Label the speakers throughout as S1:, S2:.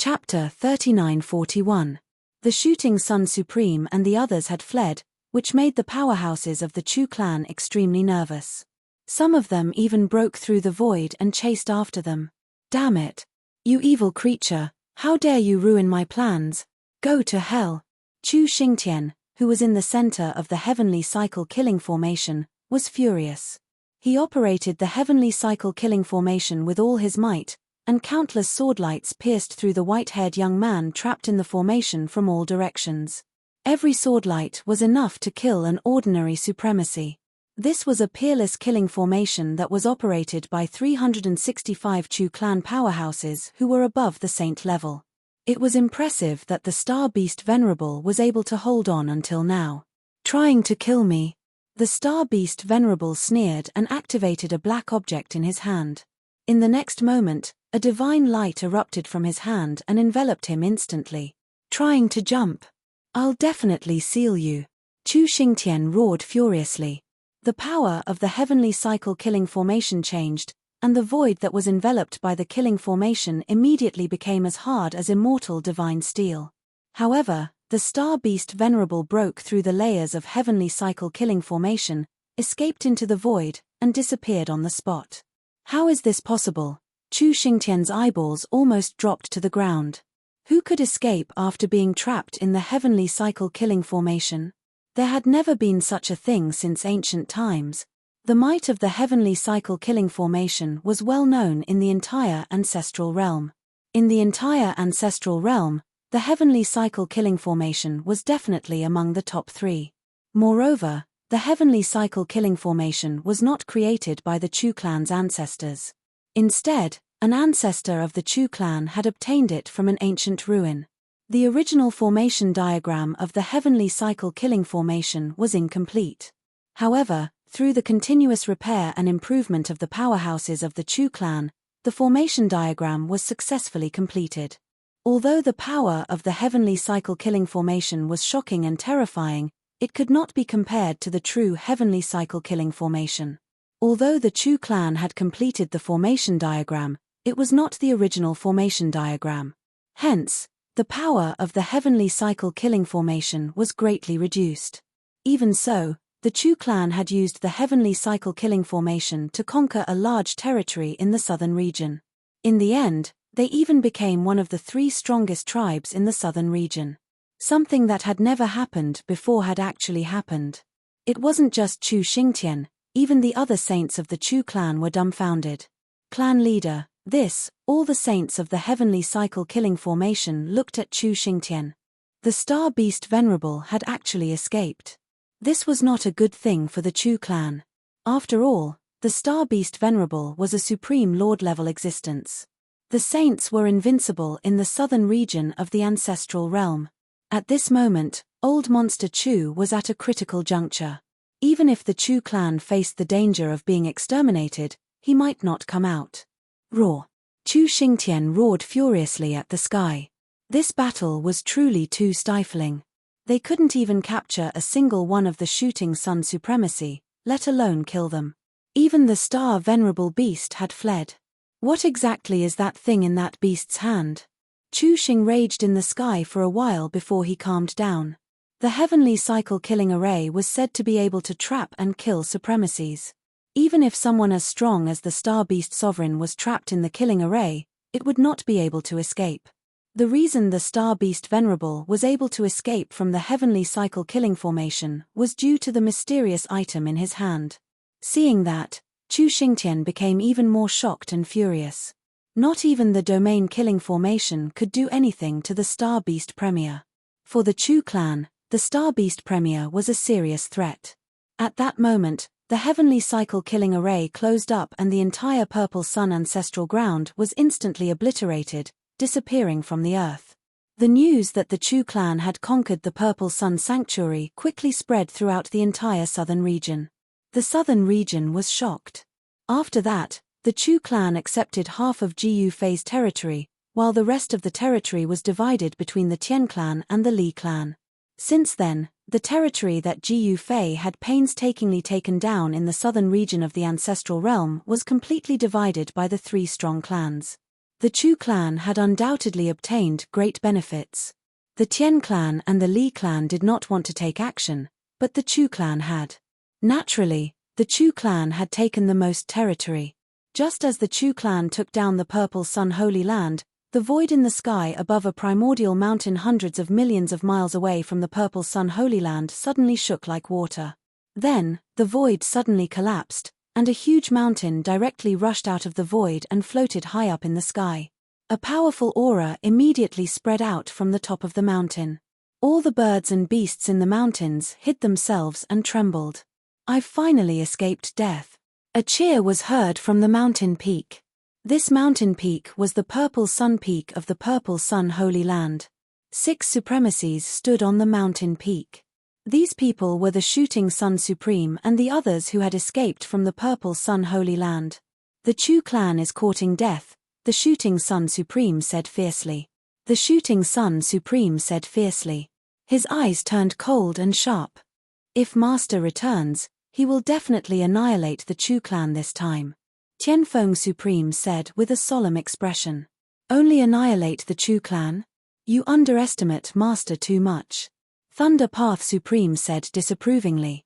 S1: Chapter 3941. The Shooting Sun Supreme and the others had fled, which made the powerhouses of the Chu clan extremely nervous. Some of them even broke through the void and chased after them. "Damn it! You evil creature, how dare you ruin my plans? Go to hell!" Chu Xingtian, who was in the center of the Heavenly Cycle Killing Formation, was furious. He operated the Heavenly Cycle Killing Formation with all his might, and countless swordlights pierced through the white-haired young man trapped in the formation from all directions. Every swordlight was enough to kill an ordinary supremacy. This was a peerless killing formation that was operated by 365 Chu clan powerhouses who were above the saint level. It was impressive that the Star Beast Venerable was able to hold on until now. "Trying to kill me?" The Star Beast Venerable sneered and activated a black object in his hand. In the next moment, a divine light erupted from his hand and enveloped him instantly. "Trying to jump? I'll definitely seal you!" Chu Xingtian roared furiously. The power of the Heavenly Cycle Killing Formation changed, and the void that was enveloped by the killing formation immediately became as hard as immortal divine steel. However, the Star Beast Venerable broke through the layers of Heavenly Cycle Killing Formation, escaped into the void, and disappeared on the spot. How is this possible? Chu Xingtian's eyeballs almost dropped to the ground. Who could escape after being trapped in the Heavenly Cycle Killing Formation? There had never been such a thing since ancient times. The might of the Heavenly Cycle Killing Formation was well known in the entire ancestral realm. In the entire ancestral realm, the Heavenly Cycle Killing Formation was definitely among the top 3. Moreover, the Heavenly Cycle Killing Formation was not created by the Chu clan's ancestors. Instead, an ancestor of the Chu clan had obtained it from an ancient ruin. The original formation diagram of the Heavenly Cycle Killing Formation was incomplete. However, through the continuous repair and improvement of the powerhouses of the Chu clan, the formation diagram was successfully completed. Although the power of the Heavenly Cycle Killing Formation was shocking and terrifying, it could not be compared to the true Heavenly Cycle Killing Formation. Although the Chu clan had completed the formation diagram, it was not the original formation diagram. Hence, the power of the Heavenly Cycle Killing Formation was greatly reduced. Even so, the Chu clan had used the Heavenly Cycle Killing Formation to conquer a large territory in the southern region. In the end, they even became one of the 3 strongest tribes in the southern region. Something that had never happened before had actually happened. It wasn't just Chu Xingtian, even the other saints of the Chu clan were dumbfounded. Clan leader, all the saints of the Heavenly Cycle Killing Formation looked at Chu Xingtian. The Star Beast Venerable had actually escaped. This was not a good thing for the Chu clan. After all, the Star Beast Venerable was a supreme lord-level existence. The saints were invincible in the southern region of the ancestral realm. At this moment, Old Monster Chu was at a critical juncture. Even if the Chu clan faced the danger of being exterminated, he might not come out. Roar! Chu Xingtian roared furiously at the sky. This battle was truly too stifling. They couldn't even capture a single one of the Shooting Sun Supremacy, let alone kill them. Even the Star Venerable Beast had fled. What exactly is that thing in that beast's hand? Chu Xing raged in the sky for a while before he calmed down. The Heavenly Cycle Killing Array was said to be able to trap and kill supremacies. Even if someone as strong as the Star Beast Sovereign was trapped in the killing array, it would not be able to escape. The reason the Star Beast Venerable was able to escape from the Heavenly Cycle Killing Formation was due to the mysterious item in his hand. Seeing that, Chu Xingtian became even more shocked and furious. Not even the Domain Killing Formation could do anything to the Star Beast Premier. For the Chu clan, the Star Beast Premier was a serious threat. At that moment, the Heavenly Cycle Killing Array closed up and the entire Purple Sun ancestral ground was instantly obliterated, disappearing from the earth. The news that the Chu clan had conquered the Purple Sun Sanctuary quickly spread throughout the entire southern region. The southern region was shocked. After that, the Chu clan accepted half of Jiyu Fei's territory, while the rest of the territory was divided between the Tian clan and the Li clan. Since then, the territory that Jiyu Fei had painstakingly taken down in the southern region of the ancestral realm was completely divided by the 3 strong clans. The Chu clan had undoubtedly obtained great benefits. The Tian clan and the Li clan did not want to take action, but the Chu clan had. Naturally, the Chu clan had taken the most territory. Just as the Chu clan took down the Purple Sun Holy Land, the void in the sky above a primordial mountain hundreds of millions of miles away from the Purple Sun Holy Land suddenly shook like water. Then, the void suddenly collapsed, and a huge mountain directly rushed out of the void and floated high up in the sky. A powerful aura immediately spread out from the top of the mountain. All the birds and beasts in the mountains hid themselves and trembled. "I've finally escaped death." A cheer was heard from the mountain peak. This mountain peak was the Purple Sun Peak of the Purple Sun Holy Land. 6 supremacies stood on the mountain peak. These people were the Shooting Sun Supreme and the others who had escaped from the Purple Sun Holy Land. "The Chu clan is courting death," the Shooting Sun Supreme said fiercely. The Shooting Sun Supreme said fiercely. His eyes turned cold and sharp. "If Master returns, he will definitely annihilate the Chu clan this time," Tianfeng Supreme said with a solemn expression. "Only annihilate the Chu clan? You underestimate Master too much," Thunder Path Supreme said disapprovingly.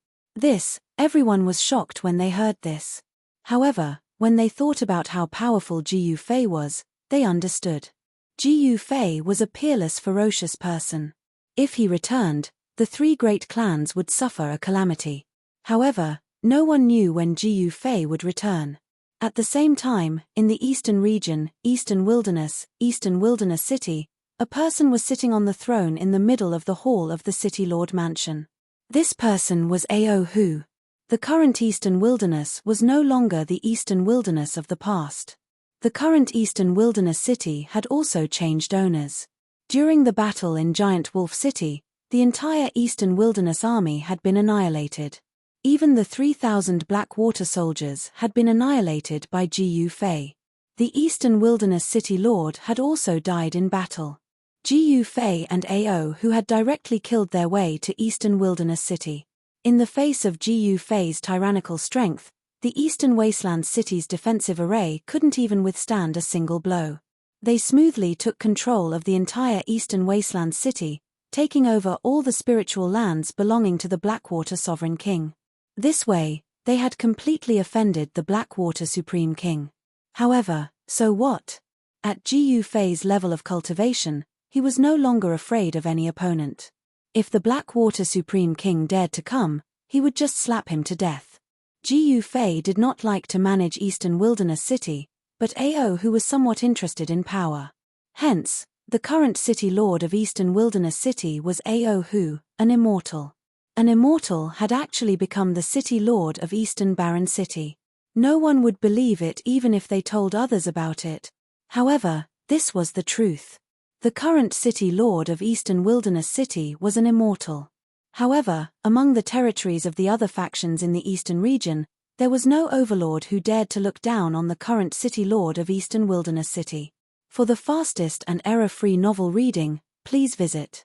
S1: Everyone was shocked when they heard this. However, when they thought about how powerful Ji Yufei was, they understood. Ji Yufei was a peerless, ferocious person. If he returned, the 3 great clans would suffer a calamity. However, no one knew when Ji Yufei would return. At the same time, in the eastern region, Eastern Wilderness City, a person was sitting on the throne in the middle of the hall of the City Lord Mansion. This person was Ao Hu. The current Eastern Wilderness was no longer the Eastern Wilderness of the past. The current Eastern Wilderness City had also changed owners. During the battle in Giant Wolf City, the entire Eastern Wilderness army had been annihilated. Even the 3,000 Black Water soldiers had been annihilated by Ji Yufei. The Eastern Wilderness City Lord had also died in battle. Ji Yufei and Ao Hu had directly killed their way to Eastern Wilderness City. In the face of Ji Yufei's tyrannical strength, the Eastern Wasteland City's defensive array couldn't even withstand a single blow. They smoothly took control of the entire Eastern Wasteland City, taking over all the spiritual lands belonging to the Blackwater Sovereign King. This way, they had completely offended the Blackwater Supreme King. However, so what? At Ji Yufei's level of cultivation, he was no longer afraid of any opponent. If the Blackwater Supreme King dared to come, he would just slap him to death. Ji Yufei did not like to manage Eastern Wilderness City, but Ao Hu was somewhat interested in power. Hence, the current City Lord of Eastern Wilderness City was Ao Hu, an immortal. An immortal had actually become the City Lord of Eastern Barren City. No one would believe it even if they told others about it. However, this was the truth. The current City Lord of Eastern Wilderness City was an immortal. However, among the territories of the other factions in the Eastern region, there was no overlord who dared to look down on the current City Lord of Eastern Wilderness City. For the fastest and error-free novel reading, please visit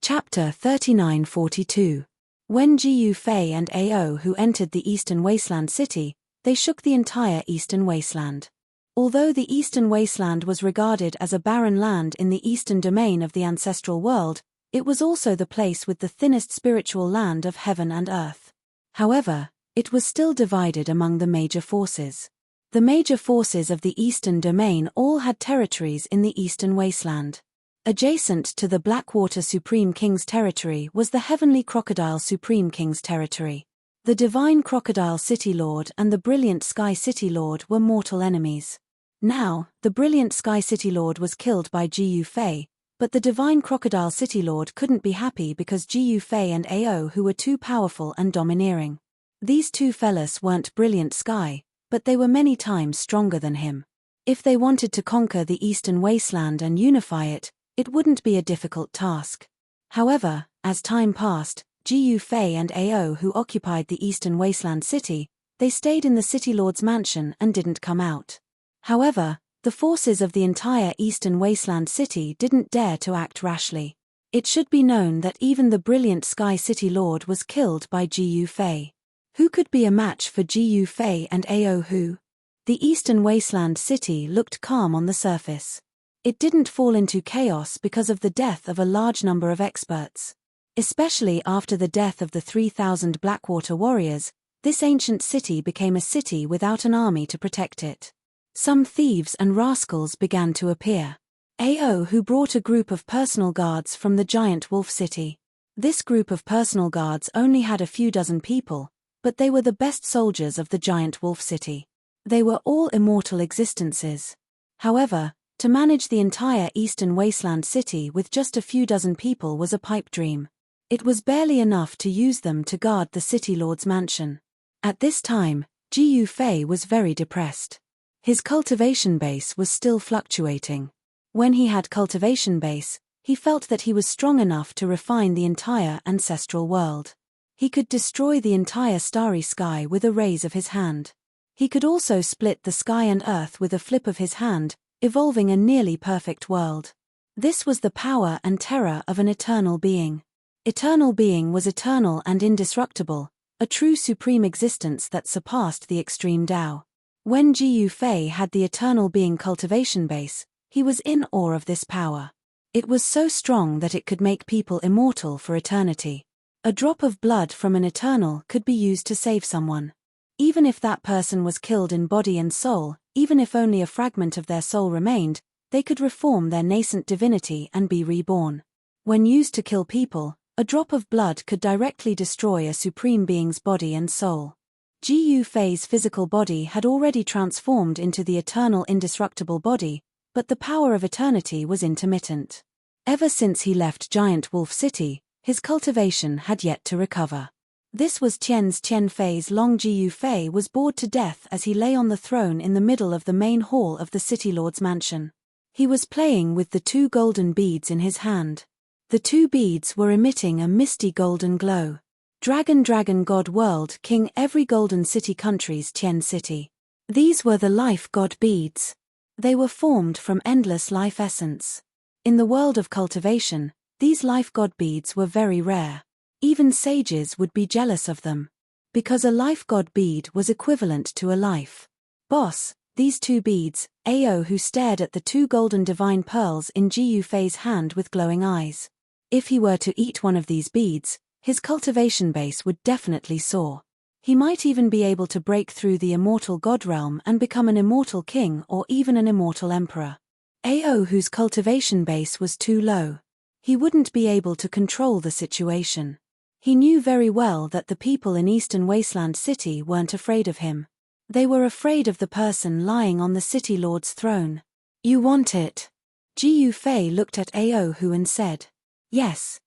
S1: Chapter 3942. When Ji Yufei and Ao Hu entered the Eastern Wasteland City, they shook the entire Eastern Wasteland. Although the Eastern Wasteland was regarded as a barren land in the eastern domain of the ancestral world, it was also the place with the thinnest spiritual land of heaven and earth. However, it was still divided among the major forces. The major forces of the eastern domain all had territories in the Eastern Wasteland. Adjacent to the Blackwater Supreme King's territory was the Heavenly Crocodile Supreme King's territory. The Divine Crocodile City Lord and the Brilliant Sky City Lord were mortal enemies. Now, the Brilliant Sky City Lord was killed by Ji Yufei, but the Divine Crocodile City Lord couldn't be happy because Ji Yufei and Ao Hu were too powerful and domineering. These two fellas weren't Brilliant Sky, but they were many times stronger than him. If they wanted to conquer the Eastern Wasteland and unify it, it wouldn't be a difficult task. However, as time passed, Ji Yufei and Ao Hu occupied the Eastern Wasteland City. They stayed in the City Lord's mansion and didn't come out. However, the forces of the entire Eastern Wasteland City didn't dare to act rashly. It should be known that even the Brilliant Sky City Lord was killed by Ji Yufei. Who could be a match for Ji Yufei and Ao Hu? The eastern wasteland city looked calm on the surface. It didn't fall into chaos because of the death of a large number of experts. Especially after the death of the 3,000 Blackwater warriors, this ancient city became a city without an army to protect it. Some thieves and rascals began to appear. Ao, who brought a group of personal guards from the giant wolf city. This group of personal guards only had a few dozen people, but they were the best soldiers of the giant wolf city. They were all immortal existences. However, to manage the entire eastern wasteland city with just a few dozen people was a pipe dream. It was barely enough to use them to guard the city lord's mansion. At this time, Jiyu Fei was very depressed. His cultivation base was still fluctuating. When he had cultivation base, he felt that he was strong enough to refine the entire ancestral world. He could destroy the entire starry sky with a raise of his hand. He could also split the sky and earth with a flip of his hand, evolving a nearly perfect world. This was the power and terror of an eternal being. Eternal being was eternal and indestructible, a true supreme existence that surpassed the extreme Tao. When Jiyu Fei had the eternal being cultivation base, he was in awe of this power. It was so strong that it could make people immortal for eternity. A drop of blood from an eternal could be used to save someone. Even if that person was killed in body and soul, even if only a fragment of their soul remained, they could reform their nascent divinity and be reborn. When used to kill people, a drop of blood could directly destroy a supreme being's body and soul. Jiyu Fei's physical body had already transformed into the eternal indestructible body, but the power of eternity was intermittent. Ever since he left Giant Wolf City, his cultivation had yet to recover. This was Tian Fei's long. Jiyu Fei was bored to death as he lay on the throne in the middle of the main hall of the city lord's mansion. He was playing with the 2 golden beads in his hand. The 2 beads were emitting a misty golden glow. Dragon God World King every golden city country's Tian City. These were the life god beads. They were formed from endless life essence. In the world of cultivation, these life god beads were very rare. Even sages would be jealous of them. Because a life god bead was equivalent to a life boss, these 2 beads, Ao who stared at the 2 golden divine pearls in Jiyu Fei's hand with glowing eyes. If he were to eat one of these beads, his cultivation base would definitely soar. He might even be able to break through the immortal god realm and become an immortal king or even an immortal emperor. Ao whose cultivation base was too low. He wouldn't be able to control the situation. He knew very well that the people in Eastern Wasteland City weren't afraid of him. They were afraid of the person lying on the city lord's throne. You want it? Jiyu Fei looked at Ao who and said. Yes.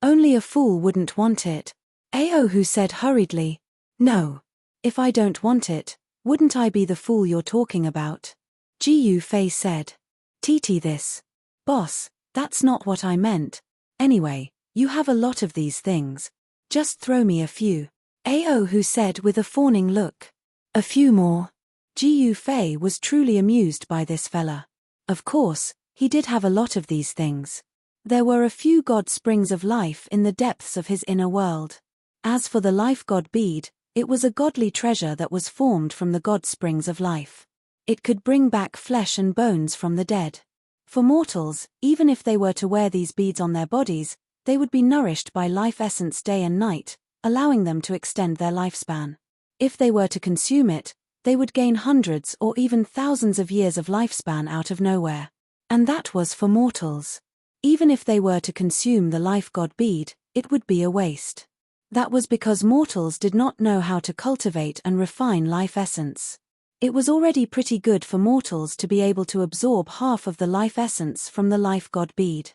S1: Only a fool wouldn't want it. Ao who said hurriedly. No. If I don't want it, wouldn't I be the fool you're talking about? Jiyu Fei said. Titi this. Boss, that's not what I meant. Anyway, you have a lot of these things. Just throw me a few. Ao who said with a fawning look. A few more. Jiyu Fei was truly amused by this fella. Of course, he did have a lot of these things. There were a few god springs of life in the depths of his inner world. As for the life god bead, it was a godly treasure that was formed from the god springs of life. It could bring back flesh and bones from the dead. For mortals, even if they were to wear these beads on their bodies, they would be nourished by life essence day and night, allowing them to extend their lifespan. If they were to consume it, they would gain hundreds or even thousands of years of lifespan out of nowhere. And that was for mortals. Even if they were to consume the life god bead, it would be a waste. That was because mortals did not know how to cultivate and refine life essence. It was already pretty good for mortals to be able to absorb half of the life essence from the life god bead.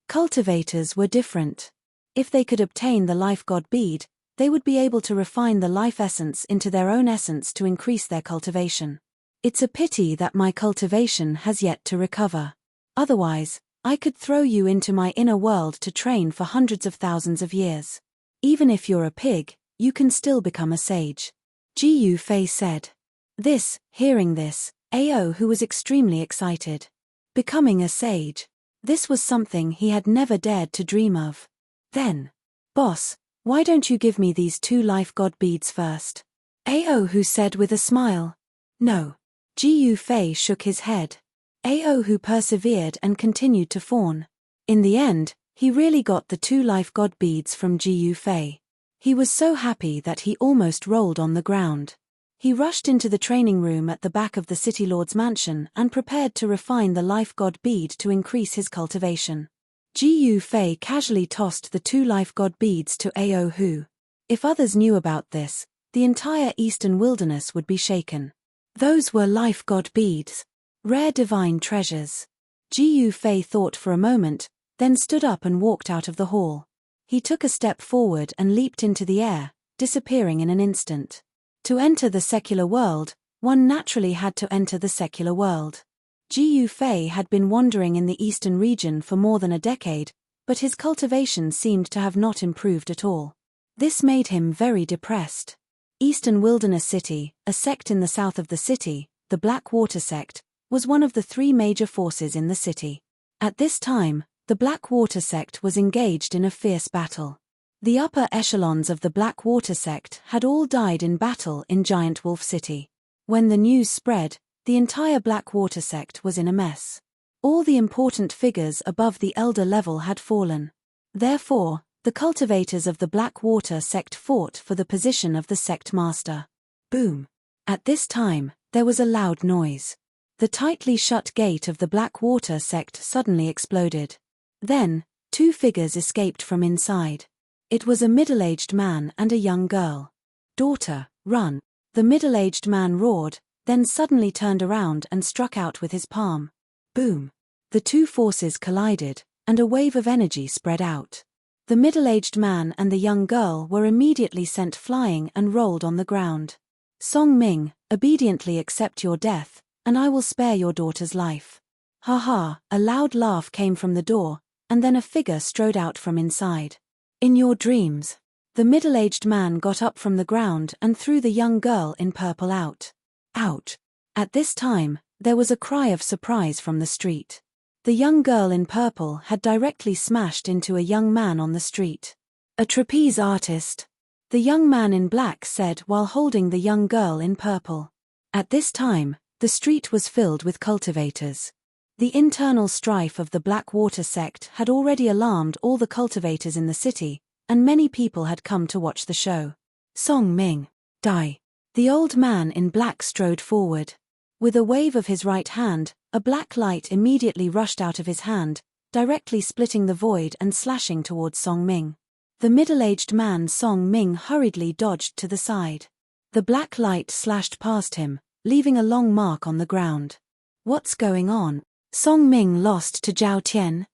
S1: Cultivators were different. If they could obtain the life god bead, they would be able to refine the life essence into their own essence to increase their cultivation. It's a pity that my cultivation has yet to recover. Otherwise, I could throw you into my inner world to train for hundreds of thousands of years. Even if you're a pig, you can still become a sage. Jiyu Fei said. Hearing this, Ao who was extremely excited. Becoming a sage. This was something he had never dared to dream of. Then, boss, why don't you give me these 2 life god beads first? Ao who said with a smile. No. Ji Yufei shook his head. Ao Hu persevered and continued to fawn. In the end, he really got the 2 life god beads from Ji Yufei. He was so happy that he almost rolled on the ground. He rushed into the training room at the back of the city lord's mansion and prepared to refine the life god bead to increase his cultivation. Ji Yufei casually tossed the 2 life god beads to Ao Hu. If others knew about this, the entire eastern wilderness would be shaken. Those were life god beads. Rare divine treasures. Ji Yufei thought for a moment, then stood up and walked out of the hall. He took a step forward and leaped into the air, disappearing in an instant. To enter the secular world, one naturally had to enter the secular world. Ji Yufei had been wandering in the eastern region for more than a decade, but his cultivation seemed to have not improved at all. This made him very depressed. Eastern Wilderness City, a sect in the south of the city, the Black Water sect, was one of the 3 major forces in the city. At this time, the Black Water sect was engaged in a fierce battle. The upper echelons of the Black Water sect had all died in battle in Giant Wolf City. When the news spread, the entire Black Water sect was in a mess. All the important figures above the elder level had fallen. Therefore, the cultivators of the Black Water sect fought for the position of the sect master. Boom! At this time, there was a loud noise. The tightly shut gate of the Black Water sect suddenly exploded. Then, 2 figures escaped from inside. It was a middle-aged man and a young girl. "Daughter, run!" The middle-aged man roared, then suddenly turned around and struck out with his palm. Boom! The 2 forces collided, and a wave of energy spread out. The middle-aged man and the young girl were immediately sent flying and rolled on the ground. "Song Ming, obediently accept your death, and I will spare your daughter's life." "Ha ha!" A loud laugh came from the door, and then a figure strode out from inside. "In your dreams." The middle-aged man got up from the ground and threw the young girl in purple out. Out! At this time, there was a cry of surprise from the street. The young girl in purple had directly smashed into a young man on the street. "A trapeze artist," the young man in black said while holding the young girl in purple. At this time, the street was filled with cultivators. The internal strife of the Black Water sect had already alarmed all the cultivators in the city, and many people had come to watch the show. "Song Ming, die!" The old man in black strode forward. With a wave of his right hand, a black light immediately rushed out of his hand, directly splitting the void and slashing towards Song Ming. The middle-aged man Song Ming hurriedly dodged to the side. The black light slashed past him, leaving a long mark on the ground. "What's going on?" Song Ming lost to Zhao Tian.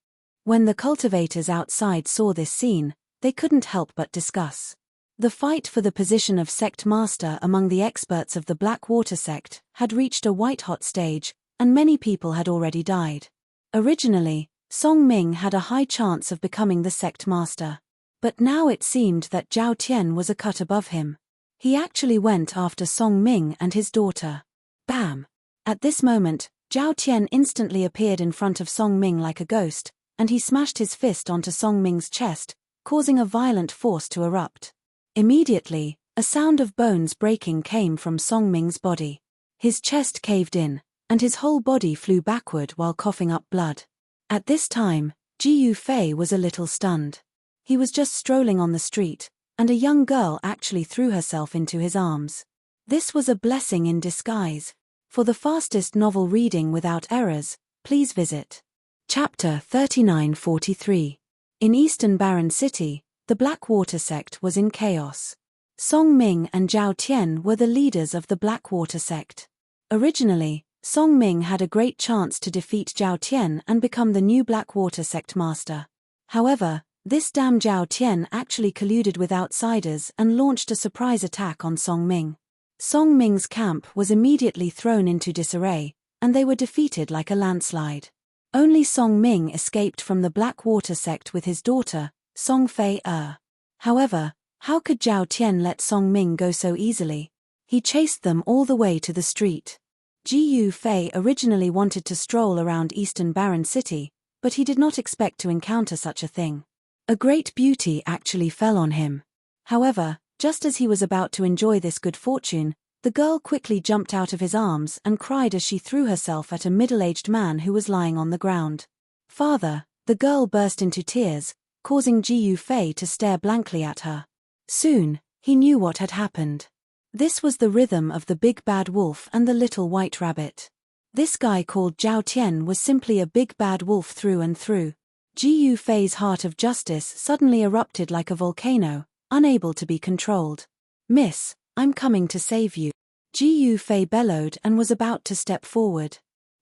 S1: When the cultivators outside saw this scene, they couldn't help but discuss. The fight for the position of sect master among the experts of the Black Water sect had reached a white-hot stage, and many people had already died. Originally, Song Ming had a high chance of becoming the sect master. But now it seemed that Zhao Tian was a cut above him. He actually went after Song Ming and his daughter. Bam! At this moment, Zhao Tian instantly appeared in front of Song Ming like a ghost, and he smashed his fist onto Song Ming's chest, causing a violent force to erupt. Immediately, a sound of bones breaking came from Song Ming's body. His chest caved in, and his whole body flew backward while coughing up blood. At this time, Ji Yufei was a little stunned. He was just strolling on the street, and a young girl actually threw herself into his arms. This was a blessing in disguise. For the fastest novel reading without errors, please visit Chapter 3943. In Eastern Barren City, the Black Water sect was in chaos. Song Ming and Zhao Tian were the leaders of the Black Water sect. Originally, Song Ming had a great chance to defeat Zhao Tian and become the new Black Water sect master. However, this damn Zhao Tian actually colluded with outsiders and launched a surprise attack on Song Ming. Song Ming's camp was immediately thrown into disarray, and they were defeated like a landslide. Only Song Ming escaped from the Black Water sect with his daughter, Song Fei-er. However, how could Zhao Tian let Song Ming go so easily? He chased them all the way to the street. Ji Yufei originally wanted to stroll around Eastern Barren City, but he did not expect to encounter such a thing. A great beauty actually fell on him. However, just as he was about to enjoy this good fortune, The girl quickly jumped out of his arms and cried as she threw herself at a middle-aged man who was lying on the ground. "Father!" The girl burst into tears, causing Ji Yufei to stare blankly at her. Soon, he knew what had happened. This was the rhythm of the big bad wolf and the little white rabbit. This guy called Zhao Tian was simply a big bad wolf through and through. Ji Yufei's heart of justice suddenly erupted like a volcano, unable to be controlled. "Miss, I'm coming to save you." Ji Yufei bellowed and was about to step forward.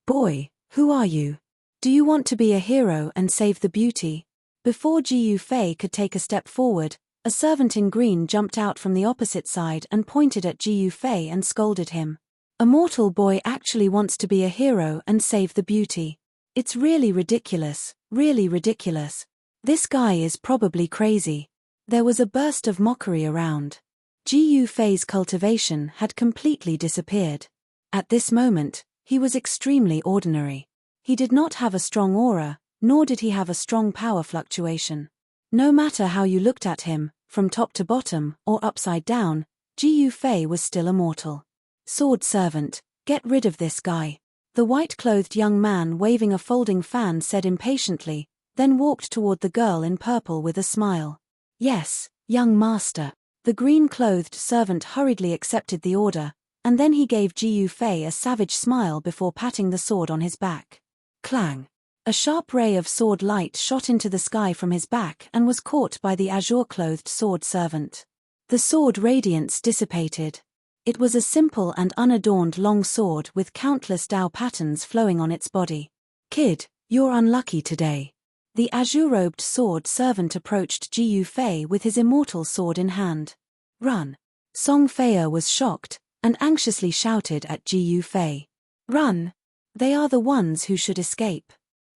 S1: "Boy, who are you? Do you want to be a hero and save the beauty?" Before Ji Yufei could take a step forward, a servant in green jumped out from the opposite side and pointed at Ji Yufei and scolded him. "A mortal boy actually wants to be a hero and save the beauty. It's really ridiculous, really ridiculous. This guy is probably crazy." There was a burst of mockery around. Ji Yufei's cultivation had completely disappeared. At this moment, he was extremely ordinary. He did not have a strong aura, nor did he have a strong power fluctuation. No matter how you looked at him, from top to bottom, or upside down, Ji Yufei was still a mortal. "Sword servant, get rid of this guy," the white-clothed young man waving a folding fan said impatiently, then walked toward the girl in purple with a smile. "Yes, young master." The green-clothed servant hurriedly accepted the order, and then he gave Ji Yufei a savage smile before patting the sword on his back. Clang! A sharp ray of sword light shot into the sky from his back and was caught by the azure-clothed sword servant. The sword radiance dissipated. It was a simple and unadorned long sword with countless Dao patterns flowing on its body. "Kid, you're unlucky today." The azure-robed sword servant approached Ji Yufei with his immortal sword in hand. "Run!" Song Fei'er was shocked, and anxiously shouted at Ji Yufei. "Run! They are the ones who should escape,"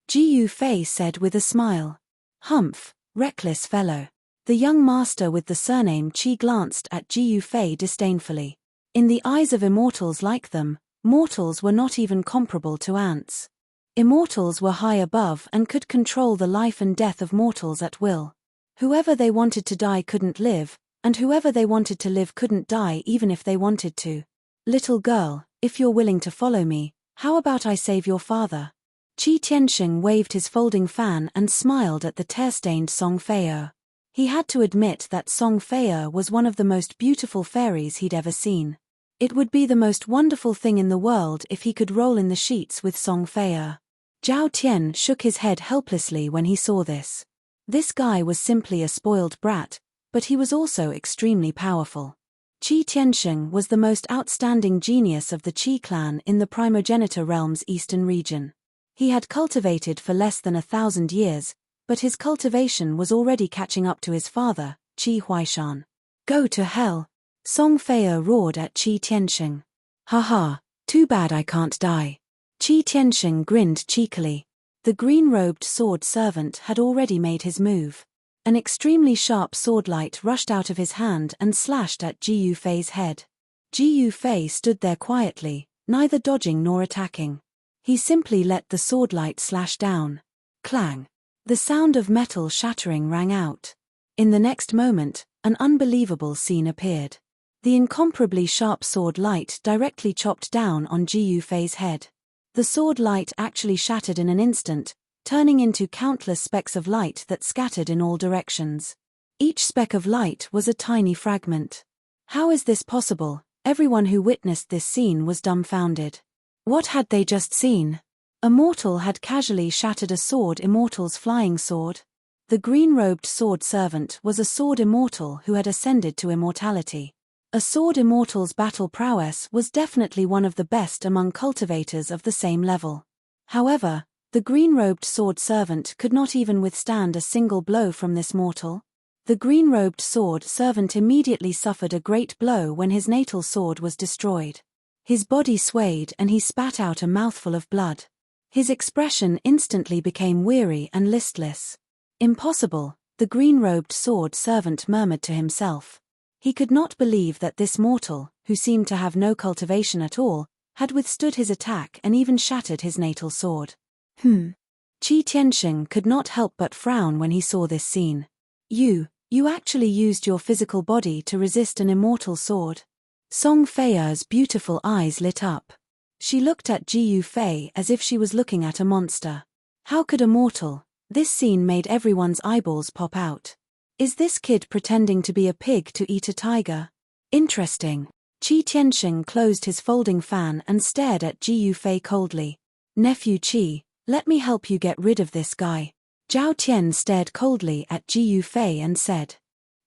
S1: Ji Yufei said with a smile. "Humph, reckless fellow." The young master with the surname Qi glanced at Ji Yufei disdainfully. In the eyes of immortals like them, mortals were not even comparable to ants. Immortals were high above and could control the life and death of mortals at will. Whoever they wanted to die couldn't live, and whoever they wanted to live couldn't die even if they wanted to. "Little girl, if you're willing to follow me, how about I save your father?" Qi Tiansheng waved his folding fan and smiled at the tear-stained Song Fei'er. He had to admit that Song Fei'er was one of the most beautiful fairies he'd ever seen. It would be the most wonderful thing in the world if he could roll in the sheets with Song Fei'er. Zhao Tian shook his head helplessly when he saw this. This guy was simply a spoiled brat, but he was also extremely powerful. Qi Tiansheng was the most outstanding genius of the Qi clan in the primogenitor realm's eastern region. He had cultivated for less than 1,000 years, but his cultivation was already catching up to his father, Qi Huaishan. "Go to hell!" Song Fei'er roared at Qi Tiansheng. "Haha, too bad I can't die." Qi Tiansheng grinned cheekily. The green-robed sword servant had already made his move. An extremely sharp swordlight rushed out of his hand and slashed at Ji Yufei's head. Ji Yufei stood there quietly, neither dodging nor attacking. He simply let the swordlight slash down. Clang! The sound of metal shattering rang out. In the next moment, an unbelievable scene appeared. The incomparably sharp sword light directly chopped down on Ji Yufei's head. The sword light actually shattered in an instant, turning into countless specks of light that scattered in all directions. Each speck of light was a tiny fragment. How is this possible? Everyone who witnessed this scene was dumbfounded. What had they just seen? A mortal had casually shattered a sword immortal's flying sword. The green-robed sword servant was a sword immortal who had ascended to immortality. A sword immortal's battle prowess was definitely one of the best among cultivators of the same level. However, the green-robed sword servant could not even withstand a single blow from this mortal. The green-robed sword servant immediately suffered a great blow when his natal sword was destroyed. His body swayed and he spat out a mouthful of blood. His expression instantly became weary and listless. "Impossible," the green-robed sword servant murmured to himself. He could not believe that this mortal, who seemed to have no cultivation at all, had withstood his attack and even shattered his natal sword. Qi Tiansheng could not help but frown when he saw this scene. You actually used your physical body to resist an immortal sword." Song Fei's beautiful eyes lit up. She looked at Ji Yufei as if she was looking at a monster. How could a mortal? This scene made everyone's eyeballs pop out. Is this kid pretending to be a pig to eat a tiger? Interesting. Qi Tiansheng closed his folding fan and stared at Ji Yufei coldly. Nephew Qi, let me help you get rid of this guy. Zhao Tian stared coldly at Ji Yufei and said.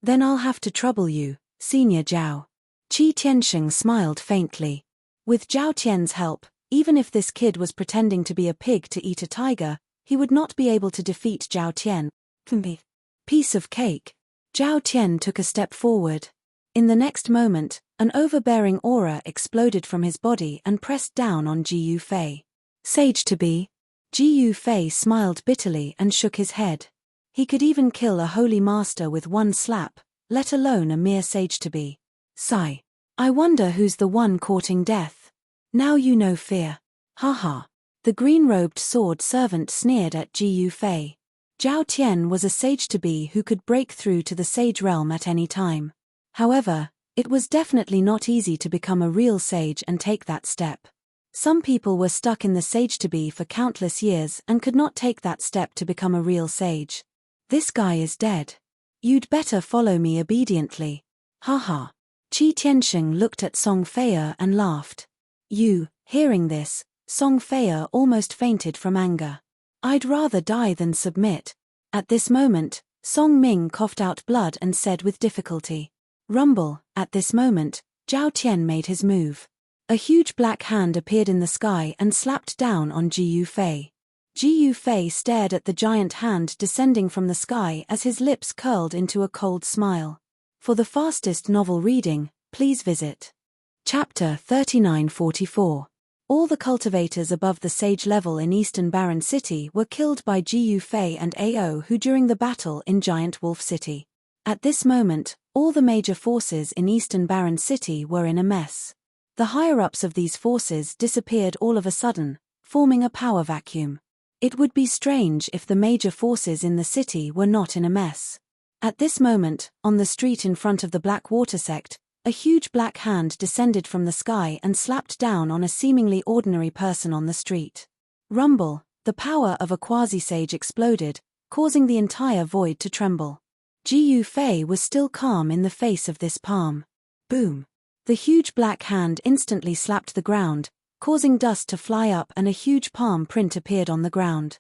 S1: Then I'll have to trouble you, Senior Zhao. Qi Tiansheng smiled faintly. With Zhao Tian's help, even if this kid was pretending to be a pig to eat a tiger, he would not be able to defeat Zhao Tian. Piece of cake. Zhao Tian took a step forward. In the next moment, an overbearing aura exploded from his body and pressed down on Ji Yufei. Sage to be. Ji Yufei smiled bitterly and shook his head. He could even kill a holy master with one slap, let alone a mere sage to be. Sigh. I wonder who's the one courting death. Now you know fear. Haha. The green-robed sword servant sneered at Ji Yufei. Zhao Tian was a sage to be who could break through to the sage realm at any time. However, it was definitely not easy to become a real sage and take that step. Some people were stuck in the sage to be for countless years and could not take that step to become a real sage. This guy is dead. You'd better follow me obediently. Haha. Qi Tiansheng looked at Song Fei and laughed. You, hearing this, Song Fei almost fainted from anger. I'd rather die than submit. At this moment, Song Ming coughed out blood and said with difficulty. Rumble. At this moment, Zhao Tian made his move. A huge black hand appeared in the sky and slapped down on Ji Yufei. Ji Yufei stared at the giant hand descending from the sky as his lips curled into a cold smile. For the fastest novel reading, please visit Chapter 3944. All the cultivators above the sage level in Eastern Baron City were killed by Ji Yufei and Ao Hu during the battle in Giant Wolf City. At this moment, all the major forces in Eastern Baron City were in a mess. The higher-ups of these forces disappeared all of a sudden, forming a power vacuum. It would be strange if the major forces in the city were not in a mess. At this moment, on the street in front of the Blackwater sect, a huge black hand descended from the sky and slapped down on a seemingly ordinary person on the street. Rumble, the power of a quasi-sage exploded, causing the entire void to tremble. Ji Yufei was still calm in the face of this palm. Boom. The huge black hand instantly slapped the ground, causing dust to fly up and a huge palm print appeared on the ground.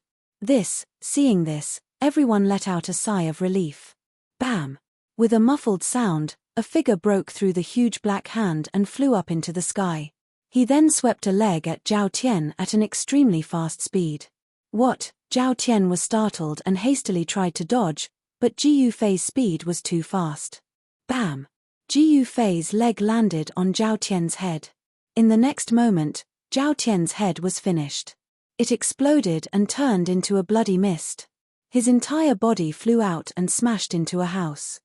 S1: Seeing this, everyone let out a sigh of relief. Bam! With a muffled sound, a figure broke through the huge black hand and flew up into the sky. He then swept a leg at Zhao Tian at an extremely fast speed. What? Zhao Tian was startled and hastily tried to dodge, but Ji Yufei's speed was too fast. Bam! Ji Yufei's leg landed on Zhao Tian's head. In the next moment, Zhao Tian's head was finished. It exploded and turned into a bloody mist. His entire body flew out and smashed into a house.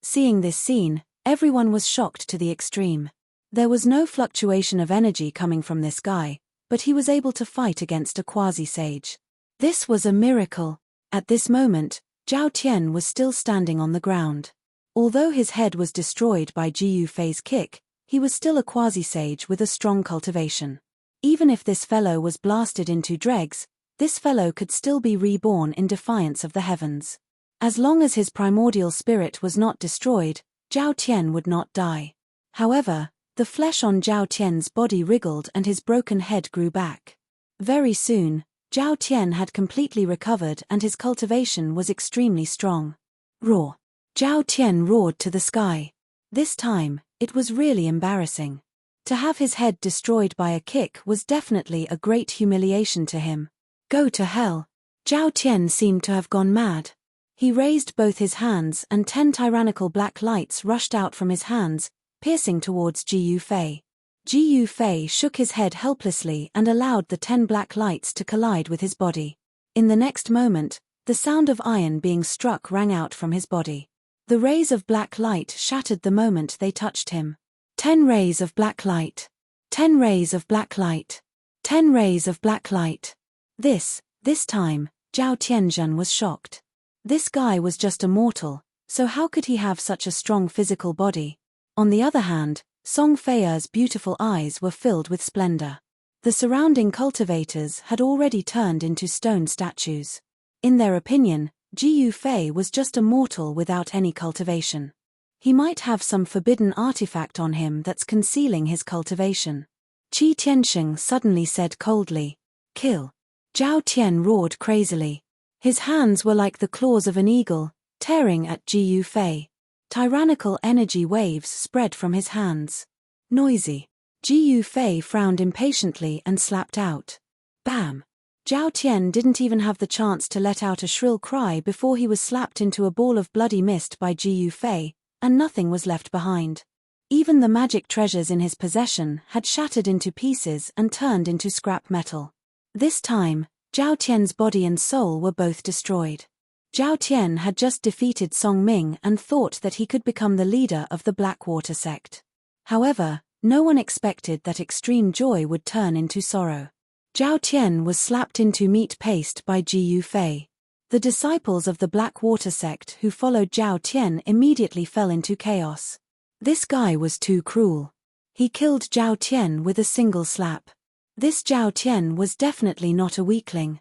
S1: Seeing this scene, everyone was shocked to the extreme. There was no fluctuation of energy coming from this guy, but he was able to fight against a quasi-sage. This was a miracle. At this moment, Zhao Tian was still standing on the ground. Although his head was destroyed by Ji Yufei's kick, he was still a quasi-sage with a strong cultivation. Even if this fellow was blasted into dregs, this fellow could still be reborn in defiance of the heavens. As long as his primordial spirit was not destroyed, Zhao Tian would not die. However, the flesh on Zhao Tian's body wriggled and his broken head grew back. Very soon, Zhao Tian had completely recovered and his cultivation was extremely strong. Roar! Zhao Tian roared to the sky. This time, it was really embarrassing. To have his head destroyed by a kick was definitely a great humiliation to him. Go to hell! Zhao Tian seemed to have gone mad. He raised both his hands and 10 tyrannical black lights rushed out from his hands, piercing towards Ji Yufei. Ji Yufei shook his head helplessly and allowed the 10 black lights to collide with his body. In the next moment, the sound of iron being struck rang out from his body. The rays of black light shattered the moment they touched him. 10 rays of black light. 10 rays of black light. 10 rays of black light. This time, Zhao Tianzhen was shocked. This guy was just a mortal, so how could he have such a strong physical body? On the other hand, Song Fei's beautiful eyes were filled with splendor. The surrounding cultivators had already turned into stone statues. In their opinion, Ji Yufei was just a mortal without any cultivation. He might have some forbidden artifact on him that's concealing his cultivation. Qi Tianxing suddenly said coldly, "Kill." Zhao Tian roared crazily. His hands were like the claws of an eagle, tearing at Ji Yufei. Tyrannical energy waves spread from his hands. Noisy. Ji Yufei frowned impatiently and slapped out. Bam! Zhao Tian didn't even have the chance to let out a shrill cry before he was slapped into a ball of bloody mist by Ji Yufei, and nothing was left behind. Even the magic treasures in his possession had shattered into pieces and turned into scrap metal. This time, Zhao Tian's body and soul were both destroyed. Zhao Tian had just defeated Song Ming and thought that he could become the leader of the Blackwater sect. However, no one expected that extreme joy would turn into sorrow. Zhao Tian was slapped into meat paste by Ji Yufei. The disciples of the Blackwater sect who followed Zhao Tian immediately fell into chaos. This guy was too cruel. He killed Zhao Tian with a single slap. This Zhao Tian was definitely not a weakling.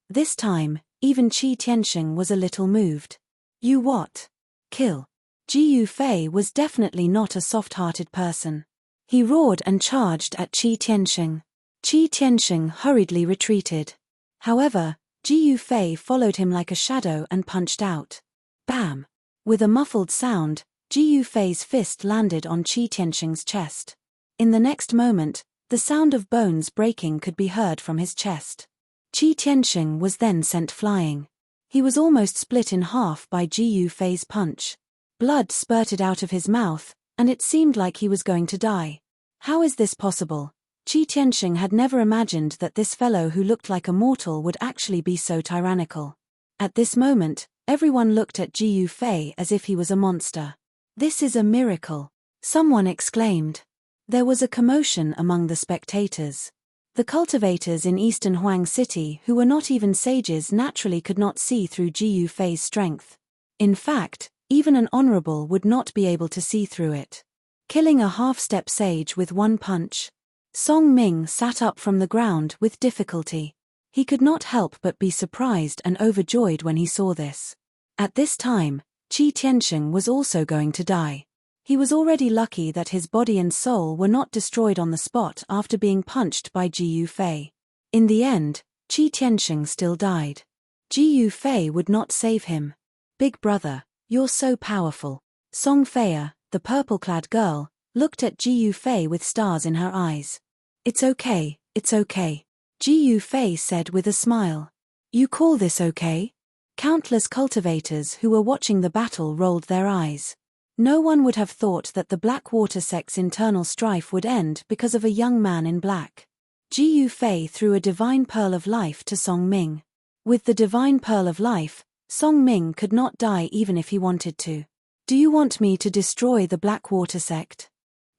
S1: This time, even Qi Tianxing was a little moved. You what? Kill. Ji Yufei was definitely not a soft-hearted person. He roared and charged at Qi Tianxing. Qi Tianxing hurriedly retreated. However, Ji Yufei followed him like a shadow and punched out. Bam! With a muffled sound, Ji Yufei's fist landed on Qi Tianxing's chest. In the next moment, the sound of bones breaking could be heard from his chest. Qi Tianxing was then sent flying. He was almost split in half by Ji Yufei's punch. Blood spurted out of his mouth, and it seemed like he was going to die. How is this possible? Qi Tianxing had never imagined that this fellow who looked like a mortal would actually be so tyrannical. At this moment, everyone looked at Ji Yufei as if he was a monster. This is a miracle, someone exclaimed. There was a commotion among the spectators. The cultivators in eastern Huang City who were not even sages naturally could not see through Ji Yufei's strength. In fact, even an honorable would not be able to see through it. Killing a half-step sage with one punch. Song Ming sat up from the ground with difficulty. He could not help but be surprised and overjoyed when he saw this. At this time, Qi Tianxing was also going to die. He was already lucky that his body and soul were not destroyed on the spot after being punched by Ji Yufei. In the end, Qi Tianxing still died. Ji Yufei would not save him. Big brother, you're so powerful. Song Fei, the purple-clad girl, looked at Ji Yufei with stars in her eyes. It's okay, Ji Yufei said with a smile. You call this okay? Countless cultivators who were watching the battle rolled their eyes. No one would have thought that the Blackwater sect's internal strife would end because of a young man in black. Ji Yufei threw a divine pearl of life to Song Ming. With the divine pearl of life, Song Ming could not die even if he wanted to. Do you want me to destroy the Blackwater sect?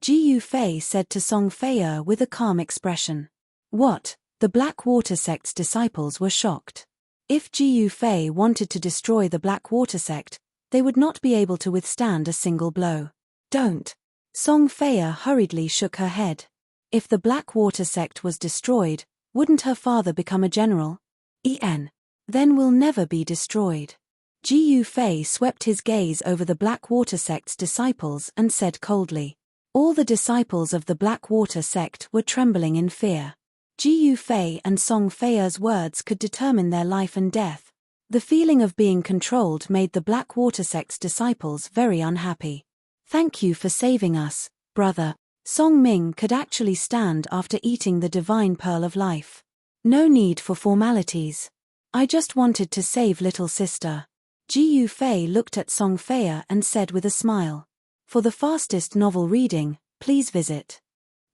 S1: Ji Yufei said to Song Fei with a calm expression. What? The Blackwater sect's disciples were shocked. If Ji Yufei wanted to destroy the Blackwater sect, they would not be able to withstand a single blow. Don't. Song Fei hurriedly shook her head. If the Blackwater sect was destroyed, wouldn't her father become a general? Then we'll never be destroyed. Ji Yufei swept his gaze over the Blackwater sect's disciples and said coldly. All the disciples of the Blackwater sect were trembling in fear. Ji Yufei and Song Fei's words could determine their life and death. The feeling of being controlled made the Blackwater sect's disciples very unhappy. Thank you for saving us, brother. Song Ming could actually stand after eating the divine pearl of life. No need for formalities. I just wanted to save little sister. Ji Yufei looked at Song Fei and said with a smile. For the fastest novel reading, please visit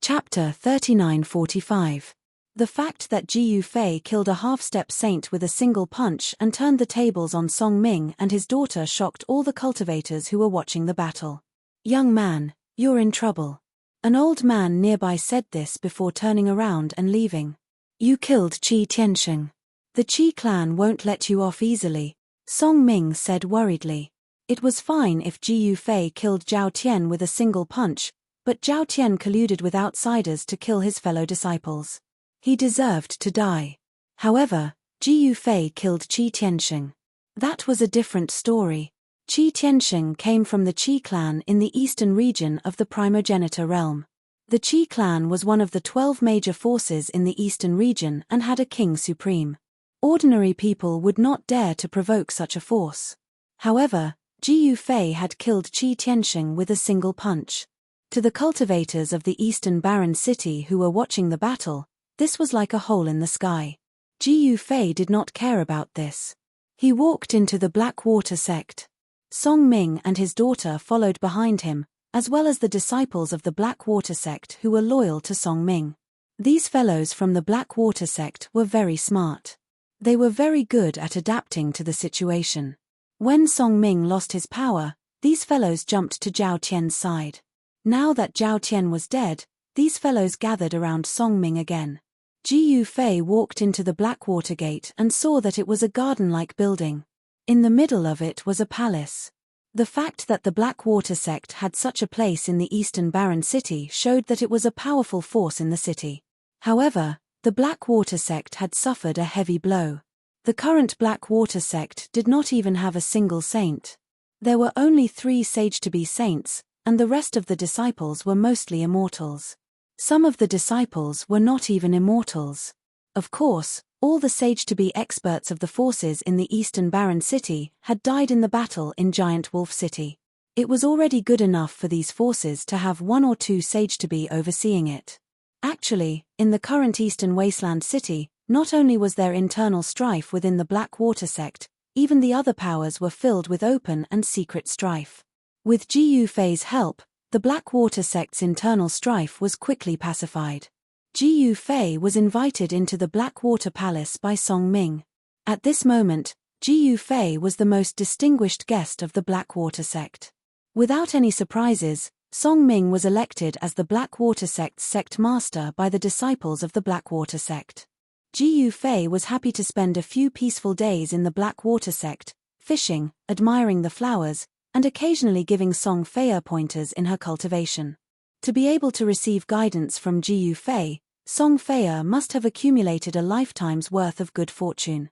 S1: Chapter 3945. The fact that Ji Yufei killed a half-step saint with a single punch and turned the tables on Song Ming and his daughter shocked all the cultivators who were watching the battle. Young man, you're in trouble. An old man nearby said this before turning around and leaving. You killed Qi Tianxing. The Qi clan won't let you off easily, Song Ming said worriedly. It was fine if Ji Yufei killed Zhao Tian with a single punch, But Zhao Tian colluded with outsiders to kill his fellow disciples. He deserved to die. However, Ji Yufei killed Qi Tianxing. That was a different story. Qi Tianxing came from the Qi clan in the eastern region of the primogenitor realm. The Qi clan was one of the 12 major forces in the eastern region and had a king supreme. Ordinary people would not dare to provoke such a force. However, Ji Yufei had killed Qi Tianxing with a single punch. To the cultivators of the eastern barren city who were watching the battle, this was like a hole in the sky. Ji Yufei did not care about this. He walked into the Blackwater sect. Song Ming and his daughter followed behind him, as well as the disciples of the Blackwater sect who were loyal to Song Ming. These fellows from the Blackwater sect were very smart. They were very good at adapting to the situation. When Song Ming lost his power, these fellows jumped to Zhao Tian's side. Now that Zhao Tian was dead, these fellows gathered around Song Ming again. Ji Yufei walked into the Blackwater Gate and saw that it was a garden-like building. In the middle of it was a palace. The fact that the Blackwater sect had such a place in the eastern barren city showed that it was a powerful force in the city. However, the Blackwater sect had suffered a heavy blow. The current Blackwater sect did not even have a single saint. There were only 3 sage-to-be saints, and the rest of the disciples were mostly immortals. Some of the disciples were not even immortals. Of course, all the sage-to-be experts of the forces in the eastern barren city had died in the battle in Giant Wolf City. It was already good enough for these forces to have 1 or 2 sage-to-be overseeing it. Actually, in the current eastern wasteland city, not only was there internal strife within the Blackwater sect, even the other powers were filled with open and secret strife. With Ji Yufei's help, the Blackwater sect's internal strife was quickly pacified. Ji Yufei was invited into the Blackwater Palace by Song Ming. At this moment, Ji Yufei was the most distinguished guest of the Blackwater sect. Without any surprises, Song Ming was elected as the Blackwater sect's sect master by the disciples of the Blackwater sect. Ji Yufei was happy to spend a few peaceful days in the Blackwater sect, fishing, admiring the flowers, and occasionally giving Song Fei pointers in her cultivation. To be able to receive guidance from Ji Yufei, Song Fei must have accumulated a lifetime's worth of good fortune.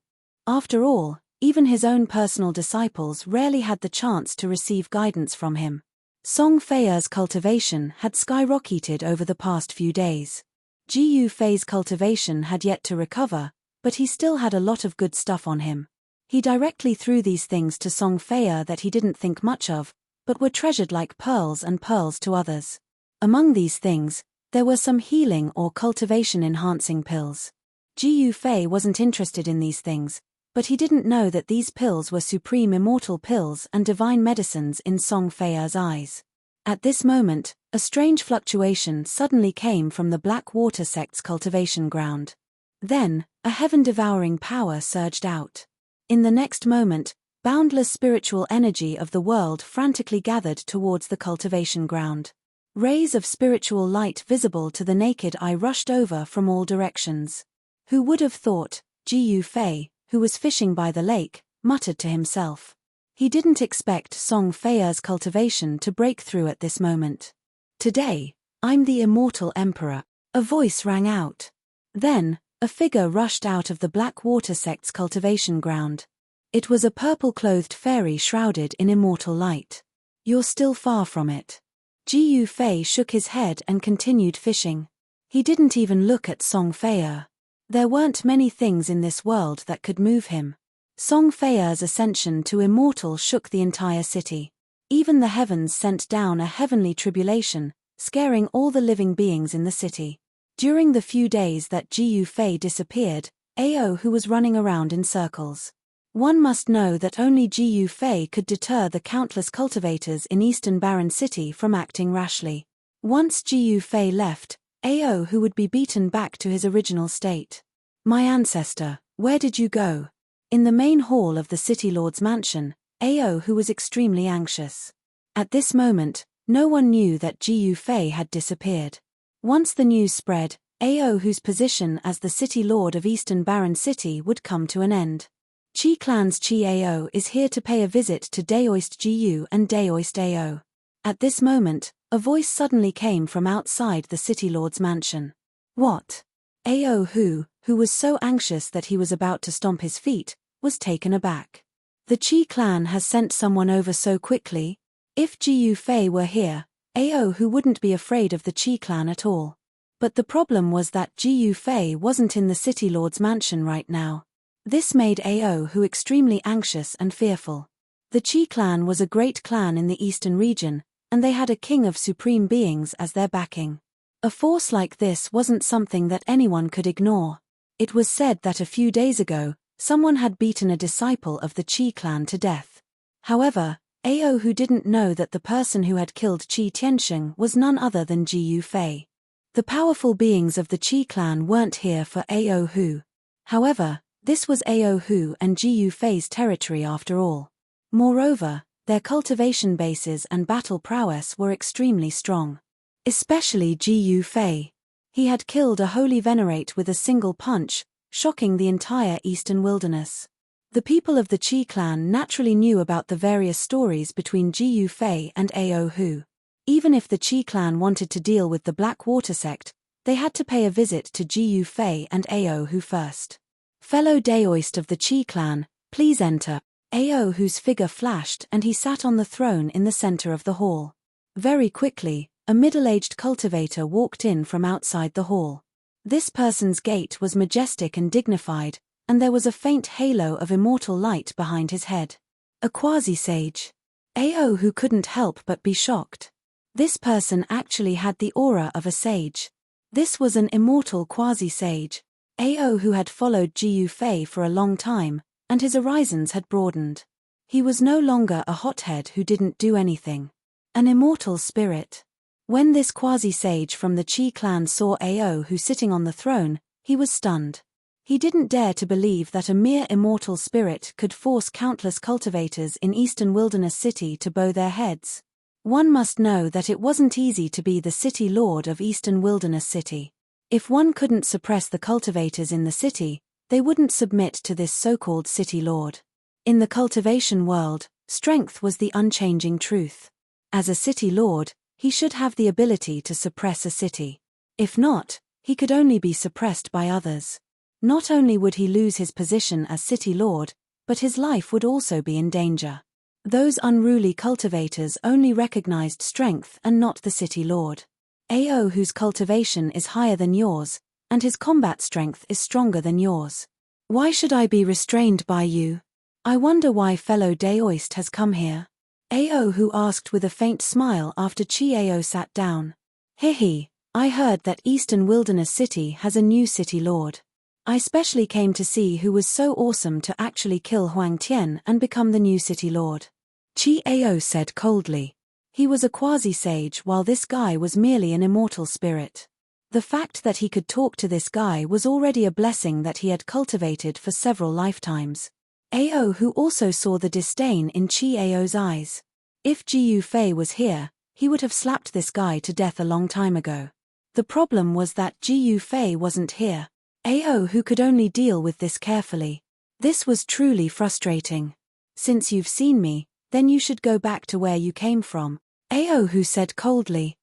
S1: After all, even his own personal disciples rarely had the chance to receive guidance from him. Song Fei's cultivation had skyrocketed over the past few days. Ji Yufei's cultivation had yet to recover, but he still had a lot of good stuff on him. He directly threw these things to Song Fei that he didn't think much of, but were treasured like pearls and pearls to others. Among these things, there were some healing or cultivation-enhancing pills. Ji Yufei wasn't interested in these things, but he didn't know that these pills were supreme immortal pills and divine medicines in Song Fei's eyes. At this moment, a strange fluctuation suddenly came from the Blackwater sect's cultivation ground. Then, a heaven-devouring power surged out. In the next moment, boundless spiritual energy of the world frantically gathered towards the cultivation ground. Rays of spiritual light visible to the naked eye rushed over from all directions. Who would have thought? Ji Yufei, who was fishing by the lake, muttered to himself. He didn't expect Song Fei's cultivation to break through at this moment. Today, I'm the immortal emperor, a voice rang out. Then, a figure rushed out of the Blackwater sect's cultivation ground. It was a purple-clothed fairy shrouded in immortal light. You're still far from it. Ji Yufei shook his head and continued fishing. He didn't even look at Song Fei. There weren't many things in this world that could move him. Song Fei's ascension to immortal shook the entire city. Even the heavens sent down a heavenly tribulation, scaring all the living beings in the city. During the few days that Ji Yufei disappeared, Ao who was running around in circles. One must know that only Ji Yufei could deter the countless cultivators in Eastern Barren City from acting rashly. Once Ji Yufei left, Ao who would be beaten back to his original state. My ancestor, where did you go? In the main hall of the City Lord's mansion, Ao who was extremely anxious. At this moment, no one knew that Ji Yufei had disappeared. Once the news spread, Ao whose position as the City Lord of Eastern Barren City would come to an end. Qi Clan's Qi Ao is here to pay a visit to Daoist Jiu and Daoist Ao. At this moment, A voice suddenly came from outside the city lord's mansion. What? Ao who was so anxious that he was about to stomp his feet, was taken aback. The Qi clan has sent someone over so quickly? If Jiu Fei were here, Ao who wouldn't be afraid of the Qi clan at all. But the problem was that Jiu Fei wasn't in the city lord's mansion right now. This made Ao who extremely anxious and fearful. The Qi clan was a great clan in the eastern region, and they had a king of supreme beings as their backing. A force like this wasn't something that anyone could ignore. It was said that a few days ago, someone had beaten a disciple of the Qi clan to death. However, Ao who didn't know that the person who had killed Qi Tiansheng was none other than Jiu Fei. The powerful beings of the Qi clan weren't here for Ao who. However, this was Ao who and Jiu Fei's territory after all. Moreover, their cultivation bases and battle prowess were extremely strong. Especially Jiu Fei. He had killed a holy venerate with a single punch, shocking the entire eastern wilderness. The people of the Qi clan naturally knew about the various stories between Jiu Fei and Ao hu. Even if the Qi clan wanted to deal with the Black Water sect, they had to pay a visit to Jiu Fei and Ao hu first. Fellow Daoist of the Qi clan, please enter. Ao whose figure flashed and he sat on the throne in the center of the hall. Very quickly, a middle-aged cultivator walked in from outside the hall. This person's gait was majestic and dignified, and there was a faint halo of immortal light behind his head. A quasi-sage. Ao who couldn't help but be shocked. This person actually had the aura of a sage. This was an immortal quasi-sage. Ao who had followed Jiu Fei for a long time, and his horizons had broadened. He was no longer a hothead who didn't do anything. An immortal spirit. When this quasi-sage from the Qi clan saw Ao who sitting on the throne, he was stunned. He didn't dare to believe that a mere immortal spirit could force countless cultivators in Eastern Wilderness City to bow their heads. One must know that it wasn't easy to be the city lord of Eastern Wilderness City. If one couldn't suppress the cultivators in the city, they wouldn't submit to this so-called city lord. In the cultivation world, strength was the unchanging truth. As a city lord, he should have the ability to suppress a city. If not, he could only be suppressed by others. Not only would he lose his position as city lord, but his life would also be in danger. Those unruly cultivators only recognized strength and not the city lord. Ao whose cultivation is higher than yours, and his combat strength is stronger than yours. Why should I be restrained by you? I wonder why fellow Daoist has come here. Ao who asked with a faint smile after Chi Ao sat down. Hehe, I heard that Eastern Wilderness City has a new city lord. I specially came to see who was so awesome to actually kill Huang Tian and become the new city lord. Chi Ao said coldly. He was a quasi-sage while this guy was merely an immortal spirit. The fact that he could talk to this guy was already a blessing that he had cultivated for several lifetimes. Ao who also saw the disdain in Chi Ao's eyes. If Jiu Fei was here, he would have slapped this guy to death a long time ago. The problem was that Jiu Fei wasn't here. Ao who could only deal with this carefully. This was truly frustrating. Since you've seen me, then you should go back to where you came from. Ao who said coldly.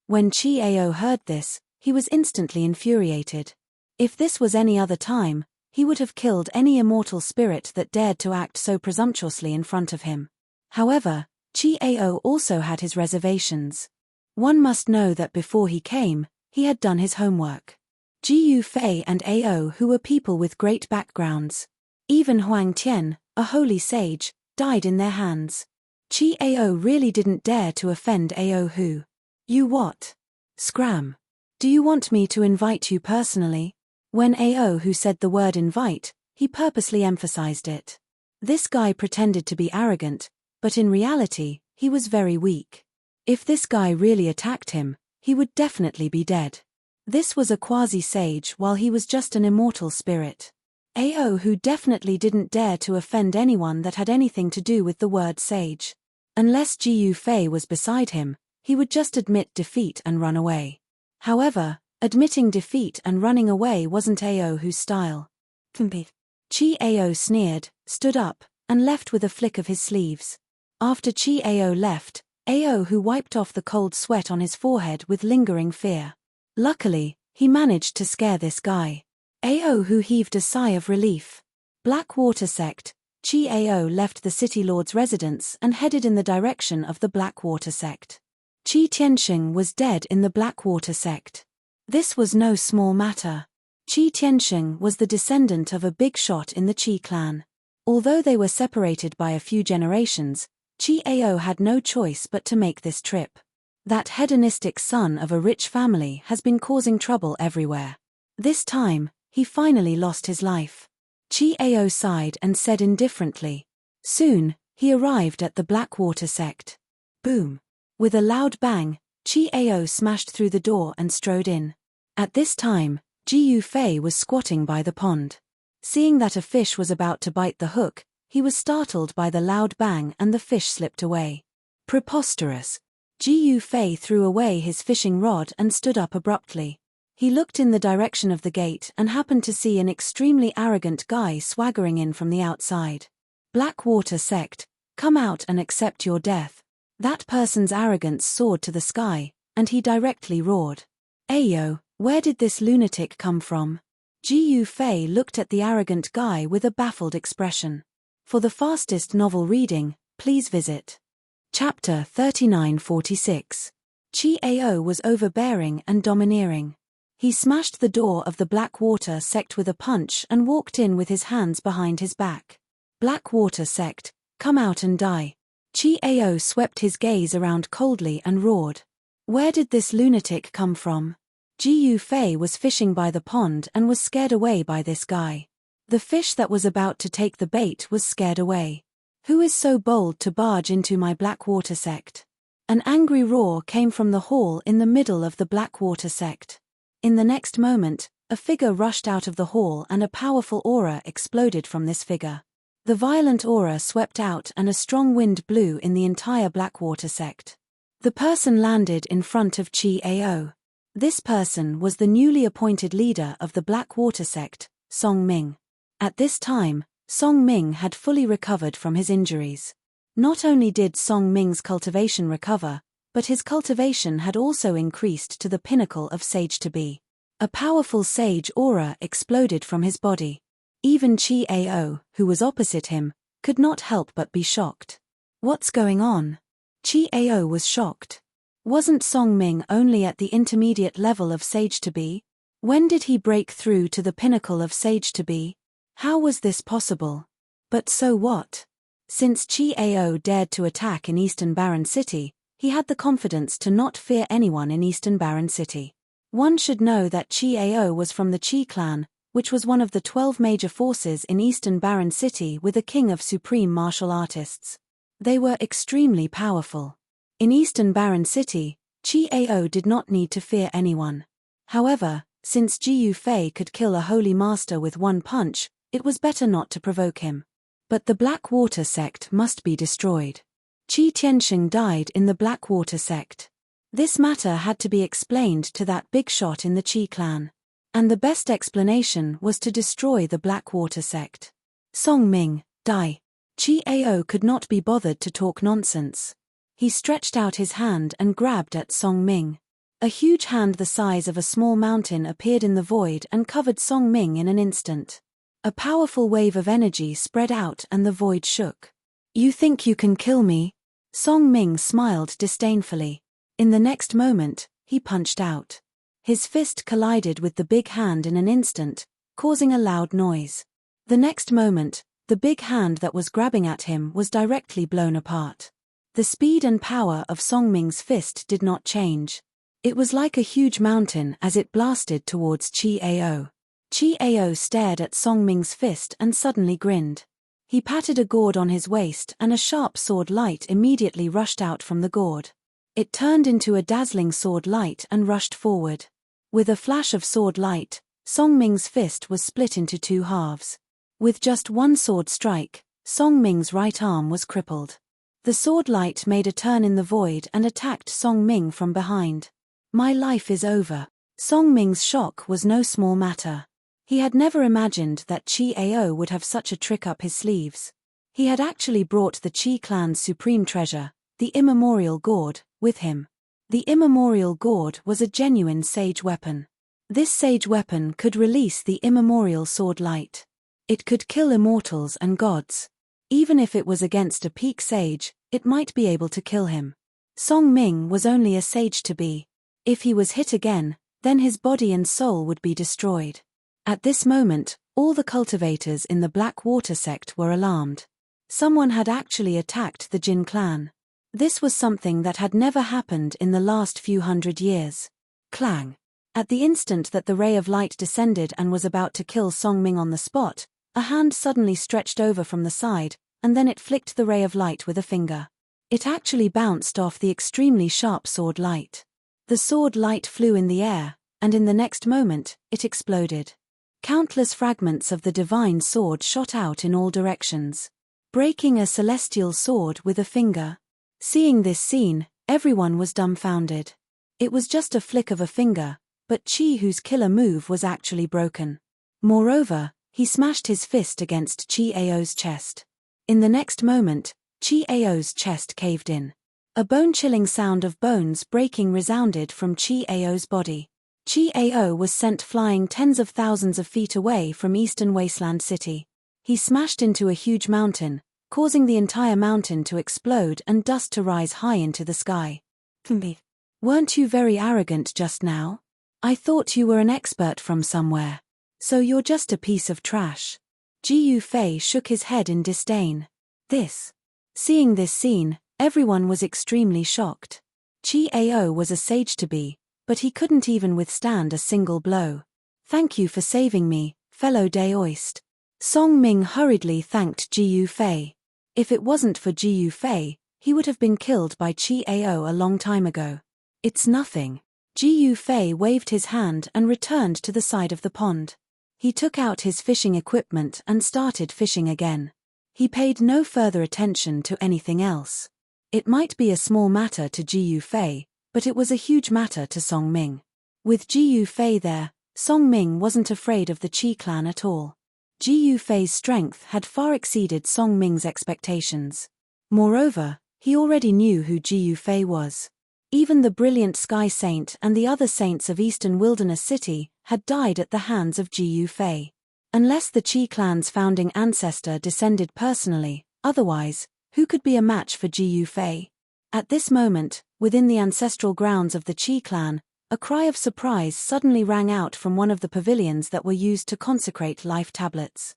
S1: When Chi Ao heard this, he was instantly infuriated. If this was any other time, he would have killed any immortal spirit that dared to act so presumptuously in front of him. However, Chi Ao also had his reservations. One must know that before he came, he had done his homework. Jiu Fei and Ao who were people with great backgrounds. Even Huang Tian, a holy sage, died in their hands. Chi Ao really didn't dare to offend Ao who. You what? Scram. Do you want me to invite you personally? When Ao who said the word invite, he purposely emphasized it. This guy pretended to be arrogant, but in reality, he was very weak. If this guy really attacked him, he would definitely be dead. This was a quasi-sage while he was just an immortal spirit. Ao who definitely didn't dare to offend anyone that had anything to do with the word sage. Unless Jiu Fei was beside him, he would just admit defeat and run away. However, admitting defeat and running away wasn't Ao whose style. Chi Ao sneered, stood up, and left with a flick of his sleeves. After Chi Ao left, Ao, who wiped off the cold sweat on his forehead with lingering fear. Luckily, he managed to scare this guy. Ao, who heaved a sigh of relief. Blackwater sect. Chi Ao left the city lord's residence and headed in the direction of the Blackwater sect. Qi Tianxing was dead in the Blackwater sect. This was no small matter. Qi Tianxing was the descendant of a big shot in the Qi clan. Although they were separated by a few generations, Qi Ao had no choice but to make this trip. That hedonistic son of a rich family has been causing trouble everywhere. This time, he finally lost his life. Qi Ao sighed and said indifferently. Soon, he arrived at the Blackwater sect. Boom! With a loud bang, Qi Ao smashed through the door and strode in. At this time, Ji Yufei was squatting by the pond. Seeing that a fish was about to bite the hook, he was startled by the loud bang and the fish slipped away. Preposterous! Ji Yufei threw away his fishing rod and stood up abruptly. He looked in the direction of the gate and happened to see an extremely arrogant guy swaggering in from the outside. Blackwater sect, come out and accept your death. That person's arrogance soared to the sky, and he directly roared. Ayo, where did this lunatic come from? Ji Yufei looked at the arrogant guy with a baffled expression. For the fastest novel reading, please visit Chapter 3946. Qi Ao was overbearing and domineering. He smashed the door of the Blackwater sect with a punch and walked in with his hands behind his back. Blackwater sect, come out and die. Qi Ao swept his gaze around coldly and roared. Where did this lunatic come from? Ji Yufei was fishing by the pond and was scared away by this guy. The fish that was about to take the bait was scared away. Who is so bold to barge into my Blackwater sect? An angry roar came from the hall in the middle of the Blackwater sect. In the next moment, a figure rushed out of the hall and a powerful aura exploded from this figure. The violent aura swept out and a strong wind blew in the entire Blackwater sect. The person landed in front of Qi Ao. This person was the newly appointed leader of the Blackwater sect, Song Ming. At this time, Song Ming had fully recovered from his injuries. Not only did Song Ming's cultivation recover, but his cultivation had also increased to the pinnacle of sage to be. A powerful sage aura exploded from his body. Even Qi Ao, who was opposite him, could not help but be shocked. What's going on? Qi Ao was shocked. Wasn't Song Ming only at the intermediate level of sage to be? When did he break through to the pinnacle of sage to be? How was this possible? But so what? Since Qi Ao dared to attack in Eastern Baron City, he had the confidence to not fear anyone in Eastern Baron City. One should know that Qi Ao was from the Qi clan, which was one of the 12 major forces in Eastern Baron City with a king of supreme martial artists. They were extremely powerful. In Eastern Baron City, Qi Ao did not need to fear anyone. However, since Ji Yufei could kill a holy master with one punch, it was better not to provoke him. But the Blackwater sect must be destroyed. Qi Tianxing died in the Blackwater sect. This matter had to be explained to that big shot in the Qi clan. And the best explanation was to destroy the Blackwater sect. Song Ming, die. Qi Ao could not be bothered to talk nonsense. He stretched out his hand and grabbed at Song Ming. A huge hand the size of a small mountain appeared in the void and covered Song Ming in an instant. A powerful wave of energy spread out and the void shook. You think you can kill me? Song Ming smiled disdainfully. In the next moment, he punched out. His fist collided with the big hand in an instant, causing a loud noise. The next moment, the big hand that was grabbing at him was directly blown apart. The speed and power of Song Ming's fist did not change. It was like a huge mountain as it blasted towards Qi Ao. Qi Ao stared at Song Ming's fist and suddenly grinned. He patted a gourd on his waist and a sharp sword light immediately rushed out from the gourd. It turned into a dazzling sword light and rushed forward. With a flash of sword light, Song Ming's fist was split into two halves. With just one sword strike, Song Ming's right arm was crippled. The sword light made a turn in the void and attacked Song Ming from behind. My life is over. Song Ming's shock was no small matter. He had never imagined that Qi Ao would have such a trick up his sleeves. He had actually brought the Qi clan's supreme treasure, the immemorial gourd, with him. The immemorial gourd was a genuine sage weapon. This sage weapon could release the immemorial sword light. It could kill immortals and gods. Even if it was against a peak sage, it might be able to kill him. Song Ming was only a sage to be. If he was hit again, then his body and soul would be destroyed. At this moment, all the cultivators in the Black Water sect were alarmed. Someone had actually attacked the Jin clan. This was something that had never happened in the last few hundred years. Clang! At the instant that the ray of light descended and was about to kill Song Ming on the spot, a hand suddenly stretched over from the side, and then it flicked the ray of light with a finger. It actually bounced off the extremely sharp sword light. The sword light flew in the air, and in the next moment, it exploded. Countless fragments of the divine sword shot out in all directions. Breaking a celestial sword with a finger. Seeing this scene, everyone was dumbfounded. It was just a flick of a finger, but Chi Hu's killer move was actually broken. Moreover, he smashed his fist against Chi Ao's chest. In the next moment, Chi Ao's chest caved in. A bone-chilling sound of bones breaking resounded from Chi Ao's body. Chi Ao was sent flying tens of thousands of feet away from Eastern Wasteland City. He smashed into a huge mountain, causing the entire mountain to explode and dust to rise high into the sky. Weren't you very arrogant just now? I thought you were an expert from somewhere. So you're just a piece of trash. Ji Yufei shook his head in disdain. Seeing this scene, everyone was extremely shocked. Chi Ao was a sage to be, but he couldn't even withstand a single blow. Thank you for saving me, fellow Daoist. Song Ming hurriedly thanked Ji Yufei. If it wasn't for Ji Yufei, he would have been killed by Chi Ao a long time ago. It's nothing. Ji Yufei waved his hand and returned to the side of the pond. He took out his fishing equipment and started fishing again. He paid no further attention to anything else. It might be a small matter to Ji Yufei, but it was a huge matter to Song Ming. With Ji Yufei there, Song Ming wasn't afraid of the Qi clan at all. Ji Yufei's strength had far exceeded Song Ming's expectations. Moreover, he already knew who Ji Yufei was. Even the brilliant Sky Saint and the other saints of Eastern Wilderness City had died at the hands of Ji Yufei. Unless the Qi clan's founding ancestor descended personally, otherwise, who could be a match for Ji Yufei? At this moment, within the ancestral grounds of the Qi clan, a cry of surprise suddenly rang out from one of the pavilions that were used to consecrate life tablets.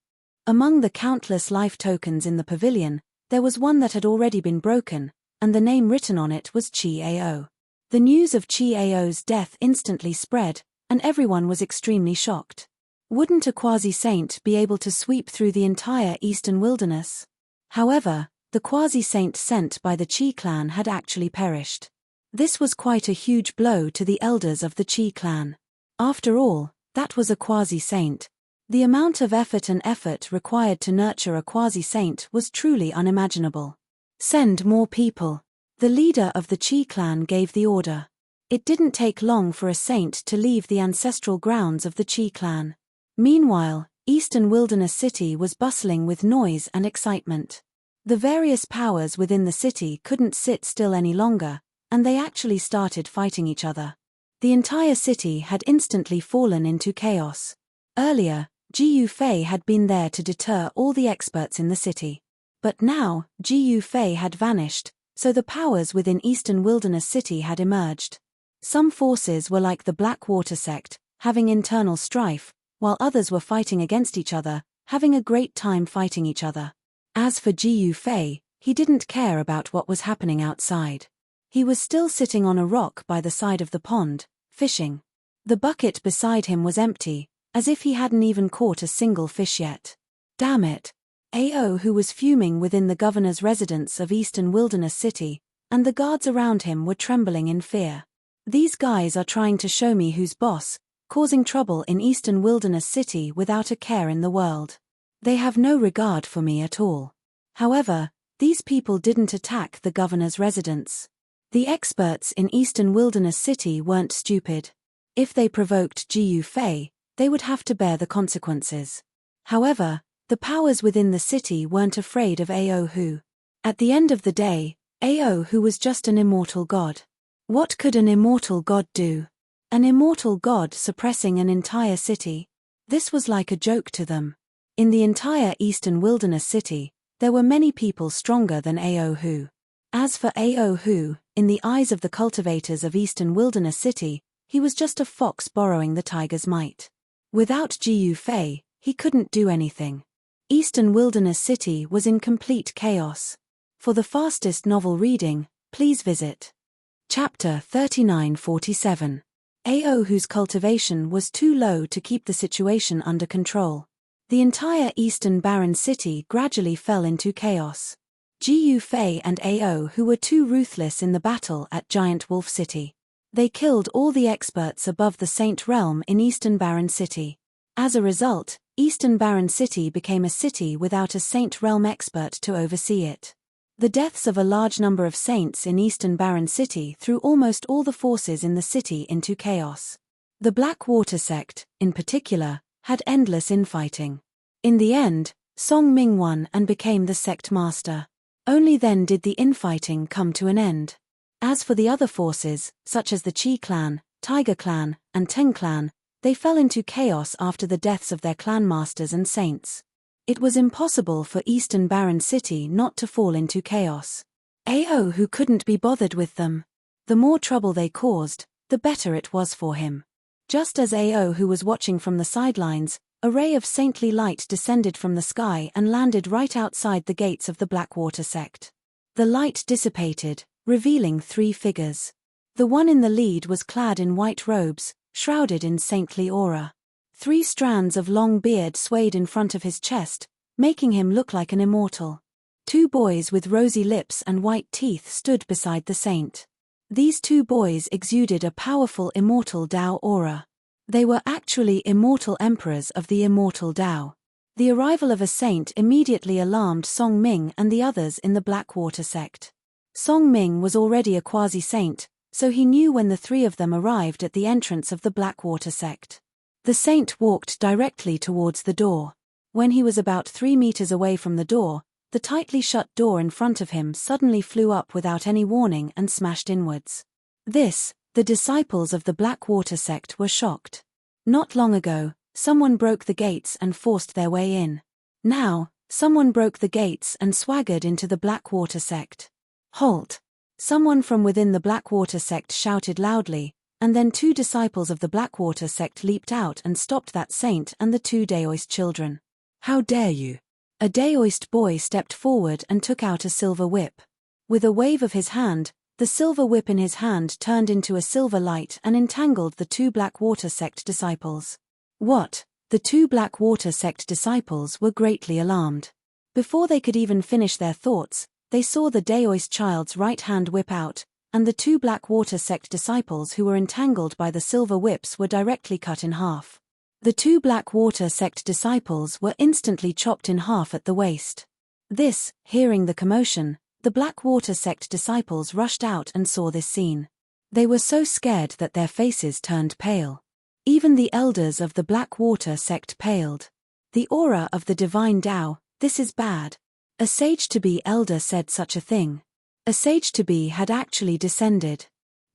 S1: Among the countless life tokens in the pavilion, there was one that had already been broken, and the name written on it was Chi Ao. The news of Chi Ao's death instantly spread, and everyone was extremely shocked. Wouldn't a quasi-saint be able to sweep through the entire Eastern Wilderness? However, the quasi-saint sent by the Qi clan had actually perished. This was quite a huge blow to the elders of the Qi clan. After all, that was a quasi-saint. The amount of effort required to nurture a quasi-saint was truly unimaginable. Send more people. The leader of the Qi clan gave the order. It didn't take long for a saint to leave the ancestral grounds of the Qi clan. Meanwhile, Eastern Wilderness City was bustling with noise and excitement. The various powers within the city couldn't sit still any longer, and they actually started fighting each other. The entire city had instantly fallen into chaos. Earlier, Ji Yufei had been there to deter all the experts in the city. But now, Ji Yufei had vanished, so the powers within Eastern Wilderness City had emerged. Some forces were like the Black Water sect, having internal strife, while others were fighting against each other, having a great time fighting each other. As for Ji Yufei, he didn't care about what was happening outside. He was still sitting on a rock by the side of the pond, fishing. The bucket beside him was empty, as if he hadn't even caught a single fish yet. Damn it! Ao, who was fuming within the governor's residence of Eastern Wilderness City, and the guards around him were trembling in fear. These guys are trying to show me who's boss, causing trouble in Eastern Wilderness City without a care in the world. They have no regard for me at all. However, these people didn't attack the governor's residence. The experts in Eastern Wilderness City weren't stupid. If they provoked Ji Yufei, they would have to bear the consequences. However, the powers within the city weren't afraid of Ao who. At the end of the day, Ao, who was just an immortal god. What could an immortal god do? An immortal god suppressing an entire city? This was like a joke to them. In the entire eastern wilderness city, there were many people stronger than Ao Hu. As for Ao Hu, in the eyes of the cultivators of eastern wilderness city, he was just a fox borrowing the tiger's might. Without Jiu Fei, he couldn't do anything. Eastern wilderness city was in complete chaos. For the fastest novel reading, please visit Chapter 3947. Ao Hu's cultivation was too low to keep the situation under control. The entire eastern barren city gradually fell into chaos. Jiu Fei and Ao Hu were too ruthless in the battle at Giant Wolf City. They killed all the experts above the Saint Realm in Eastern Barren City. As a result, Eastern Barren City became a city without a Saint Realm expert to oversee it. The deaths of a large number of saints in Eastern Barren City threw almost all the forces in the city into chaos. The Blackwater sect, in particular, had endless infighting. In the end, Song Ming won and became the sect master. Only then did the infighting come to an end. As for the other forces, such as the Qi clan, Tiger clan, and Teng clan, they fell into chaos after the deaths of their clan masters and saints. It was impossible for Eastern Barren City not to fall into chaos. Ao Hu couldn't be bothered with them. The more trouble they caused, the better it was for him. Just as Ao Hu was watching from the sidelines, a ray of saintly light descended from the sky and landed right outside the gates of the Blackwater sect. The light dissipated, revealing 3 figures. The one in the lead was clad in white robes, shrouded in saintly aura. 3 strands of long beard swayed in front of his chest, making him look like an immortal. 2 boys with rosy lips and white teeth stood beside the saint. These 2 boys exuded a powerful immortal Dao aura. They were actually immortal emperors of the immortal Dao. The arrival of a saint immediately alarmed Song Ming and the others in the Blackwater sect. Song Ming was already a quasi-saint, so he knew when the 3 of them arrived at the entrance of the Blackwater sect. The saint walked directly towards the door. When he was about 3 meters away from the door, the tightly shut door in front of him suddenly flew up without any warning and smashed inwards. The disciples of the Blackwater sect were shocked. Not long ago, someone broke the gates and forced their way in. Now, someone broke the gates and swaggered into the Blackwater sect. Halt! Someone from within the Blackwater sect shouted loudly, and then 2 disciples of the Blackwater sect leaped out and stopped that saint and the 2 Daoist children. How dare you! A Daoist boy stepped forward and took out a silver whip. With a wave of his hand, the silver whip in his hand turned into a silver light and entangled the 2 Blackwater sect disciples. What? The 2 Blackwater sect disciples were greatly alarmed. Before they could even finish their thoughts, they saw the Daoist child's right hand whip out, and the 2 Blackwater sect disciples who were entangled by the silver whips were directly cut in half. The 2 Blackwater sect disciples were instantly chopped in half at the waist. Hearing the commotion, the Blackwater sect disciples rushed out and saw this scene. They were so scared that their faces turned pale. Even the elders of the Blackwater sect paled. The aura of the divine Tao, this is bad. A sage-to-be elder said such a thing. A sage-to-be had actually descended.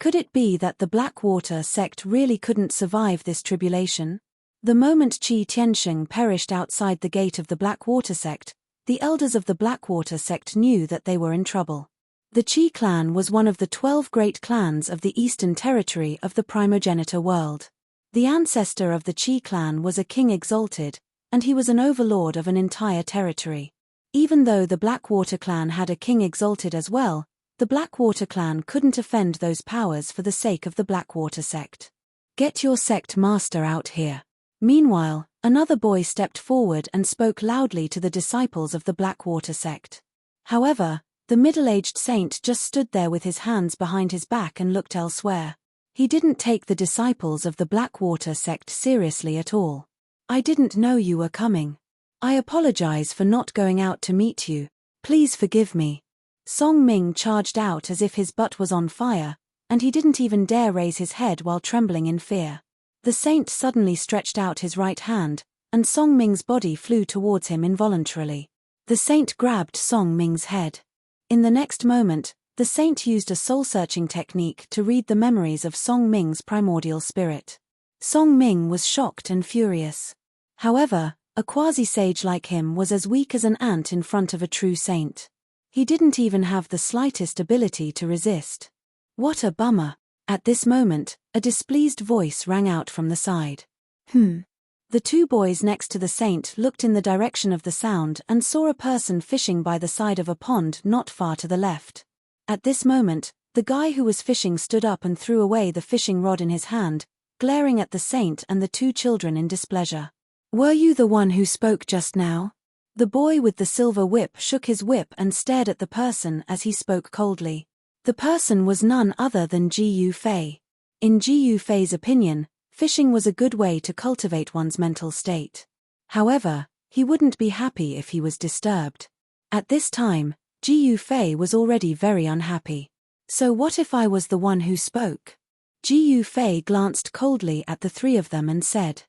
S1: Could it be that the Blackwater sect really couldn't survive this tribulation? The moment Qi Tiansheng perished outside the gate of the Blackwater sect, the elders of the Blackwater sect knew that they were in trouble. The Qi clan was one of the 12 great clans of the eastern territory of the primogenitor world. The ancestor of the Qi clan was a king exalted, and he was an overlord of an entire territory. Even though the Blackwater clan had a king exalted as well, the Blackwater clan couldn't offend those powers for the sake of the Blackwater sect. Get your sect master out here. Meanwhile, another boy stepped forward and spoke loudly to the disciples of the Blackwater sect. However, the middle-aged saint just stood there with his hands behind his back and looked elsewhere. He didn't take the disciples of the Blackwater sect seriously at all. I didn't know you were coming. I apologize for not going out to meet you. Please forgive me. Song Ming charged out as if his butt was on fire, and he didn't even dare raise his head while trembling in fear. The saint suddenly stretched out his right hand, and Song Ming's body flew towards him involuntarily. The saint grabbed Song Ming's head. In the next moment, The saint used a soul-searching technique to read the memories of Song Ming's primordial spirit. Song Ming was shocked and furious. However, a quasi-sage like him was as weak as an ant in front of a true saint. He didn't even have the slightest ability to resist. What a bummer. At this moment, a displeased voice rang out from the side. The two boys next to the saint looked in the direction of the sound and saw a person fishing by the side of a pond not far to the left. At this moment, the guy who was fishing stood up and threw away the fishing rod in his hand, glaring at the saint and the two children in displeasure. "Were you the one who spoke just now?" The boy with the silver whip shook his whip and stared at the person as he spoke coldly. The person was none other than Ji Yu Fei. In Ji Yu Fei's opinion, fishing was a good way to cultivate one's mental state. However, he wouldn't be happy if he was disturbed. At this time, Ji Yu Fei was already very unhappy. So what if I was the one who spoke? Ji Yu Fei glanced coldly at the three of them and said.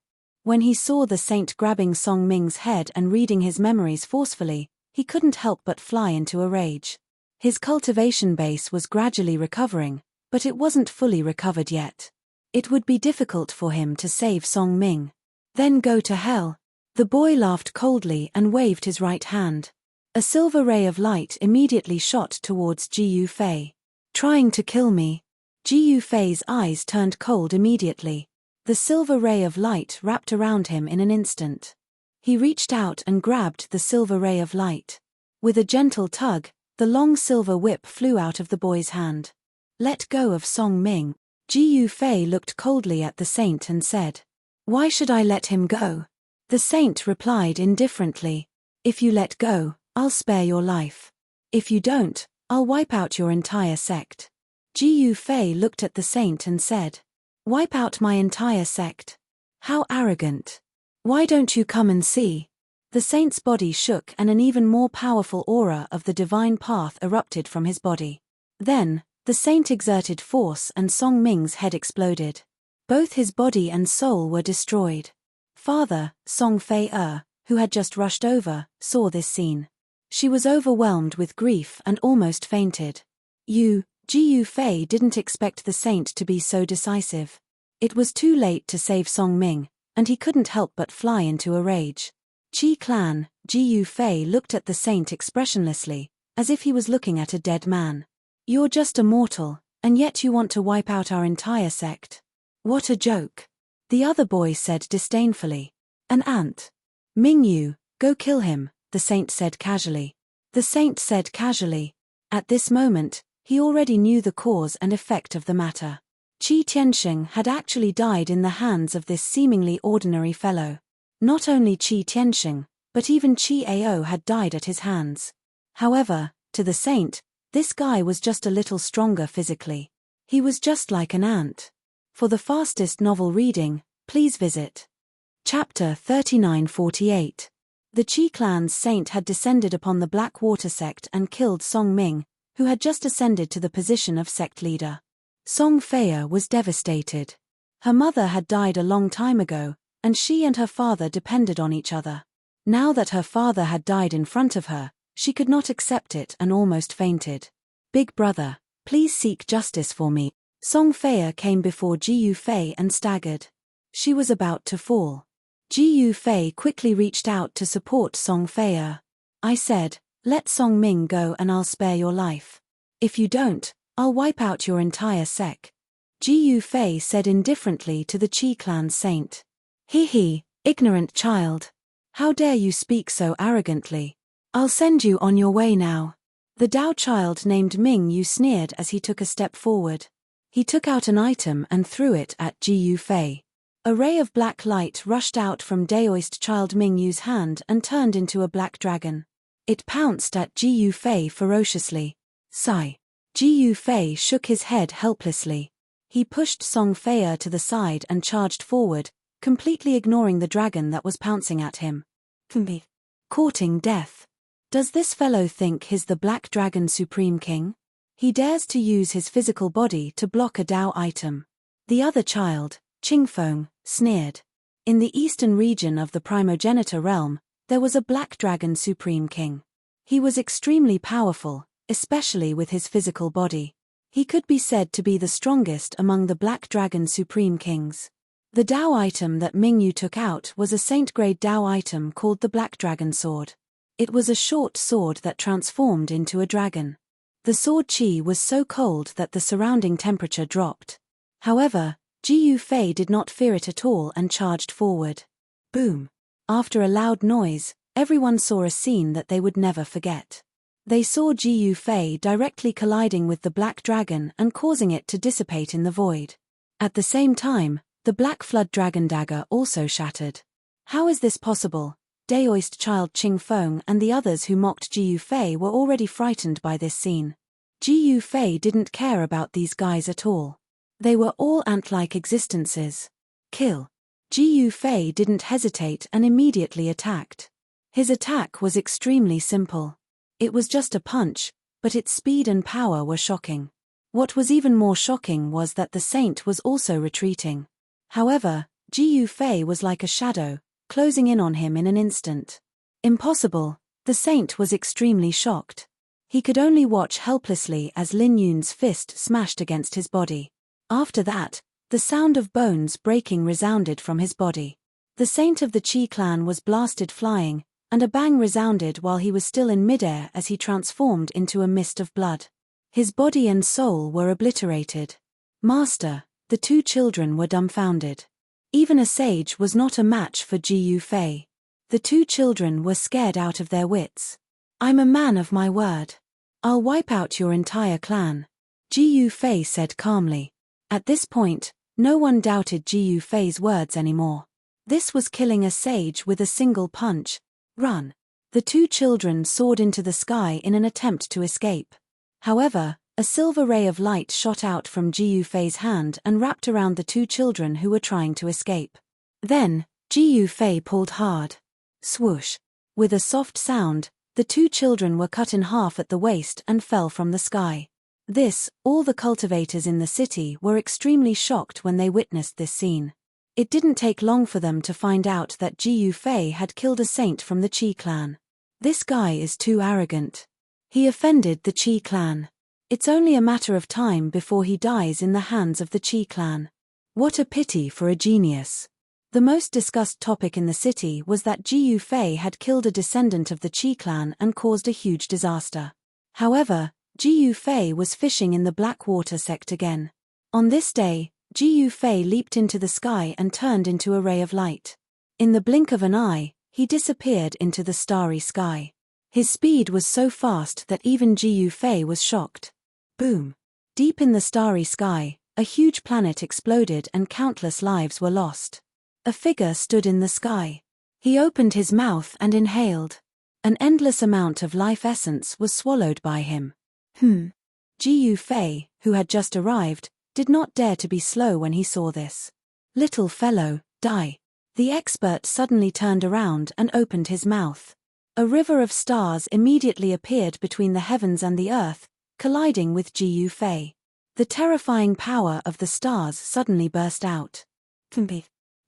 S1: When he saw the saint grabbing Song Ming's head and reading his memories forcefully, he couldn't help but fly into a rage. His cultivation base was gradually recovering, but it wasn't fully recovered yet. It would be difficult for him to save Song Ming. Then go to hell. The boy laughed coldly and waved his right hand. A silver ray of light immediately shot towards Ji Yu Fei. Trying to kill me? Ji Yu Fei's eyes turned cold immediately. The silver ray of light wrapped around him in an instant. He reached out and grabbed the silver ray of light. With a gentle tug, the long silver whip flew out of the boy's hand. Let go of Song Ming. Ji Yu Fei looked coldly at the saint and said, "Why should I let him go?" The saint replied indifferently, "If you let go, I'll spare your life. If you don't, I'll wipe out your entire sect." Ji Yu Fei looked at the saint and said, "Wipe out my entire sect? How arrogant. Why don't you come and see?" The saint's body shook and an even more powerful aura of the divine path erupted from his body. Then, the saint exerted force and Song Ming's head exploded. Both his body and soul were destroyed. Father, Song Fei, who had just rushed over, saw this scene. She was overwhelmed with grief and almost fainted. Ji Yu Fei didn't expect the saint to be so decisive. It was too late to save Song Ming, and he couldn't help but fly into a rage. Qi Clan, Ji Yu Fei looked at the saint expressionlessly, as if he was looking at a dead man. "You're just a mortal, and yet you want to wipe out our entire sect? What a joke." The other boy said disdainfully. "An ant. Ming Yu, go kill him," the saint said casually. The saint said casually. At this moment, he already knew the cause and effect of the matter. Qi Tiansheng had actually died in the hands of this seemingly ordinary fellow. Not only Qi Tiansheng, but even Qi Ao had died at his hands. However, to the saint, this guy was just a little stronger physically. He was just like an ant. For the fastest novel reading, please visit Chapter 3948. The Qi clan's saint had descended upon the Black Water sect and killed Song Ming, who had just ascended to the position of sect leader. Song Fei was devastated. Her mother had died a long time ago, and she and her father depended on each other. Now that her father had died in front of her, she could not accept it and almost fainted. "Big brother, please seek justice for me." Song Fei came before Ji Yu Fei and staggered. She was about to fall. Ji Yu Fei quickly reached out to support Song Fei. "I said, let Song Ming go and I'll spare your life. If you don't, I'll wipe out your entire sect," Ji Yu Fei said indifferently to the Qi clan saint. He, ignorant child. How dare you speak so arrogantly? I'll send you on your way now." The Dao child named Ming Yu sneered as he took a step forward. He took out an item and threw it at Ji Yu Fei. A ray of black light rushed out from Daoist child Ming Yu's hand and turned into a black dragon. It pounced at Ji Yu Fei ferociously. Sigh. Ji Yu Fei shook his head helplessly. He pushed Song Fei to the side and charged forward, completely ignoring the dragon that was pouncing at him. Courting death. Does this fellow think he's the Black Dragon Supreme King? He dares to use his physical body to block a Dao item. The other child, Qingfeng, sneered. In the eastern region of the Primogenitor realm, there was a Black Dragon Supreme King. He was extremely powerful, especially with his physical body. He could be said to be the strongest among the Black Dragon Supreme Kings. The Dao item that Mingyu took out was a Saint-grade Dao item called the Black Dragon Sword. It was a short sword that transformed into a dragon. The sword chi was so cold that the surrounding temperature dropped. However, Ji Yufei did not fear it at all and charged forward. Boom! After a loud noise, everyone saw a scene that they would never forget. They saw Ji Yufei directly colliding with the black dragon and causing it to dissipate in the void. At the same time, the Black Flood Dragon Dagger also shattered. How is this possible? Daoist child Qing Feng and the others who mocked Ji Yufei were already frightened by this scene. Ji Yufei didn't care about these guys at all. They were all ant-like existences. Kill. Ji Yufei didn't hesitate and immediately attacked. His attack was extremely simple. It was just a punch, but its speed and power were shocking. What was even more shocking was that the saint was also retreating. However, Ji Yufei was like a shadow, closing in on him in an instant. Impossible, the saint was extremely shocked. He could only watch helplessly as Lin Yun's fist smashed against his body. After that, the sound of bones breaking resounded from his body. The saint of the Qi clan was blasted flying, and a bang resounded while he was still in midair as he transformed into a mist of blood. His body and soul were obliterated. Master, the two children were dumbfounded. Even a sage was not a match for Ji Yufei. The two children were scared out of their wits. I'm a man of my word. I'll wipe out your entire clan, Ji Yufei said calmly. At this point, no one doubted Ji Yufei's words anymore. This was killing a sage with a single punch. Run. The two children soared into the sky in an attempt to escape. However, a silver ray of light shot out from Ji Yufei's hand and wrapped around the two children who were trying to escape. Then, Ji Yufei pulled hard. Swoosh. With a soft sound, the two children were cut in half at the waist and fell from the sky. All the cultivators in the city were extremely shocked when they witnessed this scene. It didn't take long for them to find out that Ji Yufei had killed a saint from the Qi clan. This guy is too arrogant. He offended the Qi clan. It's only a matter of time before he dies in the hands of the Qi clan. What a pity for a genius. The most discussed topic in the city was that Ji Yufei had killed a descendant of the Qi clan and caused a huge disaster. However, Ji Yufei was fishing in the Blackwater sect again. On this day, Ji Yufei leaped into the sky and turned into a ray of light. In the blink of an eye, he disappeared into the starry sky. His speed was so fast that even Ji Yufei was shocked. Boom! Deep in the starry sky, a huge planet exploded and countless lives were lost. A figure stood in the sky. He opened his mouth and inhaled. An endless amount of life essence was swallowed by him. Ji Yufei, who had just arrived, did not dare to be slow when he saw this. Little fellow, die. The expert suddenly turned around and opened his mouth. A river of stars immediately appeared between the heavens and the earth, colliding with Ji Yufei. The terrifying power of the stars suddenly burst out.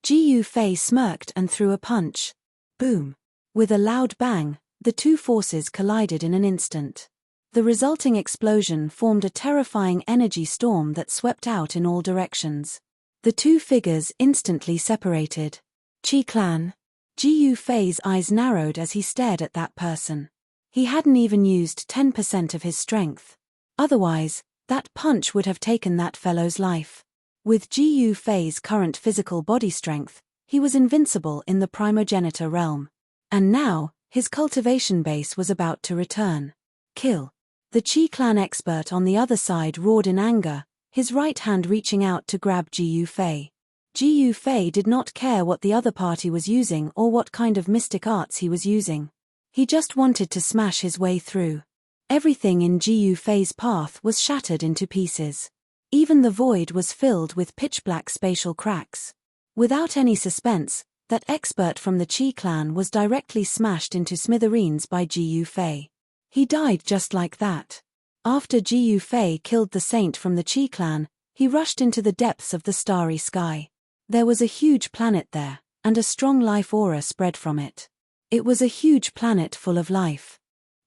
S1: Ji Yufei smirked and threw a punch. Boom! With a loud bang, the two forces collided in an instant. The resulting explosion formed a terrifying energy storm that swept out in all directions. The two figures instantly separated. Qi clan. Ji Yufei's eyes narrowed as he stared at that person. He hadn't even used 10% of his strength. Otherwise, that punch would have taken that fellow's life. With Ji Yufei's current physical body strength, he was invincible in the primogenitor realm. And now, his cultivation base was about to return. Kill. The Qi clan expert on the other side roared in anger, his right hand reaching out to grab Ji Yufei. Ji Yufei did not care what the other party was using or what kind of mystic arts he was using. He just wanted to smash his way through. Everything in Ji Yufei's path was shattered into pieces. Even the void was filled with pitch-black spatial cracks. Without any suspense, that expert from the Qi clan was directly smashed into smithereens by Ji Yufei. He died just like that. After Ji Yufei killed the saint from the Qi clan, he rushed into the depths of the starry sky. There was a huge planet there, and a strong life aura spread from it. It was a huge planet full of life.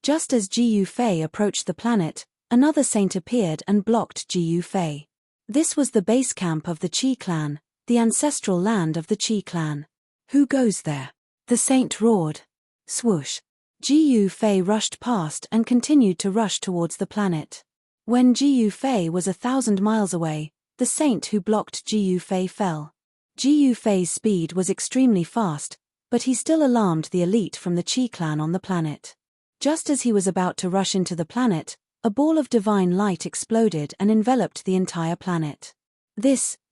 S1: Just as Jiu Fei approached the planet, another saint appeared and blocked Jiu Fei. This was the base camp of the Qi clan, the ancestral land of the Qi clan. "Who goes there?" the saint roared. Swoosh! Jiu Fei rushed past and continued to rush towards the planet. When Jiu Fei was 1,000 miles away, the saint who blocked Jiu Fei fell. Jiu Fei's speed was extremely fast, but he still alarmed the elite from the Qi clan on the planet. Just as he was about to rush into the planet, a ball of divine light exploded and enveloped the entire planet.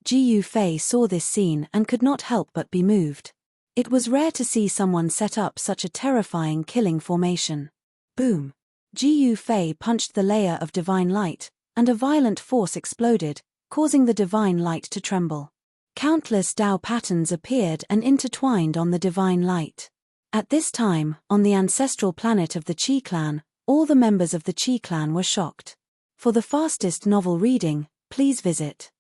S1: Jiu Fei saw this scene and could not help but be moved. It was rare to see someone set up such a terrifying killing formation. Boom! Jiu Fei punched the layer of divine light, and a violent force exploded, causing the divine light to tremble. Countless Tao patterns appeared and intertwined on the divine light. At this time, on the ancestral planet of the Qi clan, all the members of the Qi clan were shocked. For the fastest novel reading, please visit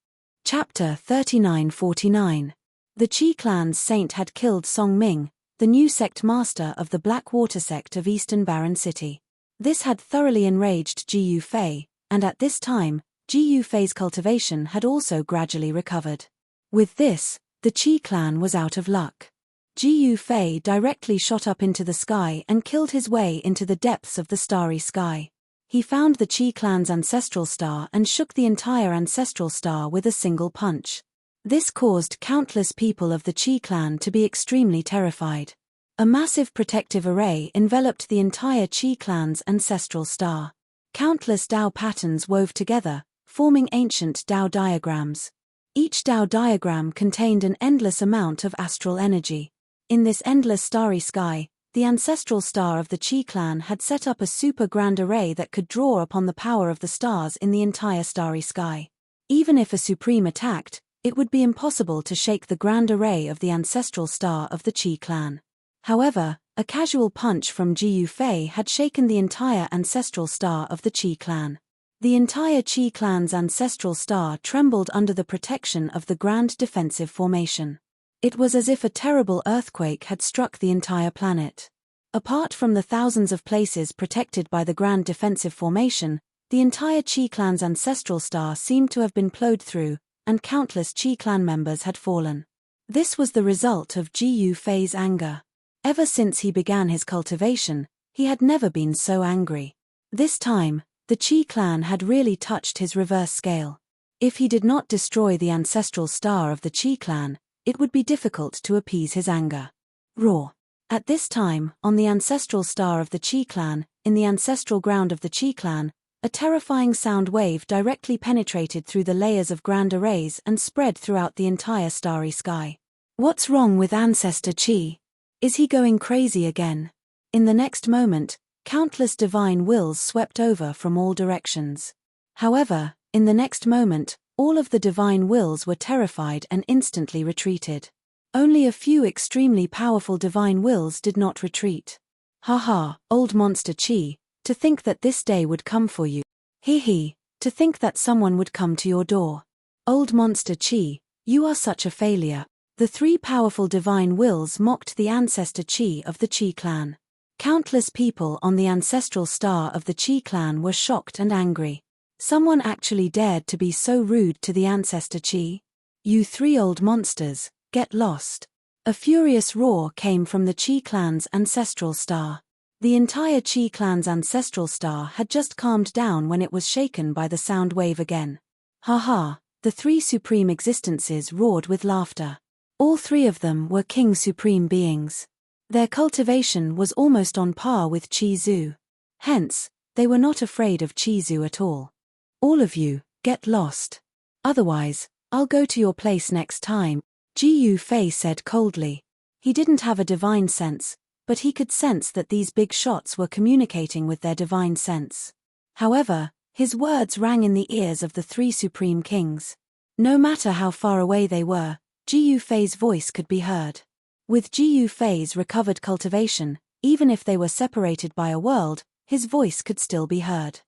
S1: Chapter 3949. The Qi clan's saint had killed Song Ming, the new sect master of the Black Water sect of Eastern Baron City. This had thoroughly enraged Jiu Fei, and at this time, Jiu Fei's cultivation had also gradually recovered. With this, the Qi clan was out of luck. Jiu Fei directly shot up into the sky and killed his way into the depths of the starry sky. He found the Qi clan's ancestral star and shook the entire ancestral star with a single punch. This caused countless people of the Qi clan to be extremely terrified. A massive protective array enveloped the entire Qi clan's ancestral star. Countless Tao patterns wove together, forming ancient Tao diagrams. Each Tao diagram contained an endless amount of astral energy. In this endless starry sky, the ancestral star of the Qi clan had set up a super grand array that could draw upon the power of the stars in the entire starry sky. Even if a supreme attacked, it would be impossible to shake the grand array of the ancestral star of the Qi clan. However, a casual punch from Jiu Fei had shaken the entire ancestral star of the Qi clan. The entire Qi clan's ancestral star trembled under the protection of the grand defensive formation. It was as if a terrible earthquake had struck the entire planet. Apart from the thousands of places protected by the grand defensive formation, the entire Qi clan's ancestral star seemed to have been plowed through, and countless Qi clan members had fallen. This was the result of Jiu Fei's anger. Ever since he began his cultivation, he had never been so angry. This time, the Qi clan had really touched his reverse scale. If he did not destroy the ancestral star of the Qi clan, it would be difficult to appease his anger. Roar! At this time, on the ancestral star of the Qi clan, in the ancestral ground of the Qi clan, a terrifying sound wave directly penetrated through the layers of grand arrays and spread throughout the entire starry sky. What's wrong with Ancestor Qi? Is he going crazy again? In the next moment, countless divine wills swept over from all directions. However, in the next moment, all of the divine wills were terrified and instantly retreated. Only a few extremely powerful divine wills did not retreat. Haha, old monster Qi, to think that this day would come for you. Hee, to think that someone would come to your door. Old monster Qi, you are such a failure. The three powerful divine wills mocked the ancestor Qi of the Qi clan. Countless people on the ancestral star of the Qi clan were shocked and angry. Someone actually dared to be so rude to the ancestor Qi? You three old monsters, get lost. A furious roar came from the Qi clan's ancestral star. The entire Qi clan's ancestral star had just calmed down when it was shaken by the sound wave again. Haha, the three supreme existences roared with laughter. All three of them were king supreme beings. Their cultivation was almost on par with Qi Zhu. Hence, they were not afraid of Qi Zhu at all. All of you, get lost. Otherwise, I'll go to your place next time, Jiu Fei said coldly. He didn't have a divine sense, but he could sense that these big shots were communicating with their divine sense. However, his words rang in the ears of the three supreme kings. No matter how far away they were, Jiu Fei's voice could be heard. With Jiu Fei's recovered cultivation, even if they were separated by a world, his voice could still be heard.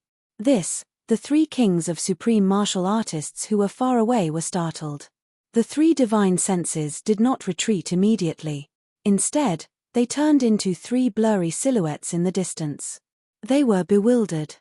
S1: The three kings of supreme martial artists who were far away were startled. The three divine senses did not retreat immediately. Instead, they turned into three blurry silhouettes in the distance. They were bewildered.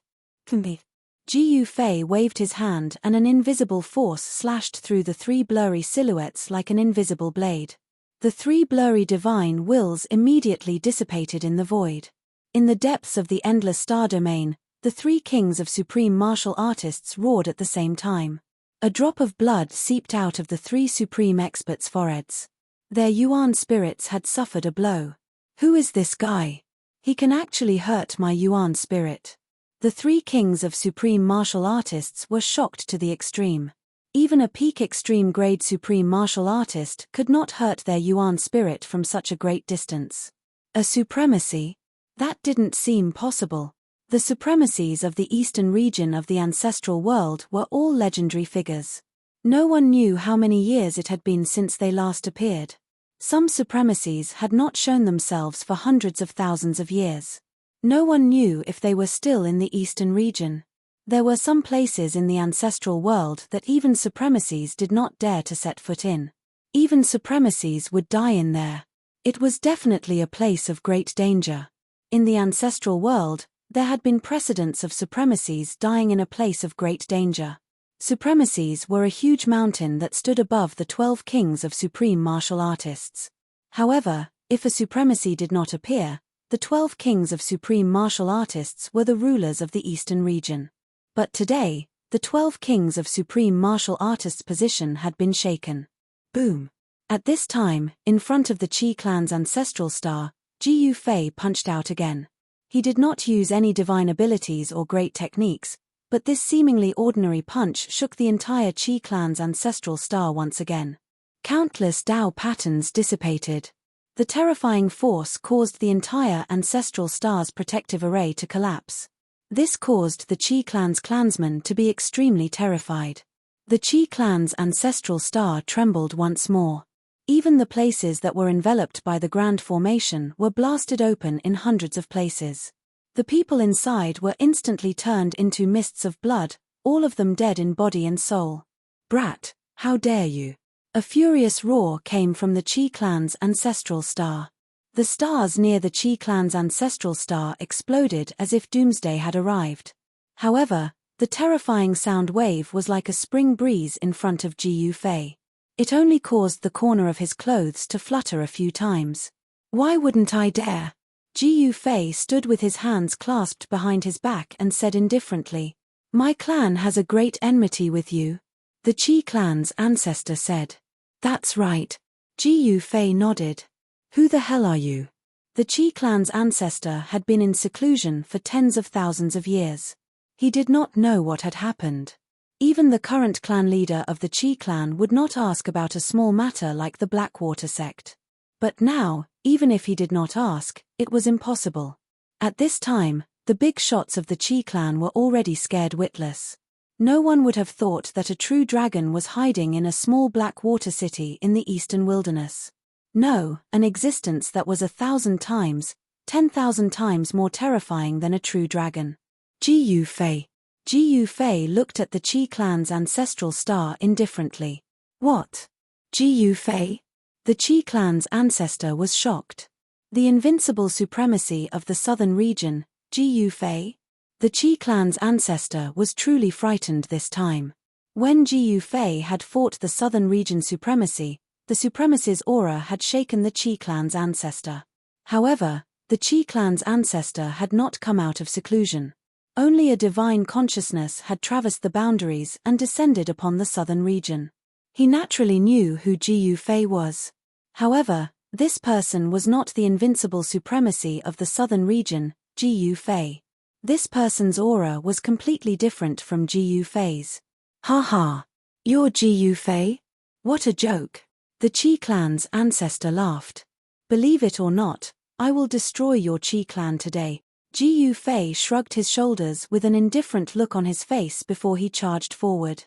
S1: Ji Fei waved his hand and an invisible force slashed through the three blurry silhouettes like an invisible blade. The three blurry divine wills immediately dissipated in the void. In the depths of the endless star domain, the three kings of supreme martial artists roared at the same time. A drop of blood seeped out of the three supreme experts' foreheads. Their Yuan spirits had suffered a blow. Who is this guy? He can actually hurt my Yuan spirit. The three kings of supreme martial artists were shocked to the extreme. Even a peak extreme grade supreme martial artist could not hurt their Yuan spirit from such a great distance. A supremacy? That didn't seem possible. The supremacies of the eastern region of the ancestral world were all legendary figures. No one knew how many years it had been since they last appeared. Some supremacies had not shown themselves for hundreds of thousands of years. No one knew if they were still in the eastern region. There were some places in the ancestral world that even supremacies did not dare to set foot in. Even supremacies would die in there. It was definitely a place of great danger. In the ancestral world, there had been precedents of supremacies dying in a place of great danger. Supremacies were a huge mountain that stood above the 12 kings of supreme martial artists. However, if a supremacy did not appear, the 12 kings of supreme martial artists were the rulers of the eastern region. But today, the 12 kings of supreme martial artists' position had been shaken. Boom! At this time, in front of the Qi clan's ancestral star, Ji Fei punched out again. He did not use any divine abilities or great techniques, but this seemingly ordinary punch shook the entire Qi clan's ancestral star once again. Countless Dao patterns dissipated. The terrifying force caused the entire ancestral star's protective array to collapse. This caused the Qi clan's clansmen to be extremely terrified. The Qi clan's ancestral star trembled once more. Even the places that were enveloped by the Grand Formation were blasted open in hundreds of places. The people inside were instantly turned into mists of blood, all of them dead in body and soul. Brat, how dare you! A furious roar came from the Qi clan's ancestral star. The stars near the Qi clan's ancestral star exploded as if doomsday had arrived. However, the terrifying sound wave was like a spring breeze in front of Ji Fei. It only caused the corner of his clothes to flutter a few times. Why wouldn't I dare? Ji Fei stood with his hands clasped behind his back and said indifferently, "My clan has a great enmity with you." The Qi clan's ancestor said. "That's right." Ji Fei nodded. "Who the hell are you?" The Qi clan's ancestor had been in seclusion for tens of thousands of years. He did not know what had happened. Even the current clan leader of the Qi clan would not ask about a small matter like the Blackwater sect. But now, even if he did not ask, it was impossible. At this time, the big shots of the Qi clan were already scared witless. No one would have thought that a true dragon was hiding in a small Blackwater city in the eastern wilderness. No, an existence that was 1,000 times, 10,000 times more terrifying than a true dragon. Ji Fei. Ji Fei looked at the Qi clan's ancestral star indifferently. What? Ji Fei? The Qi clan's ancestor was shocked. The invincible supremacy of the southern region, Ji Fei? The Qi clan's ancestor was truly frightened this time. When Ji Fei had fought the southern region supremacy, the supremacy's aura had shaken the Qi clan's ancestor. However, the Qi clan's ancestor had not come out of seclusion. Only a divine consciousness had traversed the boundaries and descended upon the southern region. He naturally knew who Ji Fei was. However, this person was not the invincible supremacy of the southern region, Ji Fei. This person's aura was completely different from Ji Fei's. Ha ha! You're Ji Fei? What a joke! The Qi clan's ancestor laughed. Believe it or not, I will destroy your Qi clan today. Ji Fei shrugged his shoulders with an indifferent look on his face before he charged forward.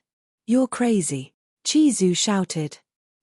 S1: You're crazy! Qi Zu shouted.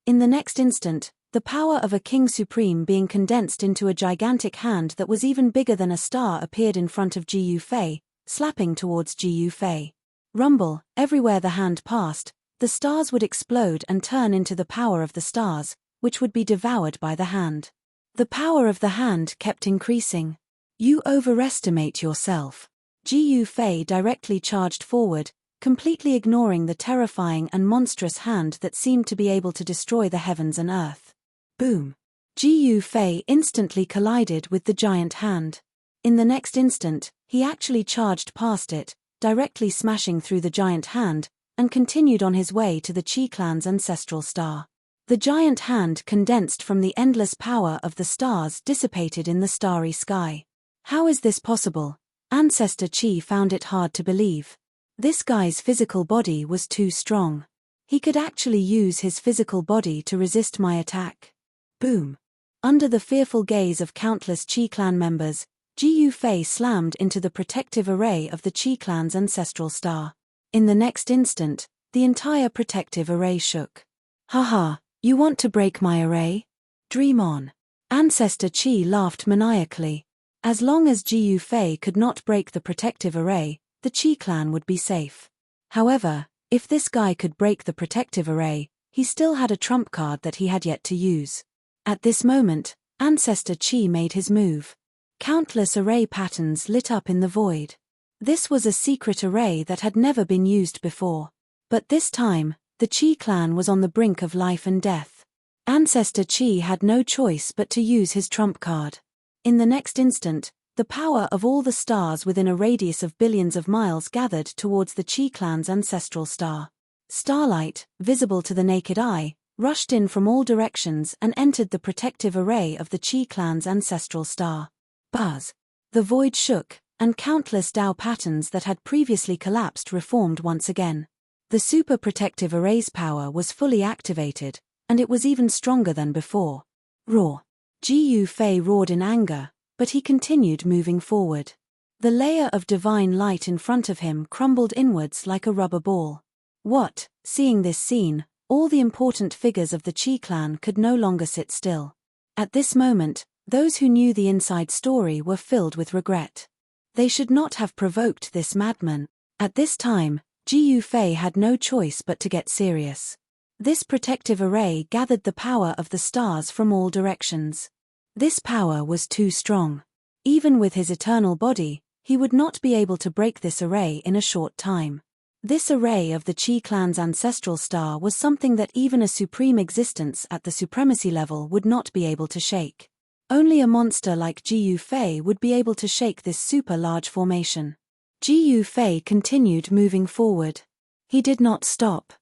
S1: In the next instant, the power of a king supreme being condensed into a gigantic hand that was even bigger than a star appeared in front of Ji Fei, slapping towards Ji Fei. Rumble, everywhere the hand passed, the stars would explode and turn into the power of the stars, which would be devoured by the hand. The power of the hand kept increasing. You overestimate yourself. Ji Yufei directly charged forward, completely ignoring the terrifying and monstrous hand that seemed to be able to destroy the heavens and earth. Boom! Ji Yufei instantly collided with the giant hand. In the next instant, he actually charged past it, directly smashing through the giant hand, and continued on his way to the Qi clan's ancestral star. The giant hand condensed from the endless power of the stars dissipated in the starry sky. How is this possible? Ancestor Qi found it hard to believe. This guy's physical body was too strong. He could actually use his physical body to resist my attack. Boom! Under the fearful gaze of countless Qi clan members, Ji Yufei slammed into the protective array of the Qi clan's ancestral star. In the next instant, the entire protective array shook. Haha, you want to break my array? Dream on. Ancestor Qi laughed maniacally. As long as Ji Yufei could not break the protective array, the Qi clan would be safe. However, if this guy could break the protective array, he still had a trump card that he had yet to use. At this moment, Ancestor Qi made his move. Countless array patterns lit up in the void. This was a secret array that had never been used before. But this time, the Qi clan was on the brink of life and death. Ancestor Qi had no choice but to use his trump card. In the next instant, the power of all the stars within a radius of billions of miles gathered towards the Qi clan's ancestral star. Starlight, visible to the naked eye, rushed in from all directions and entered the protective array of the Qi clan's ancestral star. Buzz! The void shook, and countless Dao patterns that had previously collapsed reformed once again. The super protective array's power was fully activated, and it was even stronger than before. Roar! Ji Yufei roared in anger, but he continued moving forward. The layer of divine light in front of him crumbled inwards like a rubber ball. What? Seeing this scene, all the important figures of the Qi clan could no longer sit still. At this moment, those who knew the inside story were filled with regret. They should not have provoked this madman. At this time, Ji Yufei had no choice but to get serious. This protective array gathered the power of the stars from all directions. This power was too strong. Even with his eternal body, he would not be able to break this array in a short time. This array of the Qi clan's ancestral star was something that even a supreme existence at the supremacy level would not be able to shake. Only a monster like Ji Yufei would be able to shake this super large formation. Ji Yufei continued moving forward. He did not stop.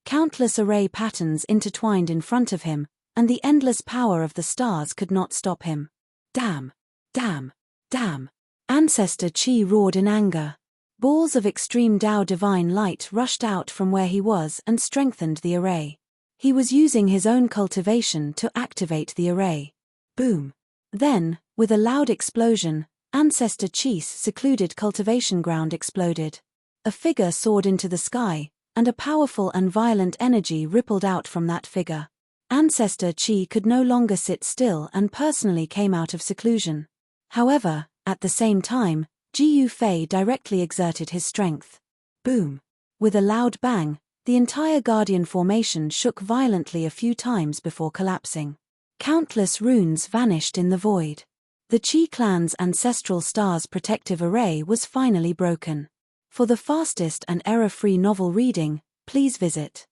S1: Countless array patterns intertwined in front of him, and the endless power of the stars could not stop him. Damn! Damn! Damn! Ancestor Qi roared in anger. Balls of extreme Dao divine light rushed out from where he was and strengthened the array. He was using his own cultivation to activate the array. Boom! Then, with a loud explosion, Ancestor Qi's secluded cultivation ground exploded. A figure soared into the sky, and a powerful and violent energy rippled out from that figure. Ancestor Qi could no longer sit still and personally came out of seclusion. However, at the same time, Ji Yufei directly exerted his strength. Boom! With a loud bang, the entire Guardian formation shook violently a few times before collapsing. Countless runes vanished in the void. The Qi clan's ancestral star's protective array was finally broken. For the fastest and error-free novel reading, please visit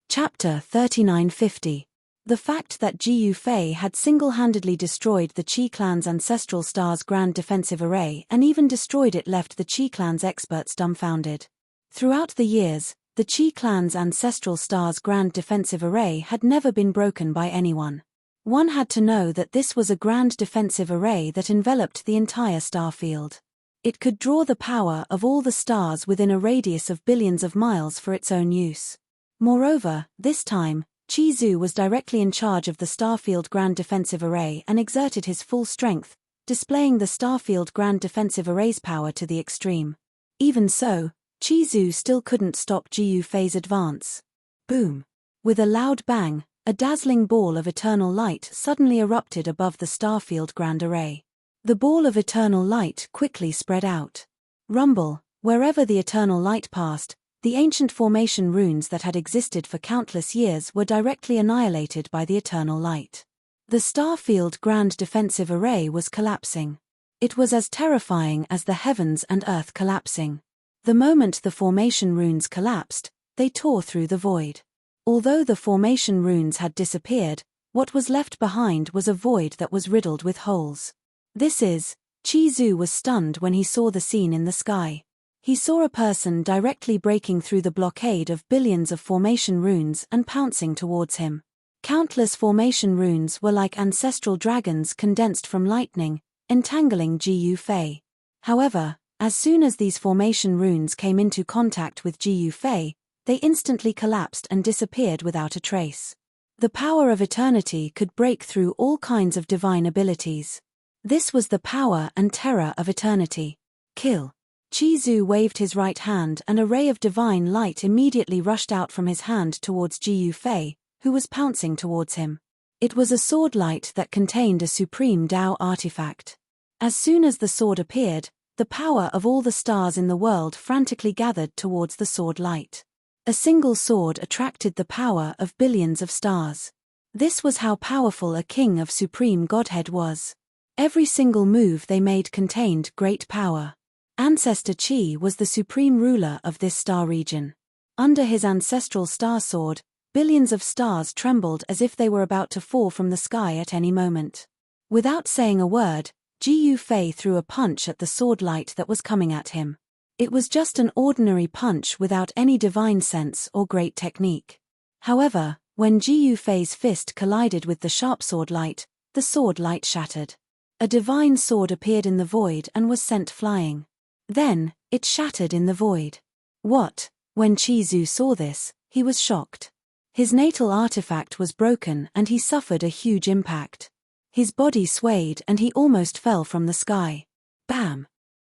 S1: Chapter 3950. The fact that Ji Yufei had single-handedly destroyed the Qi clan's ancestral star's grand defensive array and even destroyed it left the Qi clan's experts dumbfounded. Throughout the years, the Qi clan's ancestral star's grand defensive array had never been broken by anyone. One had to know that this was a grand defensive array that enveloped the entire star field. It could draw the power of all the stars within a radius of billions of miles for its own use. Moreover, this time, Qi Zu was directly in charge of the Starfield Grand Defensive Array and exerted his full strength, displaying the Starfield Grand Defensive Array's power to the extreme. Even so, Qi Zu still couldn't stop Ji Yufei's advance. Boom! With a loud bang, a dazzling ball of eternal light suddenly erupted above the Starfield Grand Array. The ball of eternal light quickly spread out. Rumble! Wherever the eternal light passed, the ancient formation runes that had existed for countless years were directly annihilated by the eternal light. The Starfield Grand Defensive Array was collapsing. It was as terrifying as the heavens and earth collapsing. The moment the formation runes collapsed, they tore through the void. Although the formation runes had disappeared, what was left behind was a void that was riddled with holes. Chi-Zu was stunned when he saw the scene in the sky. He saw a person directly breaking through the blockade of billions of formation runes and pouncing towards him. Countless formation runes were like ancestral dragons condensed from lightning, entangling Ji Yufei. However, as soon as these formation runes came into contact with Ji Yufei, they instantly collapsed and disappeared without a trace. The power of eternity could break through all kinds of divine abilities. This was the power and terror of eternity. Kill. Chi-Zu waved his right hand and a ray of divine light immediately rushed out from his hand towards Ji Yufei, who was pouncing towards him. It was a sword light that contained a supreme Tao artifact. As soon as the sword appeared, the power of all the stars in the world frantically gathered towards the sword light. A single sword attracted the power of billions of stars. This was how powerful a king of supreme godhead was. Every single move they made contained great power. Ancestor Qi was the supreme ruler of this star region. Under his ancestral star sword, billions of stars trembled as if they were about to fall from the sky at any moment. Without saying a word, Ji Yufei threw a punch at the sword light that was coming at him. It was just an ordinary punch without any divine sense or great technique. However, when Ji Yufei's fist collided with the sharp sword light, the sword light shattered. A divine sword appeared in the void and was sent flying. Then, it shattered in the void. What? When Chi-Zu saw this, he was shocked. His natal artifact was broken and he suffered a huge impact. His body swayed and he almost fell from the sky. Bam!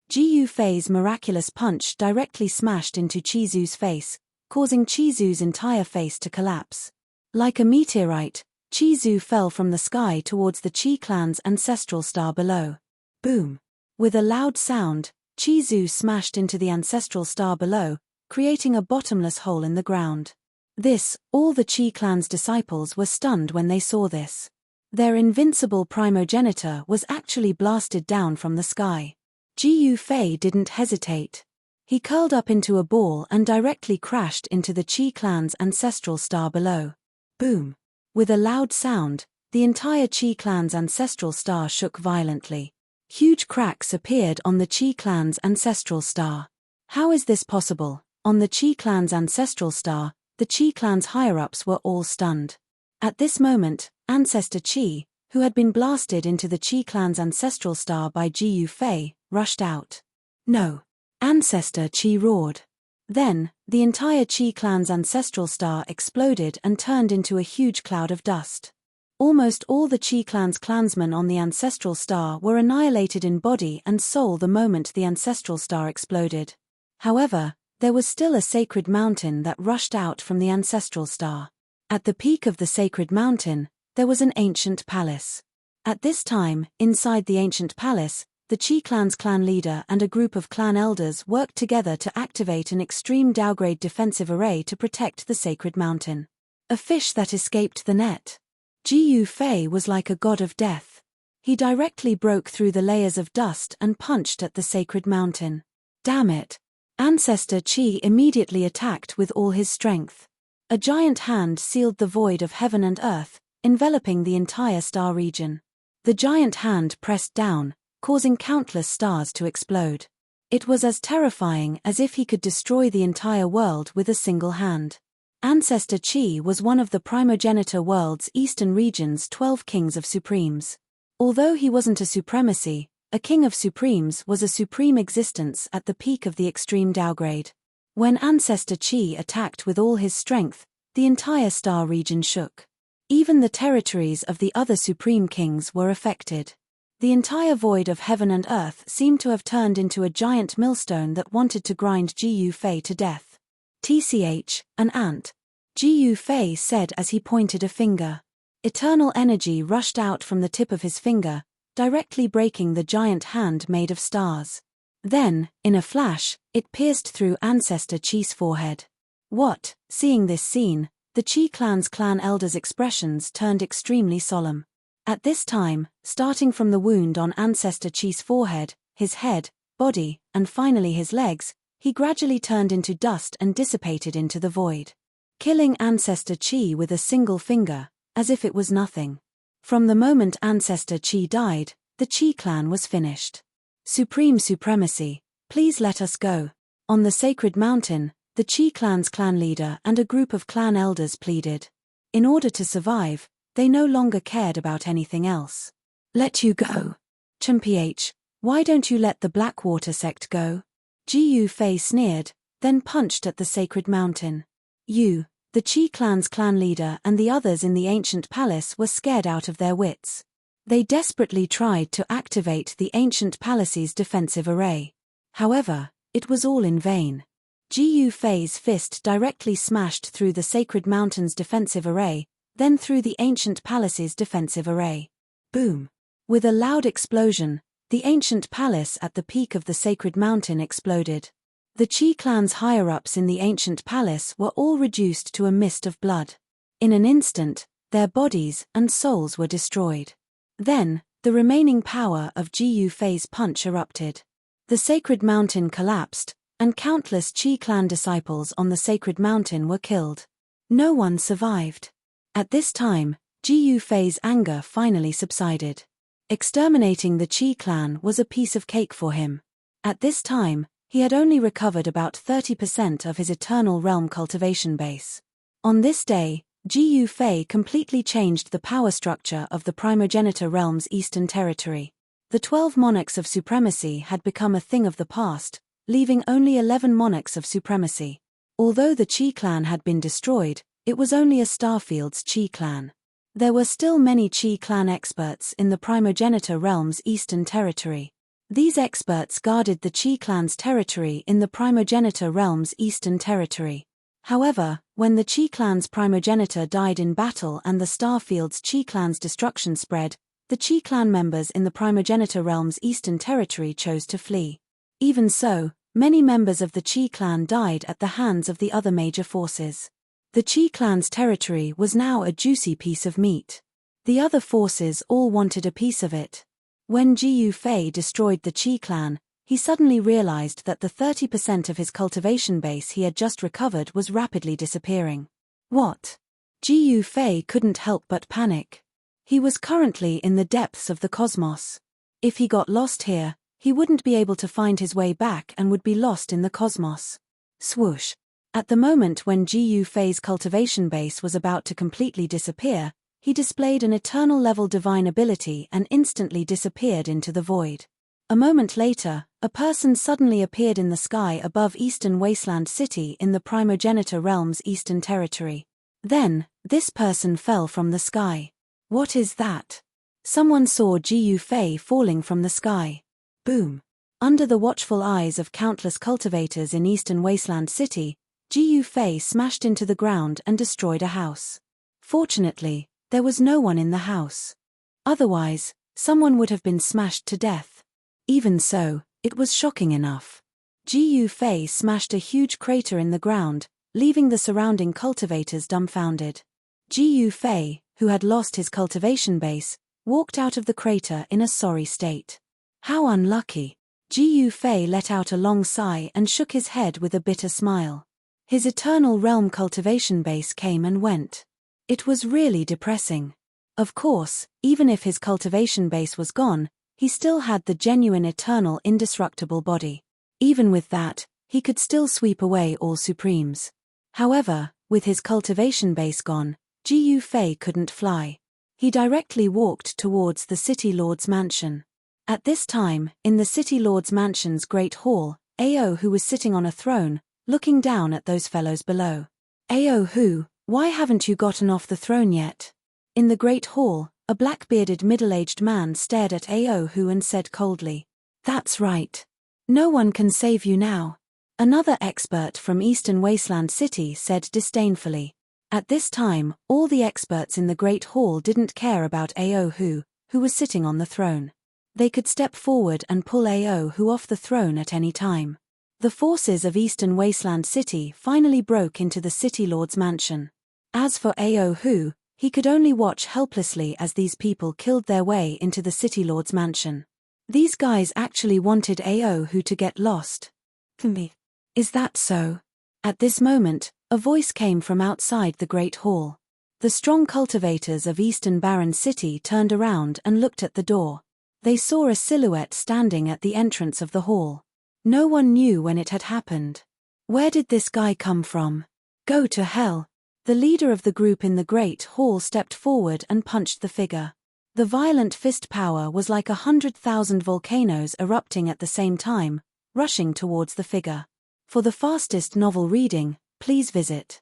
S1: Ji Yufei's miraculous punch directly smashed into Chi-Zu's face, causing Chi-Zu's entire face to collapse. Like a meteorite, Chi-Zu fell from the sky towards the Qi clan's ancestral star below. Boom! With a loud sound, Chi-Zu smashed into the ancestral star below, creating a bottomless hole in the ground. All the Qi clan's disciples were stunned when they saw this. Their invincible primogenitor was actually blasted down from the sky. Ji Yufei didn't hesitate. He curled up into a ball and directly crashed into the Qi clan's ancestral star below. Boom! With a loud sound, the entire Qi clan's ancestral star shook violently. Huge cracks appeared on the Qi clan's ancestral star. How is this possible? On the Qi clan's ancestral star, the Qi clan's higher-ups were all stunned. At this moment, Ancestor Qi, who had been blasted into the Qi clan's ancestral star by Ji Yufei, rushed out. No! Ancestor Qi roared. Then, the entire Qi clan's ancestral star exploded and turned into a huge cloud of dust. Almost all the Qi clan's clansmen on the ancestral star were annihilated in body and soul the moment the ancestral star exploded. However, there was still a sacred mountain that rushed out from the ancestral star. At the peak of the sacred mountain, there was an ancient palace. At this time, inside the ancient palace, the Qi clan's clan leader and a group of clan elders worked together to activate an extreme downgrade defensive array to protect the sacred mountain. A fish that escaped the net. Ji Yufei was like a god of death. He directly broke through the layers of dust and punched at the sacred mountain. Damn it! Ancestor Qi immediately attacked with all his strength. A giant hand sealed the void of heaven and earth, enveloping the entire star region. The giant hand pressed down, causing countless stars to explode. It was as terrifying as if he could destroy the entire world with a single hand. Ancestor Qi was one of the primogenitor world's eastern region's 12 kings of supremes. Although he wasn't a supremacy, a king of supremes was a supreme existence at the peak of the extreme downgrade. When Ancestor Qi attacked with all his strength, the entire star region shook. Even the territories of the other supreme kings were affected. The entire void of heaven and earth seemed to have turned into a giant millstone that wanted to grind Ji Yufei to death. "Tch, an ant," Ji Yufei said as he pointed a finger. Eternal energy rushed out from the tip of his finger, directly breaking the giant hand made of stars. Then, in a flash, it pierced through Ancestor Qi's forehead. What? Seeing this scene, the Qi clan's clan elders' expressions turned extremely solemn. At this time, starting from the wound on Ancestor Chi's forehead, his head, body, and finally his legs, he gradually turned into dust and dissipated into the void, killing Ancestor Chi with a single finger, as if it was nothing. From the moment Ancestor Chi died, the Chi clan was finished. Supreme Supremacy, please let us go. On the sacred mountain, the Chi clan's clan leader and a group of clan elders pleaded. In order to survive, they no longer cared about anything else. Let you go. Ch, why don't you let the Blackwater sect go? Gu Fei sneered, then punched at the sacred mountain. You, the Chi clan's clan leader and the others in the ancient palace were scared out of their wits. They desperately tried to activate the ancient palace's defensive array. However, it was all in vain. Gu Fei's fist directly smashed through the sacred mountain's defensive array, then through the ancient palace's defensive array. Boom! With a loud explosion, the ancient palace at the peak of the sacred mountain exploded. The Chi clan's higher-ups in the ancient palace were all reduced to a mist of blood. In an instant, their bodies and souls were destroyed. Then, the remaining power of Gu Fei's punch erupted. The sacred mountain collapsed, and countless Chi clan disciples on the sacred mountain were killed. No one survived. At this time, Gu Fei's anger finally subsided. Exterminating the Chi clan was a piece of cake for him. At this time, he had only recovered about 30% of his Eternal Realm cultivation base. On this day, Gu Fei completely changed the power structure of the Primogenitor Realm's Eastern Territory. The 12 monarchs of supremacy had become a thing of the past, leaving only 11 monarchs of supremacy. Although the Chi clan had been destroyed, it was only a Starfield's Chi clan. There were still many Chi clan experts in the Primogenitor Realm's Eastern Territory. These experts guarded the Chi clan's territory in the Primogenitor Realm's Eastern Territory. However, when the Chi clan's primogenitor died in battle and the Starfield's Chi clan's destruction spread, the Chi clan members in the Primogenitor Realm's Eastern Territory chose to flee. Even so, many members of the Chi clan died at the hands of the other major forces. The Chi clan's territory was now a juicy piece of meat. The other forces all wanted a piece of it. When Gu Fei destroyed the Chi clan, he suddenly realized that the 30% of his cultivation base he had just recovered was rapidly disappearing. What? Gu Fei couldn't help but panic. He was currently in the depths of the cosmos. If he got lost here, he wouldn't be able to find his way back and would be lost in the cosmos. Swoosh. At the moment when Gu Fei's cultivation base was about to completely disappear, he displayed an eternal-level divine ability and instantly disappeared into the void. A moment later, a person suddenly appeared in the sky above Eastern Wasteland City in the Primogenitor Realm's Eastern Territory. Then, this person fell from the sky. What is that? Someone saw Gu Fei falling from the sky. Boom. Under the watchful eyes of countless cultivators in Eastern Wasteland City, Gu Fei smashed into the ground and destroyed a house. Fortunately, there was no one in the house. Otherwise, someone would have been smashed to death. Even so, it was shocking enough. Gu Fei smashed a huge crater in the ground, leaving the surrounding cultivators dumbfounded. Gu Fei, who had lost his cultivation base, walked out of the crater in a sorry state. How unlucky. Gu Fei let out a long sigh and shook his head with a bitter smile. His Eternal Realm cultivation base came and went. It was really depressing. Of course, even if his cultivation base was gone, he still had the genuine eternal indestructible body. Even with that, he could still sweep away all Supremes. However, with his cultivation base gone, Gu Fei couldn't fly. He directly walked towards the City Lord's mansion. At this time, in the City Lord's mansion's great hall, Ao Hu was sitting on a throne, looking down at those fellows below. Ao Hu, why haven't you gotten off the throne yet? In the great hall, a black-bearded middle-aged man stared at Ao Hu and said coldly, "That's right. No one can save you now." Another expert from Eastern Wasteland City said disdainfully. At this time, all the experts in the great hall didn't care about Ao Hu, who was sitting on the throne. They could step forward and pull Ao Hu off the throne at any time. The forces of Eastern Wasteland City finally broke into the City Lord's mansion. As for Ao Hu, He could only watch helplessly as these people killed their way into the city lord's mansion. These guys actually wanted Aohu to get lost. Is that so? At this moment, a voice came from outside the great hall. The strong cultivators of Eastern Baron City turned around and looked at the door. They saw a silhouette standing at the entrance of the hall. No one knew when it had happened. Where did this guy come from? Go to hell. The leader of the group in the great hall stepped forward and punched the figure. The violent fist power was like 100,000 volcanoes erupting at the same time, rushing towards the figure. For the fastest novel reading, please visit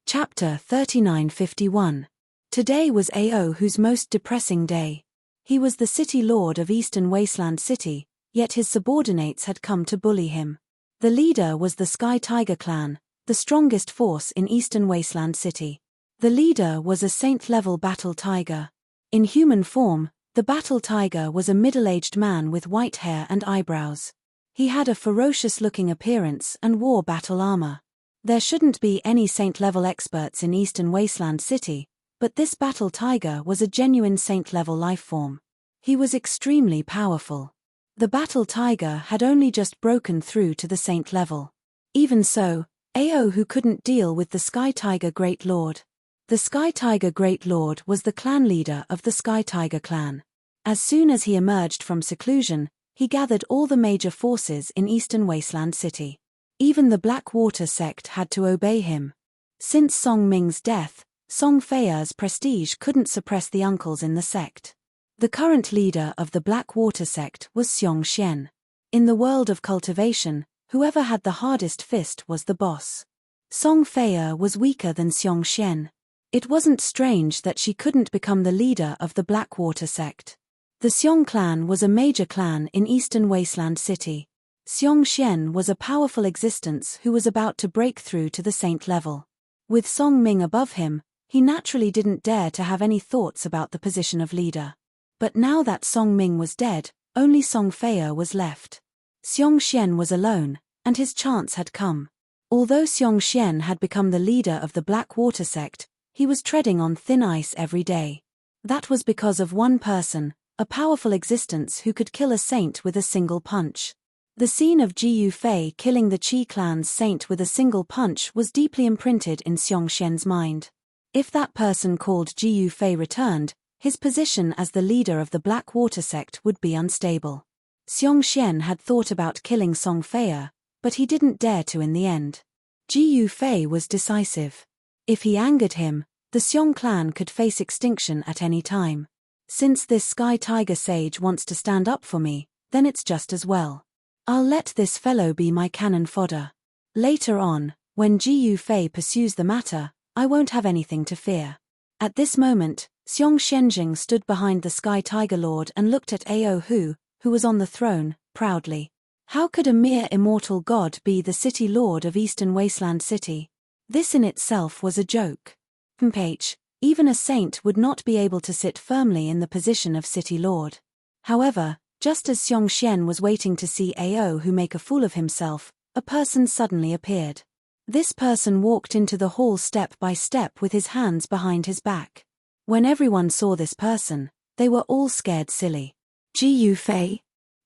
S1: Chapter 3951. Today was Aohu's most depressing day. He was the city lord of Eastern Wasteland City, yet his subordinates had come to bully him. The leader was the Sky Tiger clan, the strongest force in Eastern Wasteland City. The leader was a saint-level battle tiger. In human form, the battle tiger was a middle-aged man with white hair and eyebrows. He had a ferocious-looking appearance and wore battle armor. There shouldn't be any saint-level experts in Eastern Wasteland City, but this battle tiger was a genuine saint-level lifeform. He was extremely powerful. The battle tiger had only just broken through to the saint level. Even so, Aohu couldn't deal with the Sky Tiger Great Lord. The Sky Tiger Great Lord was the clan leader of the Sky Tiger clan. As soon as he emerged from seclusion, he gathered all the major forces in Eastern Wasteland City. Even the Blackwater sect had to obey him. Since Song Ming's death, Song Fei'er's prestige couldn't suppress the uncles in the sect. The current leader of the Blackwater sect was Xiong Xian. In the world of cultivation, whoever had the hardest fist was the boss. Song Fei'er was weaker than Xiong Xian. It wasn't strange that she couldn't become the leader of the Blackwater sect. The Xiong clan was a major clan in Eastern Wasteland City. Xiong Xian was a powerful existence who was about to break through to the saint level. With Song Ming above him, he naturally didn't dare to have any thoughts about the position of leader. But now that Song Ming was dead, only Song Fei'er was left. Xiong Xian was alone, and his chance had come. Although Xiong Xian had become the leader of the Blackwater sect, he was treading on thin ice every day. That was because of one person, a powerful existence who could kill a saint with a single punch. The scene of Ji Yufei killing the Qi clan's saint with a single punch was deeply imprinted in Xiong Xian's mind. If that person called Ji Yufei returned, his position as the leader of the Blackwater sect would be unstable. Xiong Xian had thought about killing Song Fei'er, but he didn't dare to in the end. Ji Yufei was decisive. If he angered him, the Xiong clan could face extinction at any time. Since this Sky Tiger sage wants to stand up for me, then it's just as well. I'll let this fellow be my cannon fodder. Later on, when Ji Yufei pursues the matter, I won't have anything to fear. At this moment, Xiong Shenzheng stood behind the Sky Tiger Lord and looked at Aohu, who was on the throne, proudly. How could a mere immortal god be the city lord of Eastern Wasteland City? This in itself was a joke. Even a saint would not be able to sit firmly in the position of city lord. However, just as Xiong Xian was waiting to see Aohu make a fool of himself, a person suddenly appeared. This person walked into the hall step by step with his hands behind his back. When everyone saw this person, they were all scared silly. Ji Yufei?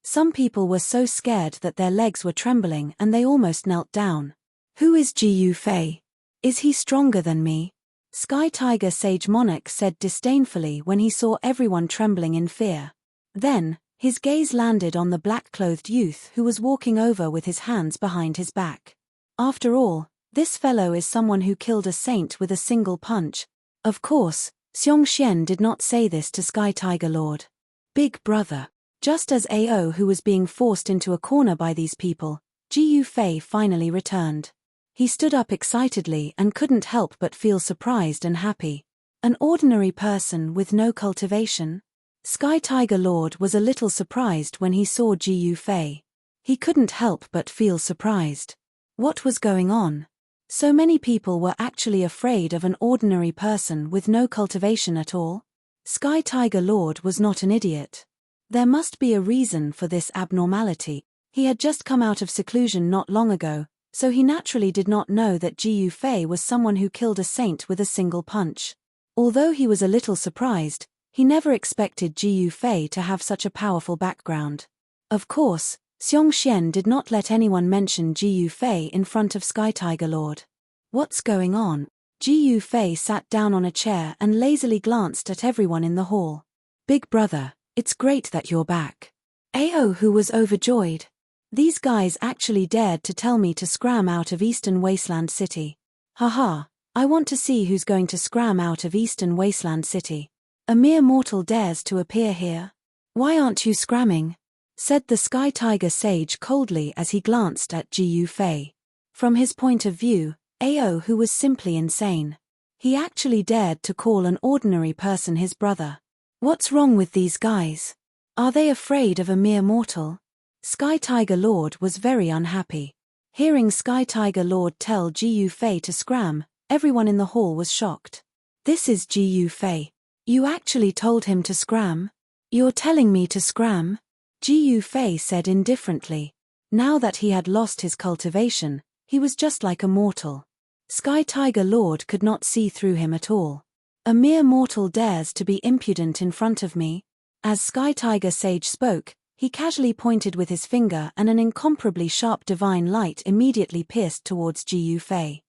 S1: Some people were so scared that their legs were trembling and they almost knelt down. Who is Ji Yufei? Is he stronger than me? Sky Tiger Sage Monarch said disdainfully when he saw everyone trembling in fear. Then, his gaze landed on the black-clothed youth who was walking over with his hands behind his back. After all, this fellow is someone who killed a saint with a single punch. Of course, Xiong Xian did not say this to Sky Tiger Lord. Big brother. Just as Aohu was being forced into a corner by these people, Ji Yufei finally returned. He stood up excitedly and couldn't help but feel surprised and happy. An ordinary person with no cultivation? Sky Tiger Lord was a little surprised when he saw Ji Yufei. He couldn't help but feel surprised. What was going on? So many people were actually afraid of an ordinary person with no cultivation at all? Sky Tiger Lord was not an idiot. There must be a reason for this abnormality. He had just come out of seclusion not long ago, so he naturally did not know that Ji Yufei was someone who killed a saint with a single punch. Although he was a little surprised, he never expected Ji Yufei to have such a powerful background. Of course, Xiongxian did not let anyone mention Ji Yufei in front of Sky Tiger Lord. What's going on? Ji Yufei sat down on a chair and lazily glanced at everyone in the hall. Big brother, it's great that you're back. Ao, who was overjoyed. These guys actually dared to tell me to scram out of Eastern Wasteland City. Haha, I want to see who's going to scram out of Eastern Wasteland City. A mere mortal dares to appear here? Why aren't you scramming? Said the Sky Tiger sage coldly as he glanced at Ji Yufei. From his point of view, Ao, who was simply insane. He actually dared to call an ordinary person his brother. What's wrong with these guys? Are they afraid of a mere mortal? Sky Tiger Lord was very unhappy. Hearing Sky Tiger Lord tell Ji Yufei to scram, everyone in the hall was shocked. This is Ji Yufei. You actually told him to scram? You're telling me to scram? Ji Yufei said indifferently. Now that he had lost his cultivation, he was just like a mortal. Sky Tiger Lord could not see through him at all. A mere mortal dares to be impudent in front of me? As Sky Tiger Sage spoke, he casually pointed with his finger and an incomparably sharp divine light immediately pierced towards Ji Yufei.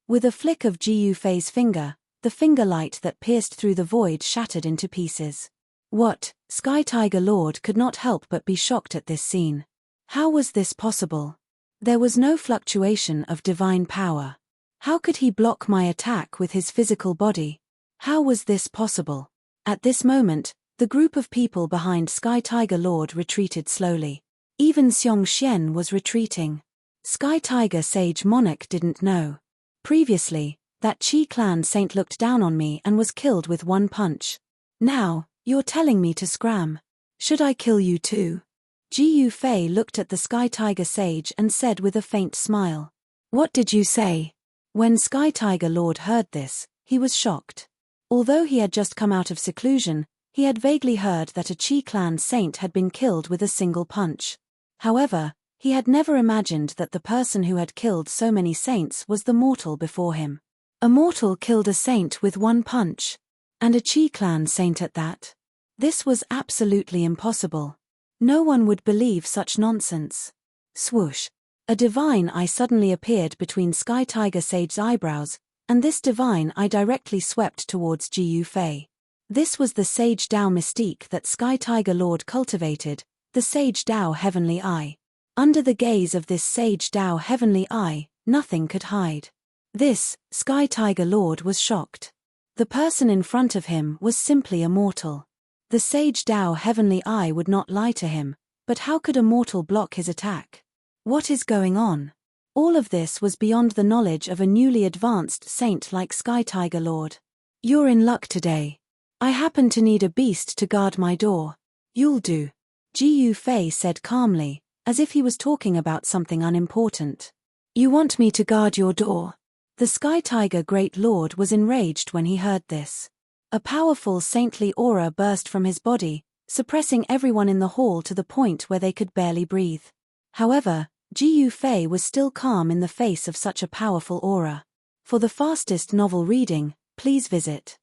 S1: With a flick of Ji Yufei's finger, the finger light that pierced through the void shattered into pieces. What? Sky Tiger Lord could not help but be shocked at this scene. How was this possible? There was no fluctuation of divine power. How could he block my attack with his physical body? How was this possible? At this moment, the group of people behind Sky Tiger Lord retreated slowly. Even Xiongxian was retreating. Sky Tiger Sage Monarch didn't know. Previously, that Qi clan saint looked down on me and was killed with one punch. Now, you're telling me to scram. Should I kill you too? Ji Yufei looked at the Sky Tiger Sage and said with a faint smile. What did you say? When Sky Tiger Lord heard this, he was shocked. Although he had just come out of seclusion, he had vaguely heard that a Qi clan saint had been killed with a single punch. However, he had never imagined that the person who had killed so many saints was the mortal before him. A mortal killed a saint with one punch. And a Qi clan saint at that. This was absolutely impossible. No one would believe such nonsense. Swoosh. A divine eye suddenly appeared between Sky Tiger Sage's eyebrows, and this divine eye directly swept towards Ji Yufei. This was the Sage Dao mystique that Sky Tiger Lord cultivated, the Sage Dao Heavenly Eye. Under the gaze of this Sage Dao Heavenly Eye, nothing could hide. This, Sky Tiger Lord was shocked. The person in front of him was simply a mortal. The Sage Dao Heavenly Eye would not lie to him, but how could a mortal block his attack? What is going on? All of this was beyond the knowledge of a newly advanced saint like Sky Tiger Lord. You're in luck today. I happen to need a beast to guard my door. You'll do. Ji Yufei said calmly, as if he was talking about something unimportant. You want me to guard your door? The Sky Tiger Great Lord was enraged when he heard this. A powerful saintly aura burst from his body, suppressing everyone in the hall to the point where they could barely breathe. However, Ji Yufei was still calm in the face of such a powerful aura. For the fastest novel reading, please visit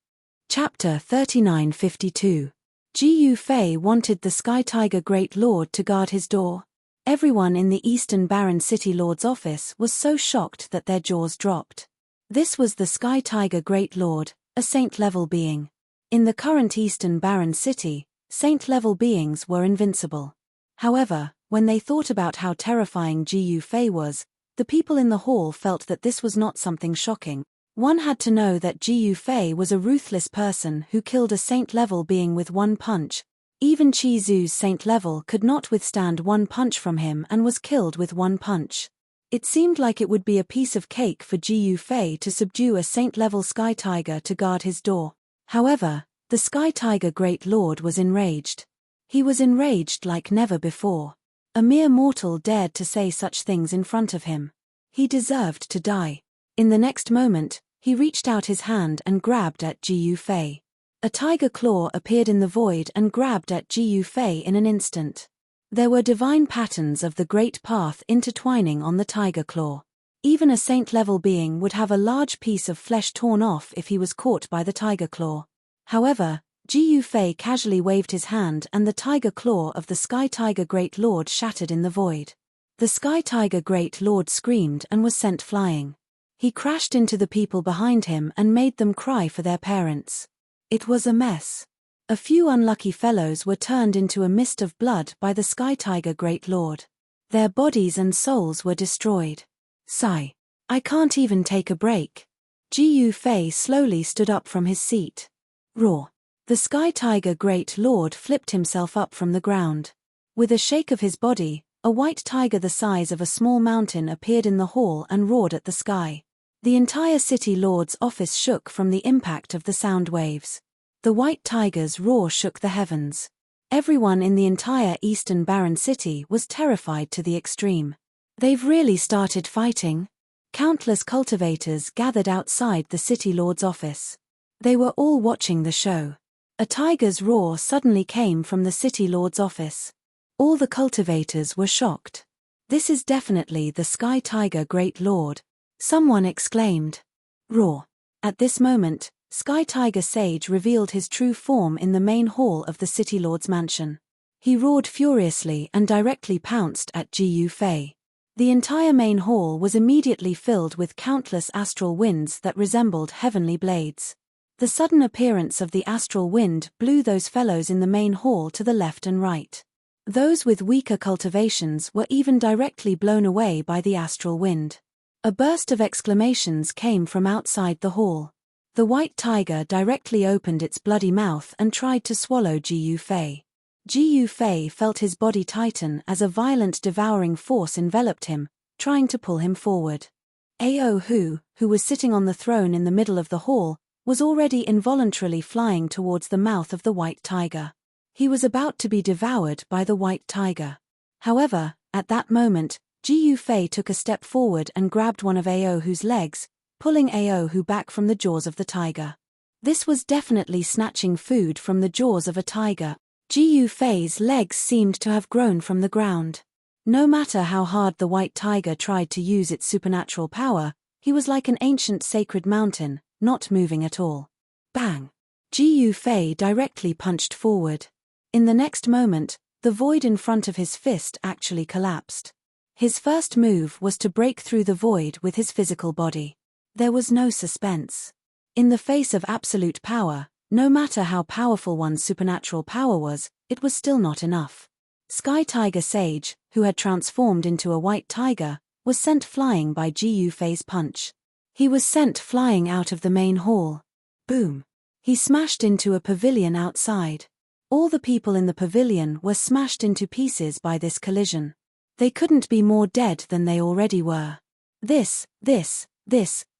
S1: Chapter 3952. Ji Yufei wanted the Sky Tiger Great Lord to guard his door. Everyone in the Eastern Baron City Lord's office was so shocked that their jaws dropped. This was the Sky Tiger Great Lord, a saint-level being. In the current Eastern Baron City, saint-level beings were invincible. However, when they thought about how terrifying Ji Yufei was, the people in the hall felt that this was not something shocking. One had to know that Ji Yufei was a ruthless person who killed a saint-level being with one punch. Even Chi Zu's saint-level could not withstand one punch from him and was killed with one punch. It seemed like it would be a piece of cake for Ji Yufei to subdue a saint-level Sky Tiger to guard his door. However, the Sky Tiger Great Lord was enraged. He was enraged like never before. A mere mortal dared to say such things in front of him. He deserved to die. In the next moment, he reached out his hand and grabbed at Ji Yufei. A tiger claw appeared in the void and grabbed at Ji Yufei in an instant. There were divine patterns of the Great Path intertwining on the tiger claw. Even a saint-level being would have a large piece of flesh torn off if he was caught by the tiger claw. However, Ji Yufei casually waved his hand and the tiger claw of the Sky Tiger Great Lord shattered in the void. The Sky Tiger Great Lord screamed and was sent flying. He crashed into the people behind him and made them cry for their parents. It was a mess. A few unlucky fellows were turned into a mist of blood by the Sky Tiger Great Lord. Their bodies and souls were destroyed. Sigh. I can't even take a break. Ji Yufei slowly stood up from his seat. Roar. The Sky Tiger Great Lord flipped himself up from the ground. With a shake of his body, a white tiger the size of a small mountain appeared in the hall and roared at the sky. The entire City Lord's office shook from the impact of the sound waves. The white tiger's roar shook the heavens. Everyone in the entire Eastern Barren City was terrified to the extreme. They've really started fighting? Countless cultivators gathered outside the City Lord's office. They were all watching the show. A tiger's roar suddenly came from the City Lord's office. All the cultivators were shocked. This is definitely the Sky Tiger Great Lord, someone exclaimed. Roar. At this moment, Sky Tiger Sage revealed his true form in the main hall of the City Lord's mansion. He roared furiously and directly pounced at Ji Yufei. The entire main hall was immediately filled with countless astral winds that resembled heavenly blades. The sudden appearance of the astral wind blew those fellows in the main hall to the left and right. Those with weaker cultivations were even directly blown away by the astral wind. A burst of exclamations came from outside the hall. The white tiger directly opened its bloody mouth and tried to swallow Ji Yufei. Ji Yufei felt his body tighten as a violent devouring force enveloped him, trying to pull him forward. Ao Hu, who was sitting on the throne in the middle of the hall, was already involuntarily flying towards the mouth of the white tiger. He was about to be devoured by the white tiger. However, at that moment, Ji Yufei took a step forward and grabbed one of Ao Hu's legs, pulling Ao Hu back from the jaws of the tiger. This was definitely snatching food from the jaws of a tiger. Ji Yufei's legs seemed to have grown from the ground. No matter how hard the white tiger tried to use its supernatural power, he was like an ancient sacred mountain, not moving at all. Bang! Ji Yufei directly punched forward. In the next moment, the void in front of his fist actually collapsed. His first move was to break through the void with his physical body. There was no suspense. In the face of absolute power, no matter how powerful one's supernatural power was, it was still not enough. Sky Tiger Sage, who had transformed into a white tiger, was sent flying by Ji Yufei's punch. He was sent flying out of the main hall. Boom! He smashed into a pavilion outside. All the people in the pavilion were smashed into pieces by this collision. They couldn't be more dead than they already were.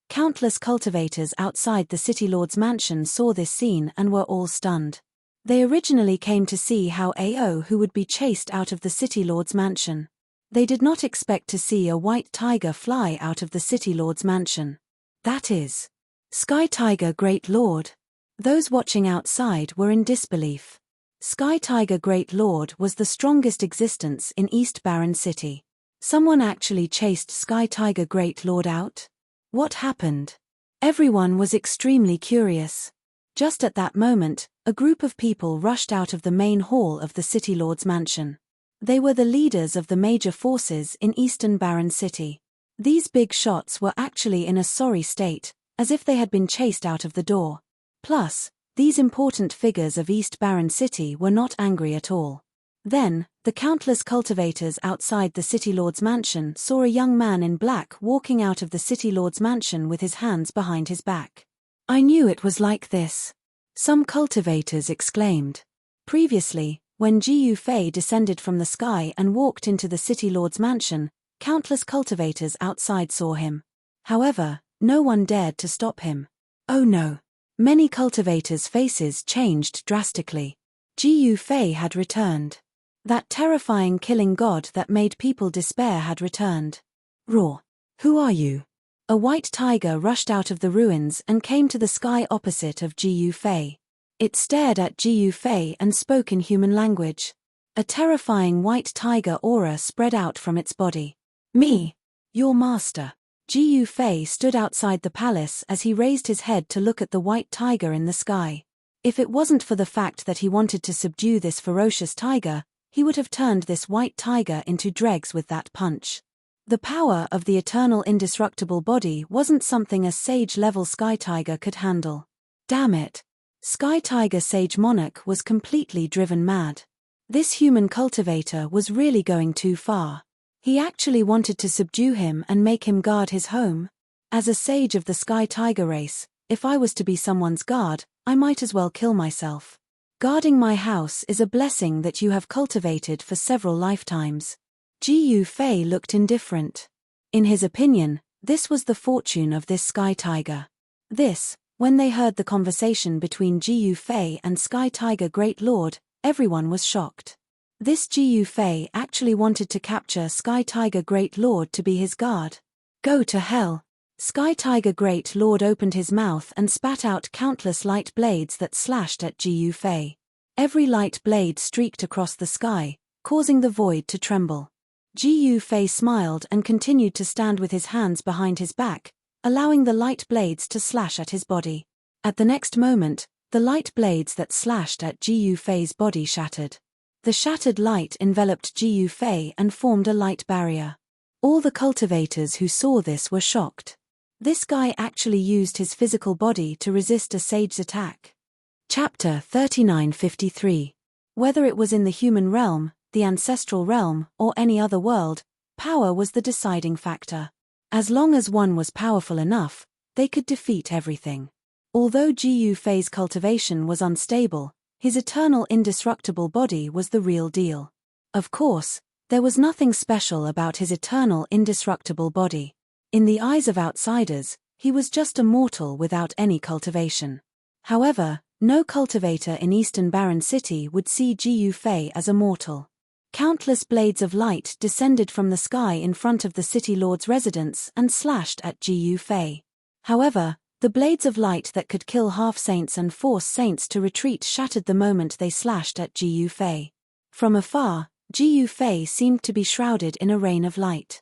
S1: Countless cultivators outside the City Lord's mansion saw this scene and were all stunned. They originally came to see how Ao Hu would be chased out of the City Lord's mansion. They did not expect to see a white tiger fly out of the City Lord's mansion. That is, Sky Tiger Great Lord. Those watching outside were in disbelief. Sky Tiger Great Lord was the strongest existence in East Barren City. Someone actually chased Sky Tiger Great Lord out? What happened? Everyone was extremely curious. Just at that moment, a group of people rushed out of the main hall of the City Lord's mansion. They were the leaders of the major forces in Eastern Barren City. These big shots were actually in a sorry state, as if they had been chased out of the door. Plus, these important figures of East Barren City were not angry at all. Then, the countless cultivators outside the City Lord's mansion saw a young man in black walking out of the City Lord's mansion with his hands behind his back. I knew it was like this. Some cultivators exclaimed. Previously, when Ji Yufei descended from the sky and walked into the City Lord's mansion, countless cultivators outside saw him. However, no one dared to stop him. Oh no! Many cultivators' faces changed drastically. Ji Yufei had returned. That terrifying killing god that made people despair had returned. Roar! Who are you? A white tiger rushed out of the ruins and came to the sky opposite of Ji Yufei. It stared at Ji Yufei and spoke in human language. A terrifying white tiger aura spread out from its body. Me! Your master. Ji Yufei stood outside the palace as he raised his head to look at the white tiger in the sky. If it wasn't for the fact that he wanted to subdue this ferocious tiger, he would have turned this white tiger into dregs with that punch. The power of the eternal indestructible body wasn't something a sage-level sky tiger could handle. Damn it! Sky Tiger Sage Monarch was completely driven mad. This human cultivator was really going too far. He actually wanted to subdue him and make him guard his home. As a sage of the Sky Tiger race, if I was to be someone's guard, I might as well kill myself. Guarding my house is a blessing that you have cultivated for several lifetimes. Ji Yufei looked indifferent. In his opinion, this was the fortune of this Sky Tiger. When they heard the conversation between Ji Yufei and Sky Tiger Great Lord, everyone was shocked. This Ji Yufei actually wanted to capture Sky Tiger Great Lord to be his guard. Go to hell! Sky Tiger Great Lord opened his mouth and spat out countless light blades that slashed at Ji Yufei. Every light blade streaked across the sky, causing the void to tremble. Ji Yufei smiled and continued to stand with his hands behind his back, allowing the light blades to slash at his body. At the next moment, the light blades that slashed at Ji Yufei's body shattered. The shattered light enveloped Ji Yufei and formed a light barrier. All the cultivators who saw this were shocked. This guy actually used his physical body to resist a sage's attack. Chapter 3953. Whether it was in the human realm, the ancestral realm, or any other world, power was the deciding factor. As long as one was powerful enough, they could defeat everything. Although Ji Yufei's cultivation was unstable, his eternal indestructible body was the real deal. Of course, there was nothing special about his eternal indestructible body. In the eyes of outsiders, he was just a mortal without any cultivation. However, no cultivator in Eastern Barren City would see Ji Yufei as a mortal. Countless blades of light descended from the sky in front of the city lord's residence and slashed at Ji Yufei. However, the blades of light that could kill half-saints and force saints to retreat shattered the moment they slashed at Ji Yufei. From afar, Ji Yufei seemed to be shrouded in a rain of light.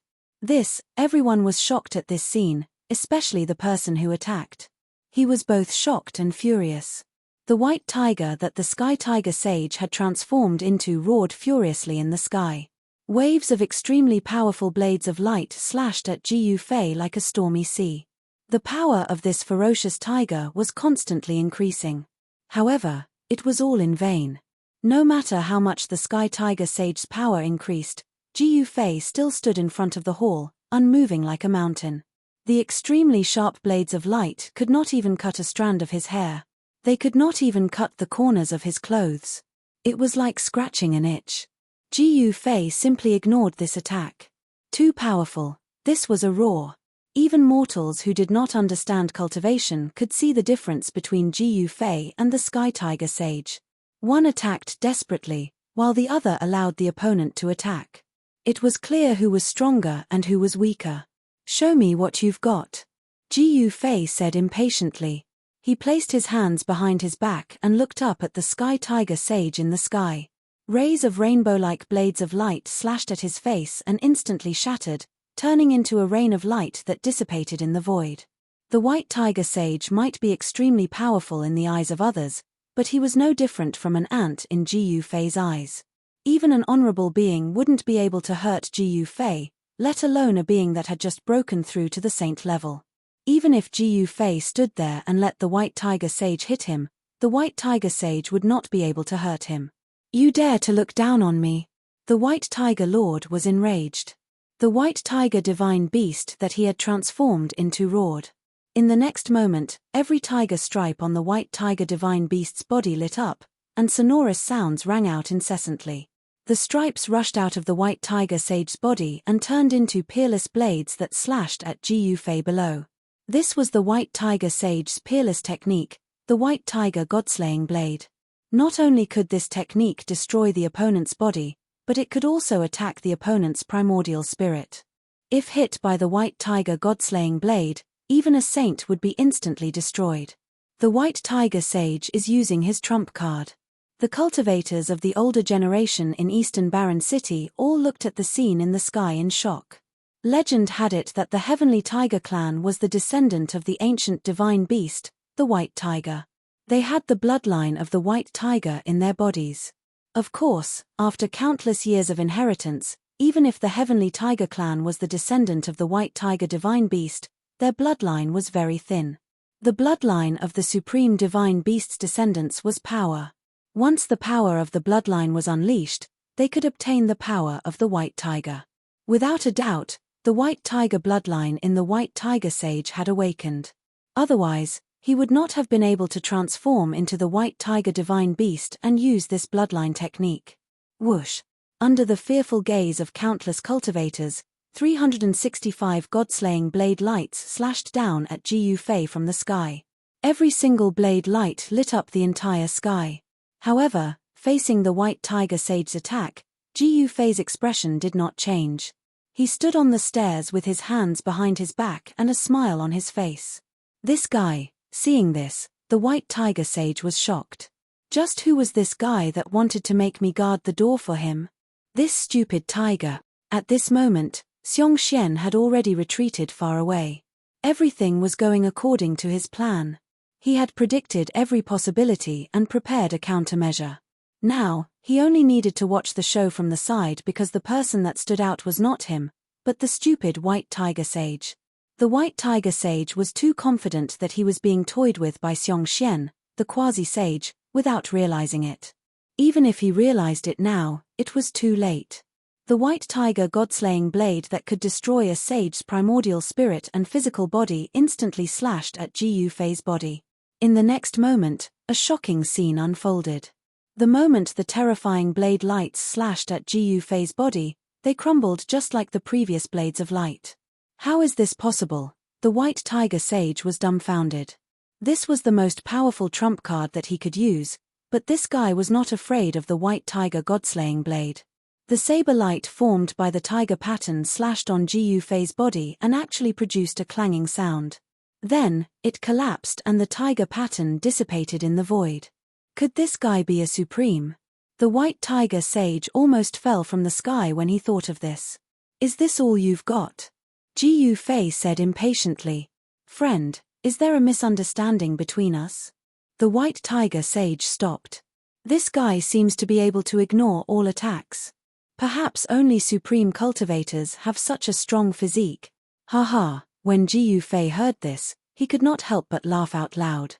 S1: Everyone was shocked at this scene, especially the person who attacked. He was both shocked and furious. The white tiger that the Sky Tiger Sage had transformed into roared furiously in the sky. Waves of extremely powerful blades of light slashed at Ji Yufei like a stormy sea. The power of this ferocious tiger was constantly increasing. However, it was all in vain. No matter how much the Sky Tiger Sage's power increased, Ji Yufei still stood in front of the hall, unmoving like a mountain. The extremely sharp blades of light could not even cut a strand of his hair. They could not even cut the corners of his clothes. It was like scratching an itch. Ji Yufei simply ignored this attack. Too powerful, this was a roar. Even mortals who did not understand cultivation could see the difference between Ji Yufei and the Sky Tiger Sage. One attacked desperately, while the other allowed the opponent to attack. It was clear who was stronger and who was weaker. Show me what you've got, Ji Yufei said impatiently. He placed his hands behind his back and looked up at the Sky Tiger Sage in the sky. Rays of rainbow-like blades of light slashed at his face and instantly shattered, turning into a rain of light that dissipated in the void. The white tiger sage might be extremely powerful in the eyes of others, but he was no different from an ant in Ji Yufei's eyes. Even an honorable being wouldn't be able to hurt Ji Yufei, let alone a being that had just broken through to the saint level. Even if Ji Yufei stood there and let the white tiger sage hit him, the white tiger sage would not be able to hurt him. You dare to look down on me? The white tiger lord was enraged. The white tiger divine beast that he had transformed into roared. In the next moment, every tiger stripe on the white tiger divine beast's body lit up, and sonorous sounds rang out incessantly. The stripes rushed out of the white tiger sage's body and turned into peerless blades that slashed at Ji Yufei below. This was the white tiger sage's peerless technique, the white tiger godslaying blade. Not only could this technique destroy the opponent's body, but it could also attack the opponent's primordial spirit. If hit by the white tiger godslaying blade, even a saint would be instantly destroyed. The white tiger sage is using his trump card. The cultivators of the older generation in Eastern Barren City all looked at the scene in the sky in shock. Legend had it that the Heavenly Tiger clan was the descendant of the ancient divine beast, the white tiger. They had the bloodline of the white tiger in their bodies. Of course, after countless years of inheritance, even if the Heavenly Tiger clan was the descendant of the white tiger divine beast, their bloodline was very thin. The bloodline of the supreme divine beast's descendants was power. Once the power of the bloodline was unleashed, they could obtain the power of the white tiger. Without a doubt, the white tiger bloodline in the white tiger sage had awakened. Otherwise, he would not have been able to transform into the white tiger divine beast and use this bloodline technique. Whoosh! Under the fearful gaze of countless cultivators, 365 god-slaying blade lights slashed down at Ji Fei from the sky. Every single blade light lit up the entire sky. However, facing the white tiger sage's attack, Ji Fei's expression did not change. He stood on the stairs with his hands behind his back and a smile on his face. This guy, seeing this, the white tiger sage was shocked. Just who was this guy that wanted to make me guard the door for him? This stupid tiger. At this moment, Xiong Xian had already retreated far away. Everything was going according to his plan. He had predicted every possibility and prepared a countermeasure. Now, he only needed to watch the show from the side because the person that stood out was not him, but the stupid white tiger sage. The white tiger sage was too confident that he was being toyed with by Xiong Xian, the quasi-sage, without realizing it. Even if he realized it now, it was too late. The white tiger god-slaying blade that could destroy a sage's primordial spirit and physical body instantly slashed at Ji Fei's body. In the next moment, a shocking scene unfolded. The moment the terrifying blade lights slashed at Ji Fei's body, they crumbled just like the previous blades of light. How is this possible? The white tiger sage was dumbfounded. This was the most powerful trump card that he could use, but this guy was not afraid of the white tiger god-slaying blade. The saber light formed by the tiger pattern slashed on Ji Fei's body and actually produced a clanging sound. Then, it collapsed and the tiger pattern dissipated in the void. Could this guy be a supreme? The white tiger sage almost fell from the sky when he thought of this. Is this all you've got? Ji Fei said impatiently. Friend, is there a misunderstanding between us? The white tiger sage stopped. This guy seems to be able to ignore all attacks. Perhaps only supreme cultivators have such a strong physique. Haha, when Ji Fei heard this, he could not help but laugh out loud.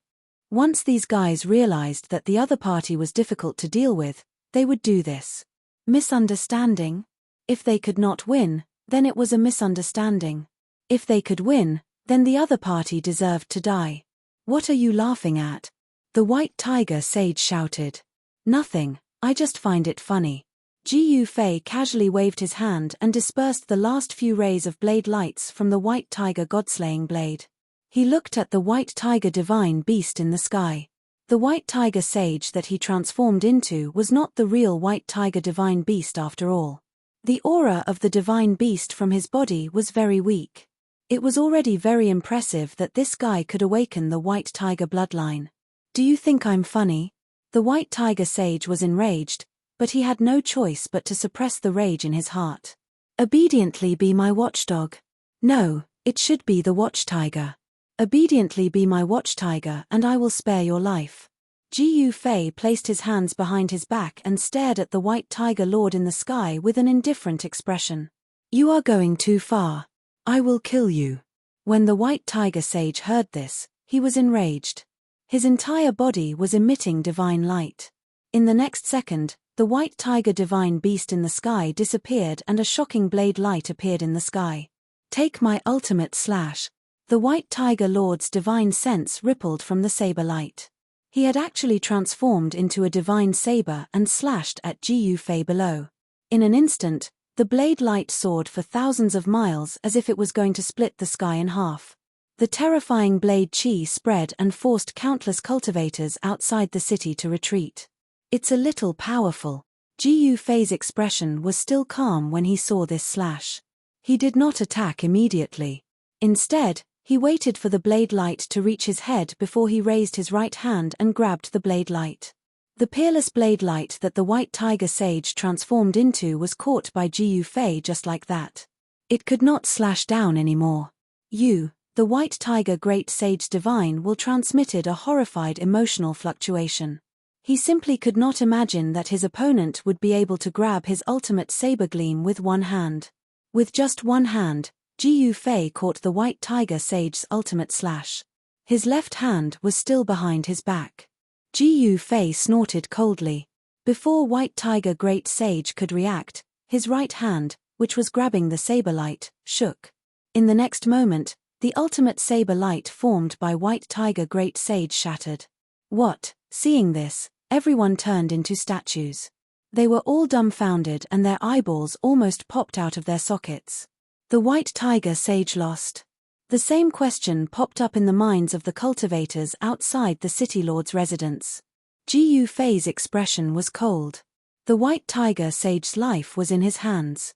S1: Once these guys realized that the other party was difficult to deal with, they would do this. Misunderstanding? If they could not win, then it was a misunderstanding. If they could win, then the other party deserved to die. What are you laughing at? The white tiger sage shouted. Nothing, I just find it funny. Ji Fei casually waved his hand and dispersed the last few rays of blade lights from the white tiger god-slaying blade. He looked at the white tiger divine beast in the sky. The white tiger sage that he transformed into was not the real white tiger divine beast after all. The aura of the divine beast from his body was very weak. It was already very impressive that this guy could awaken the white tiger bloodline. Do you think I'm funny? The white tiger sage was enraged, but he had no choice but to suppress the rage in his heart. Obediently be my watchdog. No, it should be the watch tiger. Obediently be my watch tiger and I will spare your life. Ji Fei placed his hands behind his back and stared at the white tiger lord in the sky with an indifferent expression. You are going too far. I will kill you. When the white tiger sage heard this, he was enraged. His entire body was emitting divine light. In the next second, the white tiger divine beast in the sky disappeared and a shocking blade light appeared in the sky. Take my ultimate slash. The white tiger lord's divine sense rippled from the saber light. He had actually transformed into a divine saber and slashed at Ji Fei below. In an instant, the blade light soared for thousands of miles as if it was going to split the sky in half. The terrifying blade chi spread and forced countless cultivators outside the city to retreat. It's a little powerful. Ji Fei's expression was still calm when he saw this slash. He did not attack immediately. Instead, he waited for the blade light to reach his head before he raised his right hand and grabbed the blade light. The peerless blade light that the white tiger sage transformed into was caught by Ji Fei just like that. It could not slash down anymore. You, the white tiger great sage divine, will transmitted a horrified emotional fluctuation. He simply could not imagine that his opponent would be able to grab his ultimate saber gleam with one hand. With just one hand, Jiu Fei caught the white tiger sage's ultimate slash. His left hand was still behind his back. Jiu Fei snorted coldly. Before white tiger great sage could react, his right hand, which was grabbing the saber light, shook. In the next moment, the ultimate saber light formed by white tiger great sage shattered. What? Seeing this, everyone turned into statues. They were all dumbfounded and their eyeballs almost popped out of their sockets. The white tiger sage lost. The same question popped up in the minds of the cultivators outside the city lord's residence. Jiu Fei's expression was cold. The white tiger sage's life was in his hands.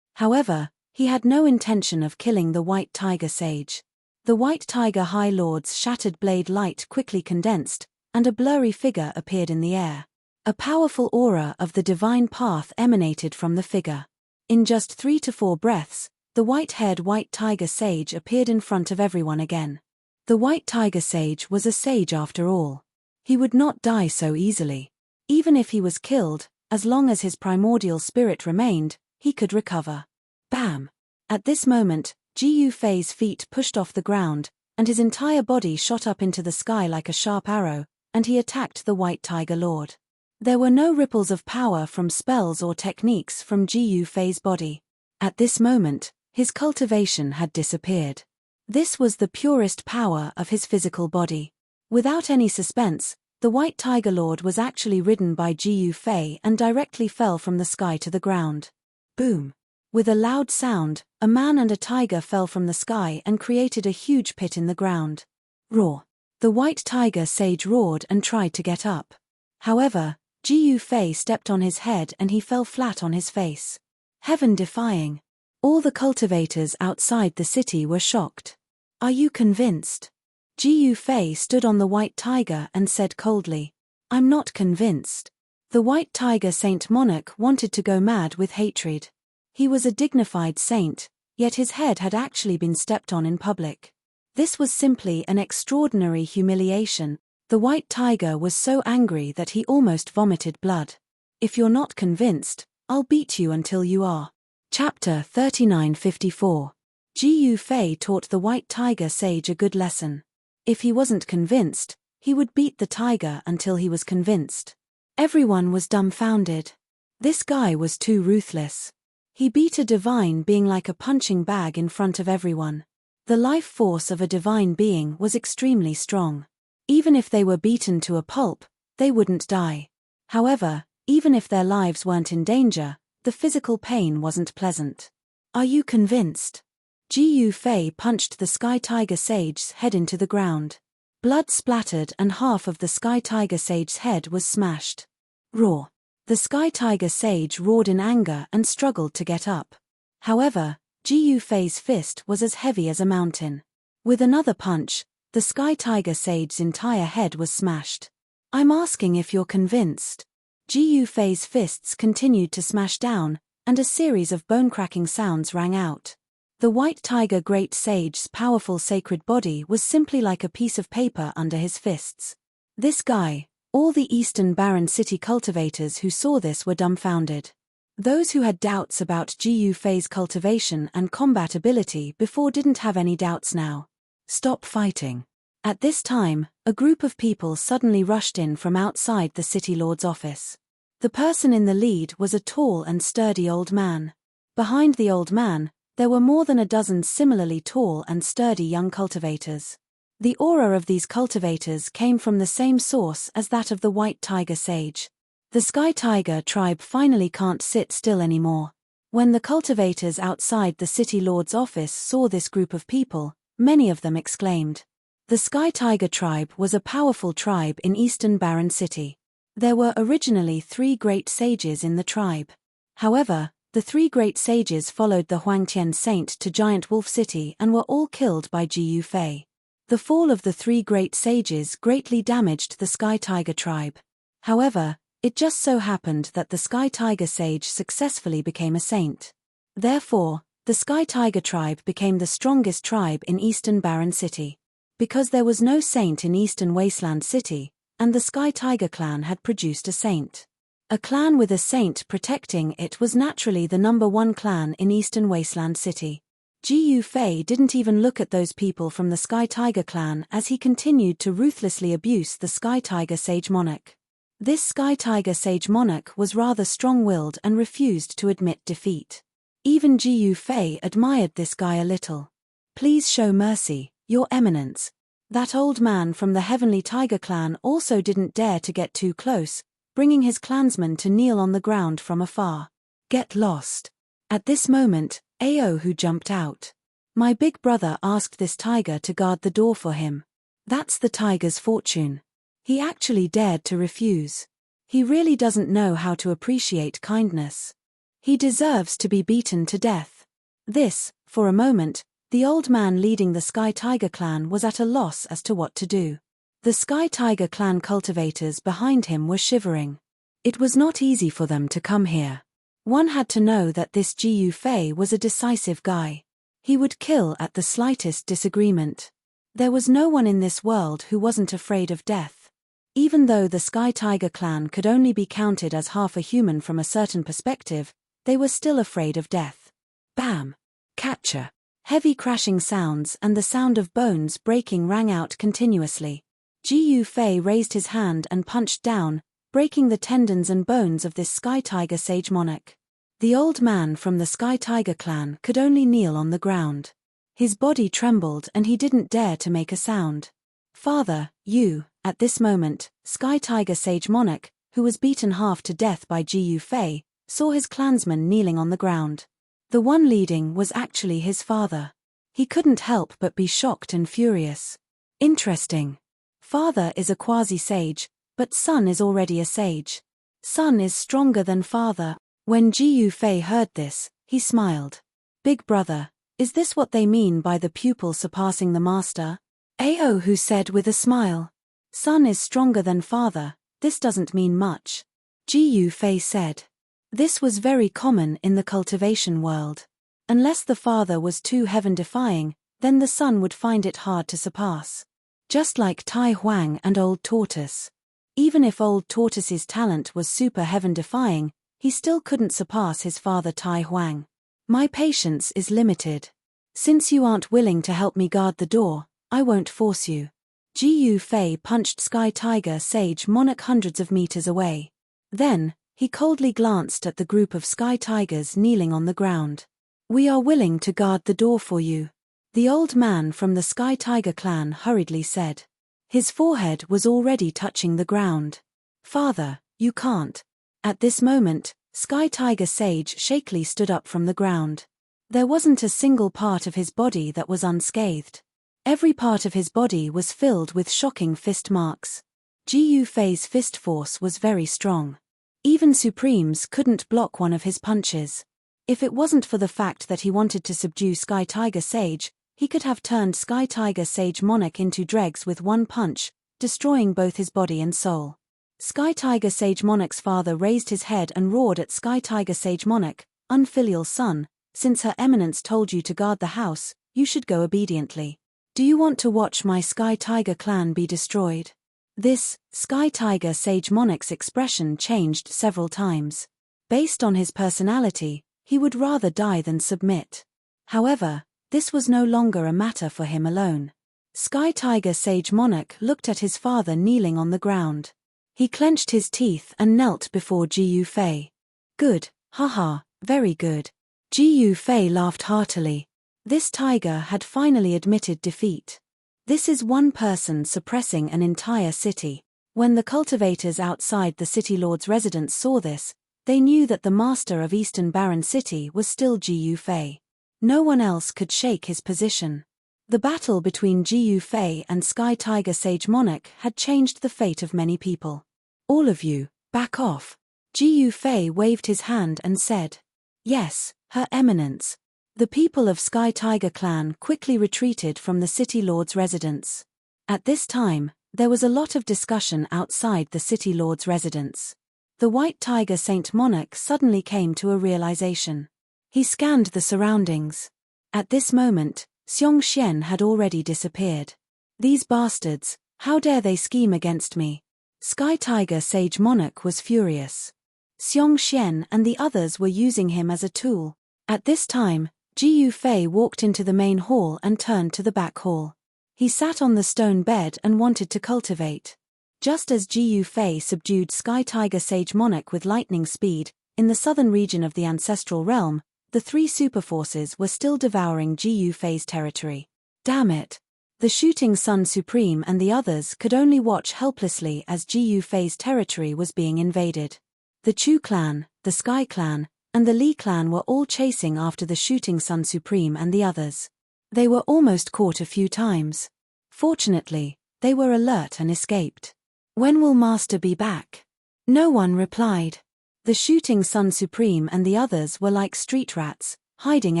S1: However, he had no intention of killing the white tiger sage. The white tiger high lord's shattered blade light quickly condensed, and a blurry figure appeared in the air. A powerful aura of the divine path emanated from the figure. In just 3 to 4 breaths, the white-haired white tiger sage appeared in front of everyone again. The white tiger sage was a sage after all. He would not die so easily. Even if he was killed, as long as his primordial spirit remained, he could recover. Bam! At this moment, Jiu Fei's feet pushed off the ground, and his entire body shot up into the sky like a sharp arrow, and he attacked the white tiger lord. There were no ripples of power from spells or techniques from Jiu Fei's body. At this moment, his cultivation had disappeared. This was the purest power of his physical body. Without any suspense, the white tiger lord was actually ridden by Jiu Fei and directly fell from the sky to the ground. Boom! With a loud sound, a man and a tiger fell from the sky and created a huge pit in the ground. Roar! The white tiger sage roared and tried to get up. However, Jiu Fei stepped on his head and he fell flat on his face. Heaven-defying. All the cultivators outside the city were shocked. Are you convinced? Jiu Fei stood on the white tiger and said coldly, I'm not convinced. The white tiger saint monarch wanted to go mad with hatred. He was a dignified saint, yet his head had actually been stepped on in public. This was simply an extraordinary humiliation. The white tiger was so angry that he almost vomited blood. If you're not convinced, I'll beat you until you are. Chapter 3954. Jiu Fei taught the white tiger sage a good lesson. If he wasn't convinced, he would beat the tiger until he was convinced. Everyone was dumbfounded. This guy was too ruthless. He beat a divine being like a punching bag in front of everyone. The life force of a divine being was extremely strong. Even if they were beaten to a pulp, they wouldn't die. However, even if their lives weren't in danger, the physical pain wasn't pleasant. Are you convinced? Jiu Fei punched the sky tiger sage's head into the ground. Blood splattered and half of the sky tiger sage's head was smashed. Roar! The sky tiger sage roared in anger and struggled to get up. However, Jiu Fei's fist was as heavy as a mountain. With another punch, the sky tiger sage's entire head was smashed. I'm asking if you're convinced. Jiu Fei's fists continued to smash down, and a series of bone-cracking sounds rang out. The white tiger great sage's powerful sacred body was simply like a piece of paper under his fists. This guy, all the Eastern Baron City cultivators who saw this were dumbfounded. Those who had doubts about Jiu Fei's cultivation and combat ability before didn't have any doubts now. Stop fighting. At this time, a group of people suddenly rushed in from outside the city lord's office. The person in the lead was a tall and sturdy old man. Behind the old man, there were more than a dozen similarly tall and sturdy young cultivators. The aura of these cultivators came from the same source as that of the white tiger sage. The sky tiger tribe finally can't sit still anymore. When the cultivators outside the city lord's office saw this group of people, many of them exclaimed. The sky tiger tribe was a powerful tribe in Eastern Baron City. There were originally 3 great sages in the tribe. However, the 3 great sages followed the Huangtian saint to Giant Wolf City and were all killed by Jiu Fei. The fall of the 3 great sages greatly damaged the Sky Tiger tribe. However, it just so happened that the Sky Tiger sage successfully became a saint. Therefore, The Sky Tiger tribe became the strongest tribe in Eastern Barren City. Because there was no saint in Eastern Wasteland City, and the Sky Tiger clan had produced a saint. A clan with a saint protecting it was naturally the #1 clan in Eastern Wasteland City. Jiu Fei didn't even look at those people from the Sky Tiger clan as he continued to ruthlessly abuse the Sky Tiger Sage Monarch. This Sky Tiger Sage Monarch was rather strong-willed and refused to admit defeat. Even Jiu Fei admired this guy a little. "Please show mercy, Your Eminence." That old man from the Heavenly Tiger clan also didn't dare to get too close, bringing his clansmen to kneel on the ground from afar. "Get lost." At this moment, Ao jumped out. "My big brother asked this tiger to guard the door for him. That's the tiger's fortune. He actually dared to refuse. He really doesn't know how to appreciate kindness. He deserves to be beaten to death." This, for a moment, the old man leading the Sky Tiger clan was at a loss as to what to do. The Sky Tiger clan cultivators behind him were shivering. It was not easy for them to come here. One had to know that this Jiu Fei was a decisive guy. He would kill at the slightest disagreement. There was no one in this world who wasn't afraid of death. Even though the Sky Tiger clan could only be counted as half a human from a certain perspective, they were still afraid of death. Bam! Catcher! Heavy crashing sounds and the sound of bones breaking rang out continuously. Jiu Fei raised his hand and punched down, breaking the tendons and bones of this Sky Tiger Sage Monarch. The old man from the Sky Tiger clan could only kneel on the ground. His body trembled and he didn't dare to make a sound. "Father, you," at this moment, Sky Tiger Sage Monarch, who was beaten half to death by Jiu Fei, saw his clansmen kneeling on the ground. The one leading was actually his father. He couldn't help but be shocked and furious. Interesting. Father is a quasi-sage, but son is already a sage. Son is stronger than father. When Jiu Fei heard this, he smiled. "Big brother, is this what they mean by the pupil surpassing the master?" Ao said with a smile. "Son is stronger than father, this doesn't mean much." Jiu Fei said. This was very common in the cultivation world. Unless the father was too heaven-defying, then the son would find it hard to surpass. Just like Tai Huang and Old Tortoise. Even if Old Tortoise's talent was super heaven-defying, he still couldn't surpass his father Tai Huang. "My patience is limited. Since you aren't willing to help me guard the door, I won't force you." Jiu Fei punched Sky Tiger Sage Monarch hundreds of meters away. Then, he coldly glanced at the group of Sky Tigers kneeling on the ground. "We are willing to guard the door for you," the old man from the Sky Tiger clan hurriedly said. His forehead was already touching the ground. "Father, you can't." At this moment, Sky Tiger Sage shakily stood up from the ground. There wasn't a single part of his body that was unscathed. Every part of his body was filled with shocking fist marks. Jiu Fei's fist force was very strong. Even Supremes couldn't block one of his punches. If it wasn't for the fact that he wanted to subdue Sky Tiger Sage, he could have turned Sky Tiger Sage Monarch into dregs with one punch, destroying both his body and soul. Sky Tiger Sage Monarch's father raised his head and roared at Sky Tiger Sage Monarch, "Unfilial son, since Her Eminence told you to guard the house, you should go obediently. Do you want to watch my Sky Tiger clan be destroyed?" This, Sky Tiger Sage Monarch's expression changed several times. Based on his personality, he would rather die than submit. However, this was no longer a matter for him alone. Sky Tiger Sage Monarch looked at his father kneeling on the ground. He clenched his teeth and knelt before Jiu Fei. "Good, haha, very good." Jiu Fei laughed heartily. This tiger had finally admitted defeat. This is one person suppressing an entire city. When the cultivators outside the city lord's residence saw this, they knew that the master of Eastern Barren City was still Jiu Fei. No one else could shake his position. The battle between Jiu Fei and Sky Tiger Sage Monarch had changed the fate of many people. "All of you, back off." Jiu Fei waved his hand and said, "Yes, Her Eminence." The people of Sky Tiger clan quickly retreated from the city lord's residence. At this time, there was a lot of discussion outside the city lord's residence. The White Tiger Saint Monarch suddenly came to a realization. He scanned the surroundings. At this moment, Xiong Xian had already disappeared. These bastards, how dare they scheme against me? Sky Tiger Sage Monarch was furious. Xiong Xian and the others were using him as a tool. At this time, Ji Yufei walked into the main hall and turned to the back hall. He sat on the stone bed and wanted to cultivate. Just as Ji Yufei subdued Sky Tiger Sage Monarch with lightning speed, in the southern region of the ancestral realm, the three superforces were still devouring Ji Yufei's territory. Damn it! The Shooting Sun Supreme and the others could only watch helplessly as Ji Yufei's territory was being invaded. The Chu clan, the Sky clan, and the Li clan were all chasing after the Shooting Sun Supreme and the others. They were almost caught a few times. Fortunately, they were alert and escaped. When will Master be back? No one replied. The Shooting Sun Supreme and the others were like street rats, hiding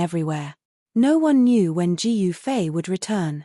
S1: everywhere. No one knew when Ji Yufei would return.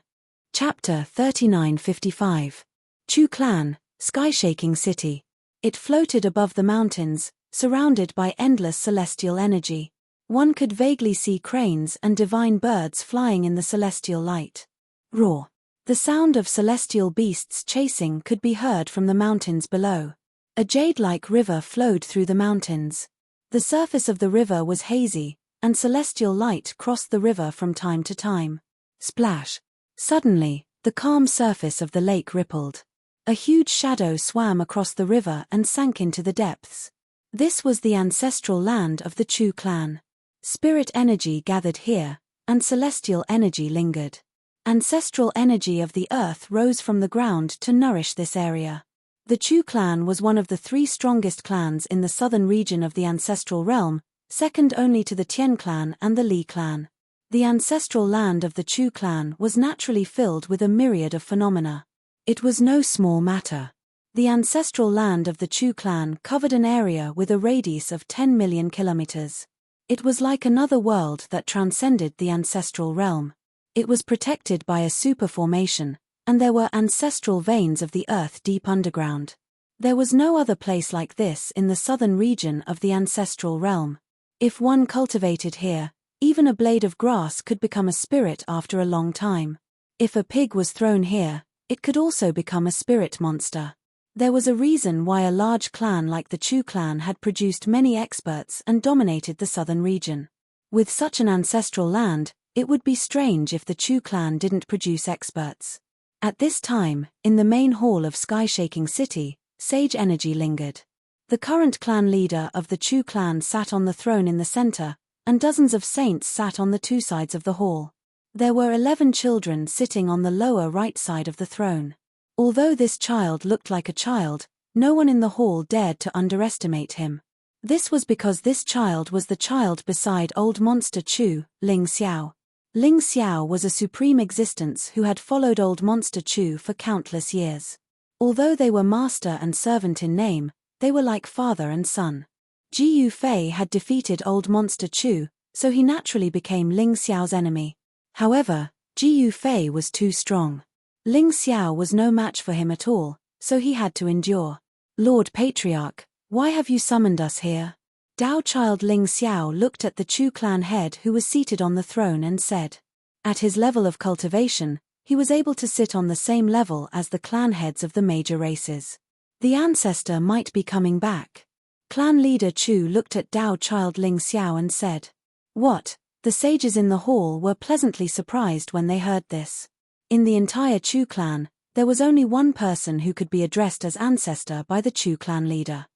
S1: Chapter 3955. Chu Clan, Sky-Shaking City. It floated above the mountains, surrounded by endless celestial energy. One could vaguely see cranes and divine birds flying in the celestial light. Roar. The sound of celestial beasts chasing could be heard from the mountains below. A jade-like river flowed through the mountains. The surface of the river was hazy, and celestial light crossed the river from time to time. Splash. Suddenly, the calm surface of the lake rippled. A huge shadow swam across the river and sank into the depths. This was the ancestral land of the Chu clan. Spirit energy gathered here, and celestial energy lingered. Ancestral energy of the earth rose from the ground to nourish this area. The Chu clan was one of the three strongest clans in the southern region of the ancestral realm, second only to the Tian clan and the Li clan. The ancestral land of the Chu clan was naturally filled with a myriad of phenomena. It was no small matter. The ancestral land of the Chu clan covered an area with a radius of 10 million kilometers. It was like another world that transcended the ancestral realm. It was protected by a super formation, and there were ancestral veins of the earth deep underground. There was no other place like this in the southern region of the ancestral realm. If one cultivated here, even a blade of grass could become a spirit after a long time. If a pig was thrown here, it could also become a spirit monster. There was a reason why a large clan like the Chu clan had produced many experts and dominated the southern region. With such an ancestral land, it would be strange if the Chu clan didn't produce experts. At this time, in the main hall of Sky-Shaking City, sage energy lingered. The current clan leader of the Chu clan sat on the throne in the center, and dozens of saints sat on the two sides of the hall. There were 11 children sitting on the lower right side of the throne. Although this child looked like a child, no one in the hall dared to underestimate him. This was because this child was the child beside Old Monster Chu, Ling Xiao. Ling Xiao was a supreme existence who had followed Old Monster Chu for countless years. Although they were master and servant in name, they were like father and son. Ji Yufei had defeated Old Monster Chu, so he naturally became Ling Xiao's enemy. However, Ji Yufei was too strong. Ling Xiao was no match for him at all, so he had to endure. Lord Patriarch, why have you summoned us here? Dao Child Ling Xiao looked at the Chu clan head who was seated on the throne and said. At his level of cultivation, he was able to sit on the same level as the clan heads of the major races. The ancestor might be coming back. Clan leader Chu looked at Dao Child Ling Xiao and said. What? The sages in the hall were pleasantly surprised when they heard this. In the entire Chu clan, there was only one person who could be addressed as ancestor by the Chu clan leader.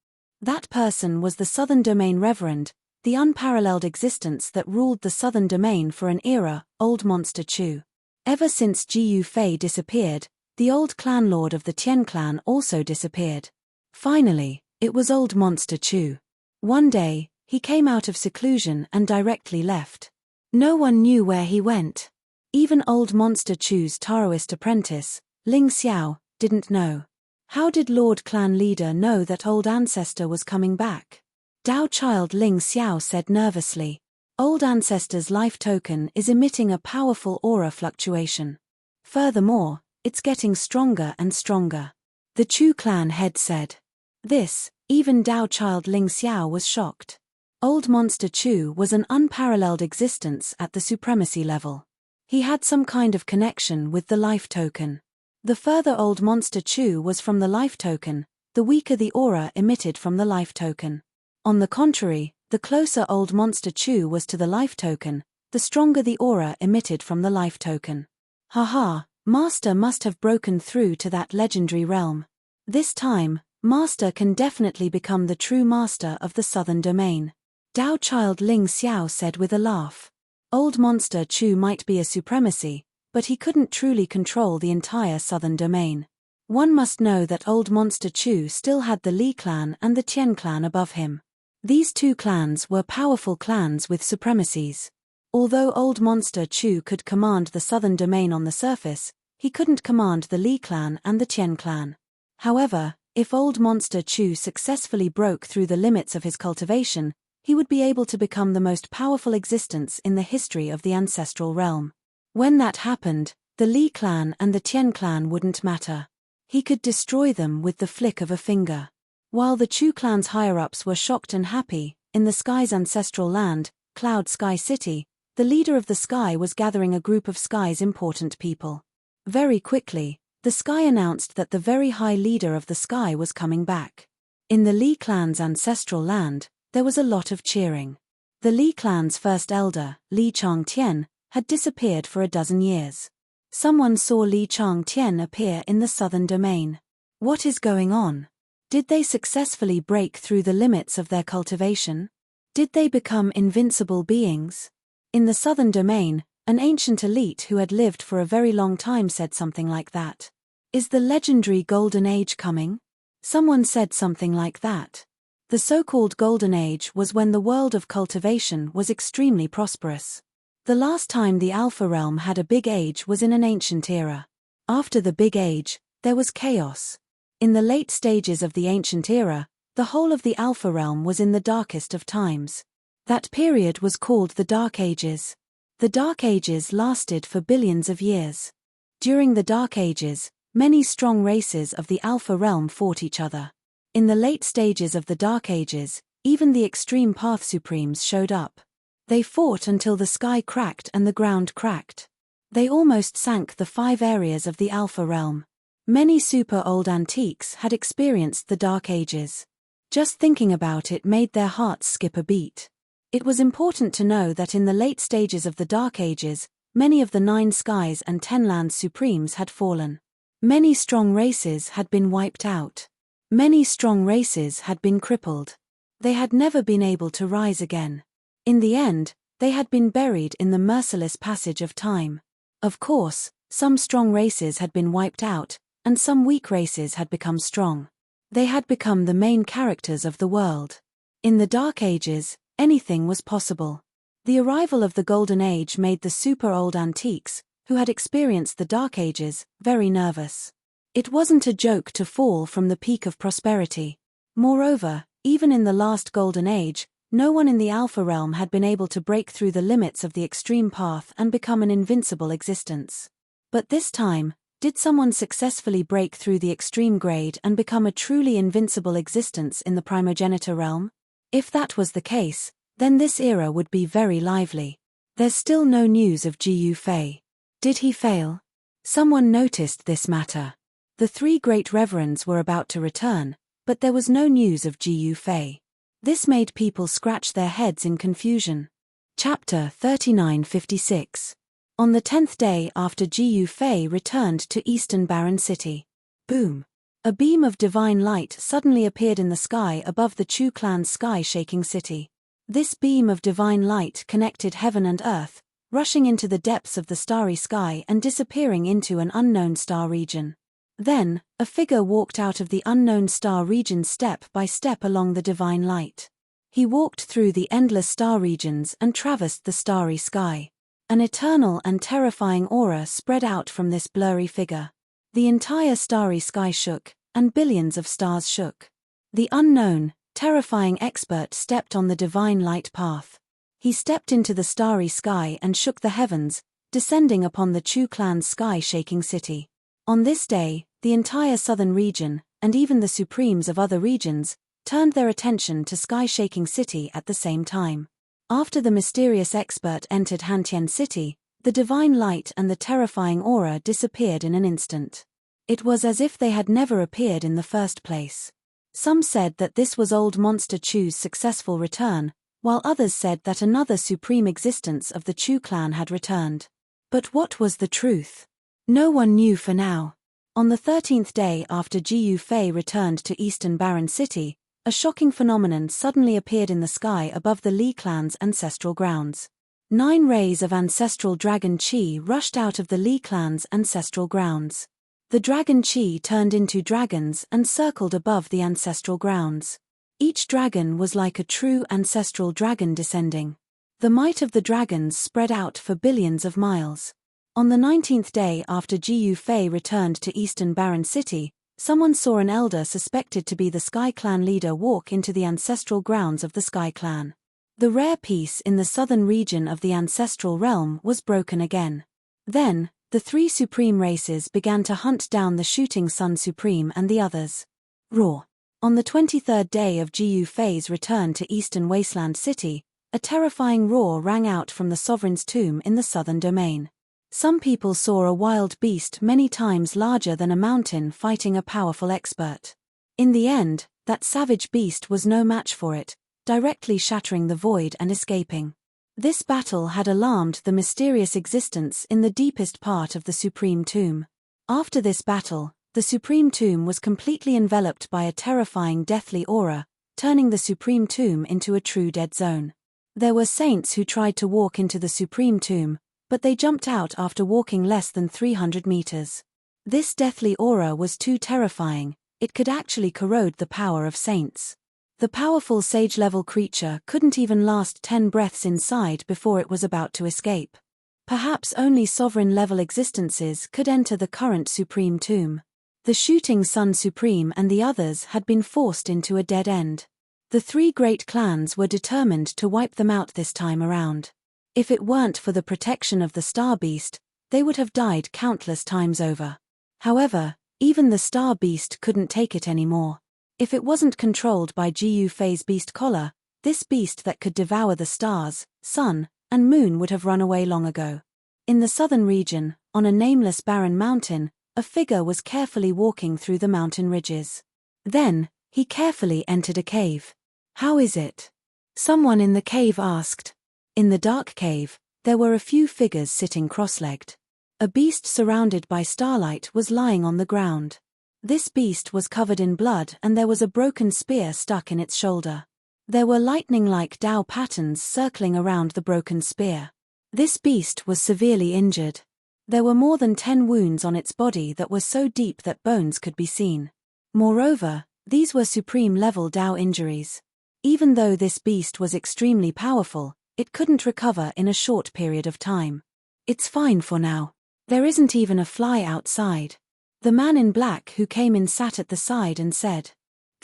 S1: That person was the Southern Domain Reverend, the unparalleled existence that ruled the Southern Domain for an era, Old Monster Chu. Ever since Ji Yufei disappeared, the old clan lord of the Tian clan also disappeared. Finally, it was Old Monster Chu. One day, he came out of seclusion and directly left. No one knew where he went. Even Old Monster Chu's Taoist apprentice, Ling Xiao, didn't know. How did Lord Clan Leader know that old ancestor was coming back? Dao Child Ling Xiao said nervously. Old ancestor's life token is emitting a powerful aura fluctuation. Furthermore, it's getting stronger and stronger. The Chu clan head said. This, even Dao Child Ling Xiao was shocked. Old Monster Chu was an unparalleled existence at the supremacy level. He had some kind of connection with the life token. The further Old Monster Chu was from the life token, the weaker the aura emitted from the life token. On the contrary, the closer Old Monster Chu was to the life token, the stronger the aura emitted from the life token. Haha, Master must have broken through to that legendary realm. This time, Master can definitely become the true master of the southern domain. Dao Child Ling Xiao said with a laugh. Old Monster Chu might be a supremacy, but he couldn't truly control the entire southern domain. One must know that Old Monster Chu still had the Li clan and the Tian clan above him. These two clans were powerful clans with supremacies. Although Old Monster Chu could command the southern domain on the surface, he couldn't command the Li clan and the Tian clan. However, if Old Monster Chu successfully broke through the limits of his cultivation, he would be able to become the most powerful existence in the history of the ancestral realm. When that happened, the Li clan and the Tian clan wouldn't matter. He could destroy them with the flick of a finger. While the Chu clan's higher-ups were shocked and happy, in the sky's ancestral land, Cloud Sky City, the leader of the sky was gathering a group of sky's important people. Very quickly, the sky announced that the very high leader of the sky was coming back. In the Li clan's ancestral land, there was a lot of cheering. The Li clan's first elder, Li Changtian, had disappeared for a dozen years. Someone saw Li Changtian appear in the southern domain. What is going on? Did they successfully break through the limits of their cultivation? Did they become invincible beings? In the southern domain, an ancient elite who had lived for a very long time said something like that. Is the legendary Golden Age coming? Someone said something like that. The so-called Golden Age was when the world of cultivation was extremely prosperous. The last time the Alpha Realm had a big age was in an ancient era. After the big age, there was chaos. In the late stages of the ancient era, the whole of the Alpha Realm was in the darkest of times. That period was called the Dark Ages. The Dark Ages lasted for billions of years. During the Dark Ages, many strong races of the Alpha Realm fought each other. In the late stages of the Dark Ages, even the Extreme Path Supremes showed up. They fought until the sky cracked and the ground cracked. They almost sank the 5 areas of the Alpha Realm. Many super old antiques had experienced the Dark Ages. Just thinking about it made their hearts skip a beat. It was important to know that in the late stages of the Dark Ages, many of the 9 skies and 10 lands supremes had fallen. Many strong races had been wiped out. Many strong races had been crippled. They had never been able to rise again. In the end, they had been buried in the merciless passage of time. Of course, some strong races had been wiped out, and some weak races had become strong. They had become the main characters of the world. In the Dark Ages, anything was possible. The arrival of the Golden Age made the super old antiques, who had experienced the Dark Ages, very nervous. It wasn't a joke to fall from the peak of prosperity. Moreover, even in the last Golden Age, no one in the Alpha Realm had been able to break through the limits of the extreme path and become an invincible existence. But this time, did someone successfully break through the extreme grade and become a truly invincible existence in the primogenitor realm? If that was the case, then this era would be very lively. There's still no news of Ji Yufei. Did he fail? Someone noticed this matter. The 3 great reverends were about to return, but there was no news of Ji Yufei. This made people scratch their heads in confusion. Chapter 3956. On the 10th day after Ji Yufei returned to Eastern Barren City. Boom! A beam of divine light suddenly appeared in the sky above the Chu clan's sky-shaking city. This beam of divine light connected heaven and earth, rushing into the depths of the starry sky and disappearing into an unknown star region. Then, a figure walked out of the unknown star region step by step along the divine light. He walked through the endless star regions and traversed the starry sky. An eternal and terrifying aura spread out from this blurry figure. The entire starry sky shook, and billions of stars shook. The unknown, terrifying expert stepped on the divine light path. He stepped into the starry sky and shook the heavens, descending upon the Chu clan's sky-shaking city. On this day, the entire southern region, and even the supremes of other regions, turned their attention to sky-shaking city at the same time. After the mysterious expert entered Hantian City, the divine light and the terrifying aura disappeared in an instant. It was as if they had never appeared in the first place. Some said that this was old Monster Chu's successful return, while others said that another supreme existence of the Chu clan had returned. But what was the truth? No one knew for now. On the 13th day after Jiu Fei returned to Eastern Baron City, a shocking phenomenon suddenly appeared in the sky above the Li clan's ancestral grounds. 9 rays of ancestral dragon chi rushed out of the Li clan's ancestral grounds. The dragon chi turned into dragons and circled above the ancestral grounds. Each dragon was like a true ancestral dragon descending. The might of the dragons spread out for billions of miles. On the 19th day after Jiu Fei returned to Eastern Baron City, someone saw an elder suspected to be the Sky Clan leader walk into the ancestral grounds of the Sky Clan. The rare peace in the southern region of the ancestral realm was broken again. Then, the 3 supreme races began to hunt down the Shooting Sun Supreme and the others. Roar. On the 23rd day of Jiu Fei's return to Eastern Wasteland City, a terrifying roar rang out from the Sovereign's tomb in the southern domain. Some people saw a wild beast many times larger than a mountain fighting a powerful expert. In the end, that savage beast was no match for it, directly shattering the void and escaping. This battle had alarmed the mysterious existence in the deepest part of the Supreme Tomb. After this battle, the Supreme Tomb was completely enveloped by a terrifying deathly aura, turning the Supreme Tomb into a true dead zone. There were saints who tried to walk into the Supreme Tomb, but they jumped out after walking less than 300 meters. This deathly aura was too terrifying, it could actually corrode the power of saints. The powerful sage-level creature couldn't even last 10 breaths inside before it was about to escape. Perhaps only sovereign-level existences could enter the current Supreme Tomb. The Shooting Sun Supreme and the others had been forced into a dead end. The 3 great clans were determined to wipe them out this time around. If it weren't for the protection of the Star Beast, they would have died countless times over. However, even the Star Beast couldn't take it anymore. If it wasn't controlled by Jiu Fei's beast collar, this beast that could devour the stars, sun, and moon would have run away long ago. In the southern region, on a nameless barren mountain, a figure was carefully walking through the mountain ridges. Then, he carefully entered a cave. "How is it?" someone in the cave asked. In the dark cave, there were a few figures sitting cross-legged. A beast surrounded by starlight was lying on the ground. This beast was covered in blood and there was a broken spear stuck in its shoulder. There were lightning-like Tao patterns circling around the broken spear. This beast was severely injured. There were more than 10 wounds on its body that were so deep that bones could be seen. Moreover, these were supreme-level Tao injuries. Even though this beast was extremely powerful, it couldn't recover in a short period of time. "It's fine for now. There isn't even a fly outside." The man in black who came in sat at the side and said,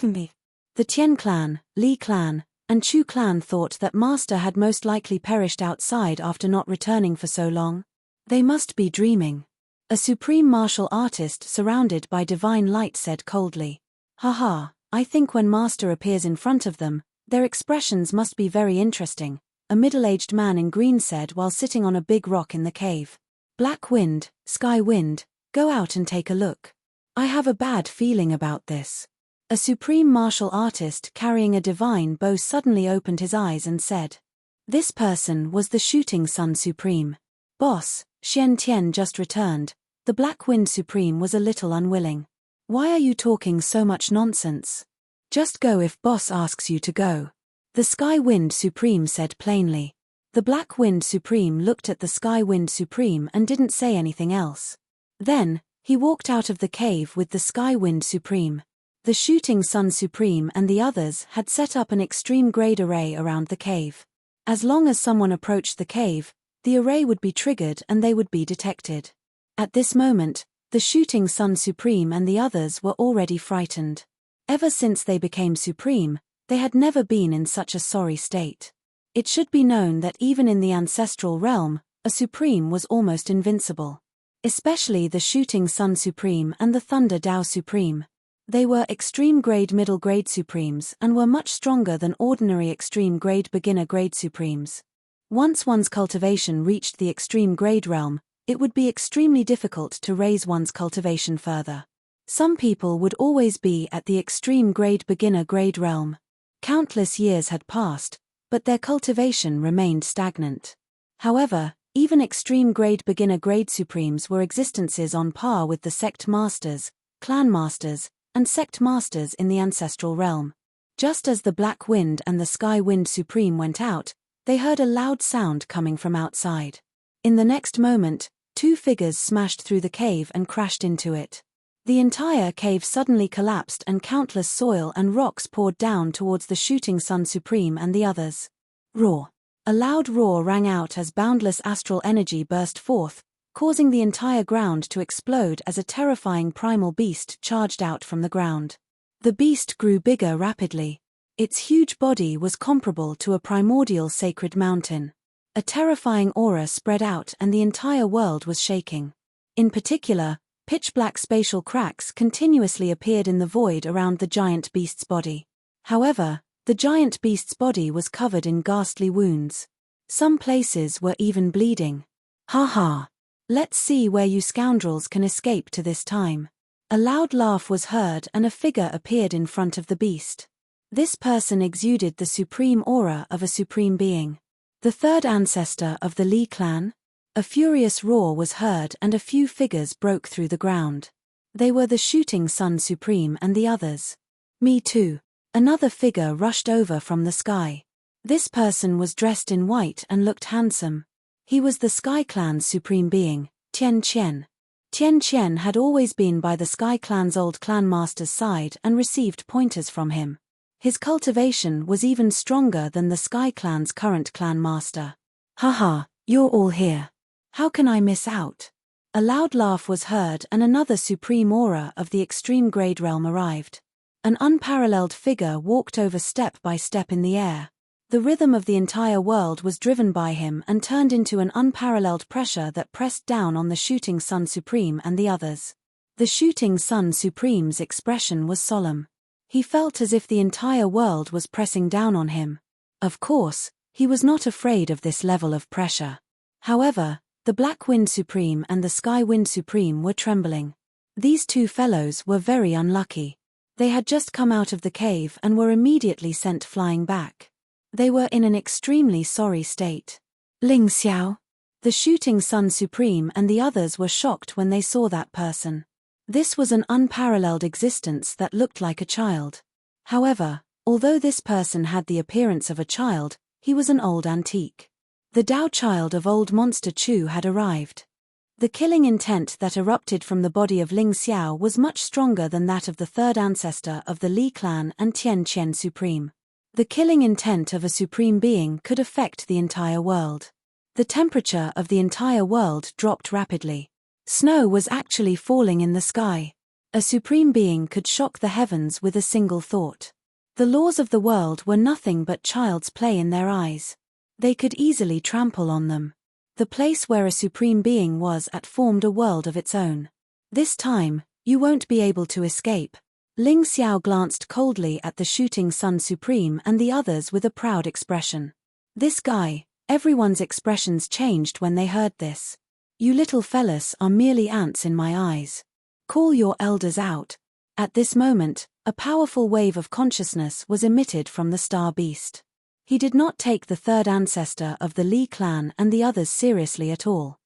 S1: "Me." The Tian clan, Li clan, and Chu clan thought that Master had most likely perished outside after not returning for so long. They must be dreaming. A supreme martial artist surrounded by divine light said coldly, "Haha, I think when Master appears in front of them, their expressions must be very interesting," a middle-aged man in green said while sitting on a big rock in the cave. "Black Wind, Sky Wind, go out and take a look. I have a bad feeling about this." A supreme martial artist carrying a divine bow suddenly opened his eyes and said, "This person was the Shooting Sun Supreme. Boss, Xian Tian just returned." The Black Wind Supreme was a little unwilling. "Why are you talking so much nonsense? Just go if boss asks you to go." The Sky Wind Supreme said plainly. The Black Wind Supreme looked at the Sky Wind Supreme and didn't say anything else. Then, he walked out of the cave with the Sky Wind Supreme. The Shooting Sun Supreme and the others had set up an extreme grade array around the cave. As long as someone approached the cave, the array would be triggered and they would be detected. At this moment, the Shooting Sun Supreme and the others were already frightened. Ever since they became supreme, they had never been in such a sorry state. It should be known that even in the ancestral realm, a supreme was almost invincible. Especially the Shooting Sun Supreme and the Thunder Tao Supreme. They were extreme-grade middle-grade supremes and were much stronger than ordinary extreme-grade beginner-grade supremes. Once one's cultivation reached the extreme-grade realm, it would be extremely difficult to raise one's cultivation further. Some people would always be at the extreme-grade beginner-grade realm. Countless years had passed, but their cultivation remained stagnant. However, even extreme-grade beginner-grade supremes were existences on par with the sect masters, clan masters, and sect masters in the ancestral realm. Just as the Black Wind and the Sky Wind Supreme went out, they heard a loud sound coming from outside. In the next moment, two figures smashed through the cave and crashed into it. The entire cave suddenly collapsed and countless soil and rocks poured down towards the Shooting Sun Supreme and the others. Roar! A loud roar rang out as boundless astral energy burst forth, causing the entire ground to explode as a terrifying primal beast charged out from the ground. The beast grew bigger rapidly. Its huge body was comparable to a primordial sacred mountain. A terrifying aura spread out and the entire world was shaking. In particular, pitch-black spatial cracks continuously appeared in the void around the giant beast's body. However, the giant beast's body was covered in ghastly wounds. Some places were even bleeding. Ha ha! Let's see where you scoundrels can escape to this time. A loud laugh was heard and a figure appeared in front of the beast. This person exuded the supreme aura of a supreme being. The third ancestor of the Li clan? A furious roar was heard and a few figures broke through the ground. They were the Shooting Sun Supreme and the others. Me too. Another figure rushed over from the sky. This person was dressed in white and looked handsome. He was the Sky Clan's supreme being, Tian Qian. Tian Qian had always been by the Sky Clan's old clan master's side and received pointers from him. His cultivation was even stronger than the Sky Clan's current clan master. Haha, you're all here. How can I miss out? A loud laugh was heard and another supreme aura of the extreme grade realm arrived. An unparalleled figure walked over step by step in the air. The rhythm of the entire world was driven by him and turned into an unparalleled pressure that pressed down on the Shooting Sun Supreme and the others. The Shooting Sun Supreme's expression was solemn. He felt as if the entire world was pressing down on him. Of course, he was not afraid of this level of pressure. However, the Black Wind Supreme and the Sky Wind Supreme were trembling. These two fellows were very unlucky. They had just come out of the cave and were immediately sent flying back. They were in an extremely sorry state. Ling Xiao, the Shooting Sun Supreme and the others were shocked when they saw that person. This was an unparalleled existence that looked like a child. However, although this person had the appearance of a child, he was an old antique. The Dao child of old Monster Chu had arrived. The killing intent that erupted from the body of Ling Xiao was much stronger than that of the third ancestor of the Li clan and Tian Qian Supreme. The killing intent of a supreme being could affect the entire world. The temperature of the entire world dropped rapidly. Snow was actually falling in the sky. A supreme being could shock the heavens with a single thought. The laws of the world were nothing but child's play in their eyes. They could easily trample on them. The place where a supreme being was at formed a world of its own. This time, you won't be able to escape. Ling Xiao glanced coldly at the Shooting Sun Supreme and the others with a proud expression. This guy, everyone's expressions changed when they heard this. You little fellas are merely ants in my eyes. Call your elders out. At this moment, a powerful wave of consciousness was emitted from the star beast. He did not take the third ancestor of the Li clan and the others seriously at all.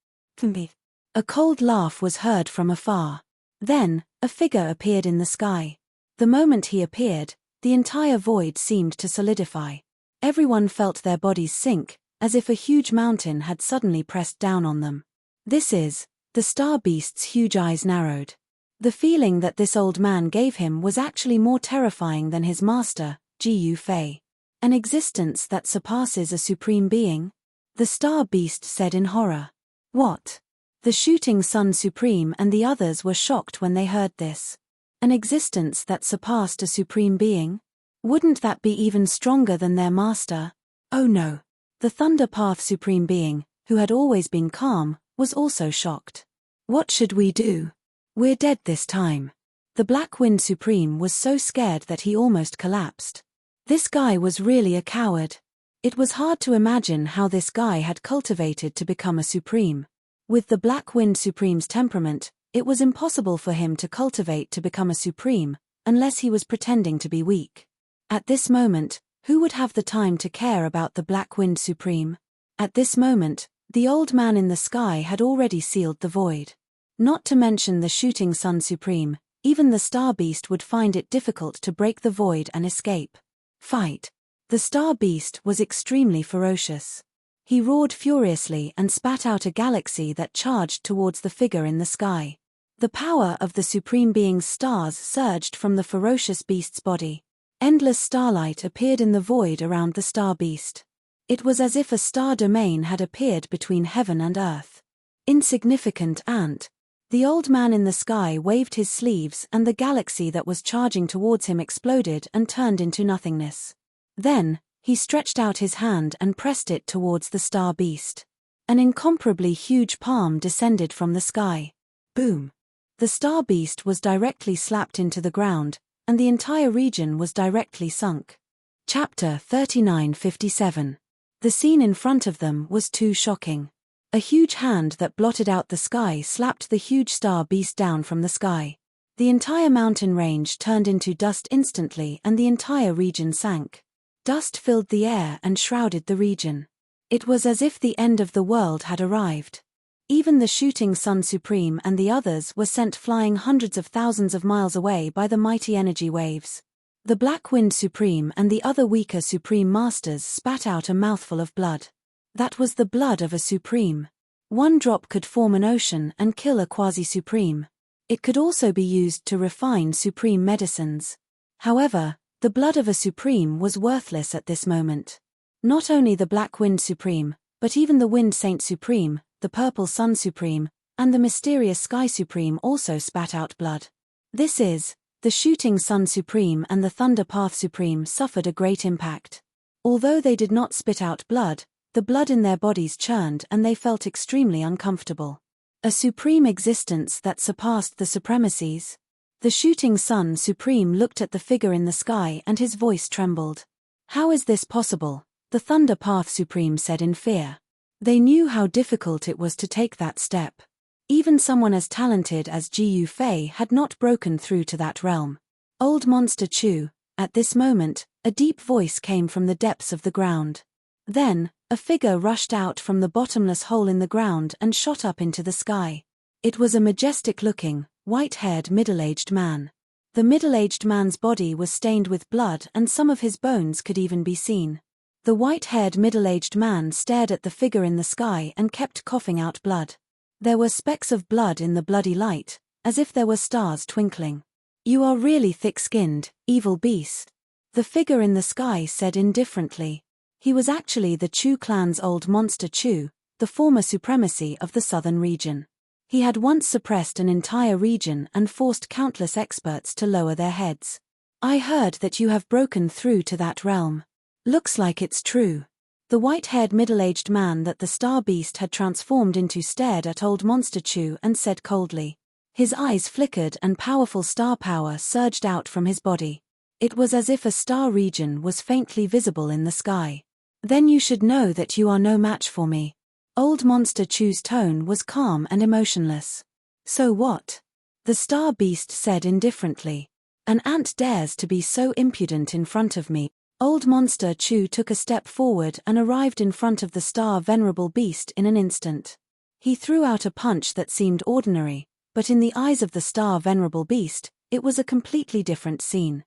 S1: A cold laugh was heard from afar. Then, a figure appeared in the sky. The moment he appeared, the entire void seemed to solidify. Everyone felt their bodies sink, as if a huge mountain had suddenly pressed down on them. The star beast's huge eyes narrowed. The feeling that this old man gave him was actually more terrifying than his master, Ji Yu Fei. An existence that surpasses a supreme being? The star beast said in horror. What? The Shooting Sun Supreme and the others were shocked when they heard this. An existence that surpassed a supreme being? Wouldn't that be even stronger than their master? Oh no. The Thunder Path Supreme Being, who had always been calm, was also shocked. What should we do? We're dead this time. The Black Wind Supreme was so scared that he almost collapsed. This guy was really a coward. It was hard to imagine how this guy had cultivated to become a Supreme. With the Black Wind Supreme's temperament, it was impossible for him to cultivate to become a Supreme, unless he was pretending to be weak. At this moment, who would have the time to care about the Black Wind Supreme? At this moment, the old man in the sky had already sealed the void. Not to mention the shooting Sun Supreme, even the Star Beast would find it difficult to break the void and escape. Fight. The Star Beast was extremely ferocious. He roared furiously and spat out a galaxy that charged towards the figure in the sky. The power of the Supreme Being's stars surged from the ferocious beast's body. Endless starlight appeared in the void around the Star Beast. It was as if a star domain had appeared between heaven and earth. Insignificant ant. The old man in the sky waved his sleeves and the galaxy that was charging towards him exploded and turned into nothingness. Then, he stretched out his hand and pressed it towards the Star Beast. An incomparably huge palm descended from the sky. Boom! The Star Beast was directly slapped into the ground, and the entire region was directly sunk. Chapter 39:57. The scene in front of them was too shocking. A huge hand that blotted out the sky slapped the huge Star Beast down from the sky. The entire mountain range turned into dust instantly and the entire region sank. Dust filled the air and shrouded the region. It was as if the end of the world had arrived. Even the shooting Sun Supreme and the others were sent flying hundreds of thousands of miles away by the mighty energy waves. The Black Wind Supreme and the other weaker Supreme Masters spat out a mouthful of blood. That was the blood of a Supreme. One drop could form an ocean and kill a quasi-Supreme. It could also be used to refine Supreme medicines. However, the blood of a Supreme was worthless at this moment. Not only the Black Wind Supreme, but even the Wind Saint Supreme, the Purple Sun Supreme, and the mysterious Sky Supreme also spat out blood. This is, the Shooting Sun Supreme and the Thunder Path Supreme suffered a great impact. Although they did not spit out blood, the blood in their bodies churned and they felt extremely uncomfortable. A supreme existence that surpassed the supremacies. The Shooting Sun Supreme looked at the figure in the sky and his voice trembled. "How is this possible?" the Thunder Path Supreme said in fear. They knew how difficult it was to take that step. Even someone as talented as Gu Fei had not broken through to that realm. Old Monster Chu. At this moment, a deep voice came from the depths of the ground. Then, a figure rushed out from the bottomless hole in the ground and shot up into the sky. It was a majestic-looking, white-haired middle-aged man. The middle-aged man's body was stained with blood and some of his bones could even be seen. The white-haired middle-aged man stared at the figure in the sky and kept coughing out blood. There were specks of blood in the bloody light, as if there were stars twinkling. "You are really thick-skinned, evil beast," the figure in the sky said indifferently. He was actually the Chu clan's old Monster Chu, the former supremacy of the southern region. He had once suppressed an entire region and forced countless experts to lower their heads. "I heard that you have broken through to that realm. Looks like it's true." The white-haired middle-aged man that the Star Beast had transformed into stared at old Monster Chu and said coldly. His eyes flickered and powerful star power surged out from his body. It was as if a star region was faintly visible in the sky. "Then you should know that you are no match for me." Old Monster Chu's tone was calm and emotionless. "So what?" the Star Beast said indifferently. "An ant dares to be so impudent in front of me." Old Monster Chu took a step forward and arrived in front of the Star Venerable Beast in an instant. He threw out a punch that seemed ordinary, but in the eyes of the Star Venerable Beast, it was a completely different scene.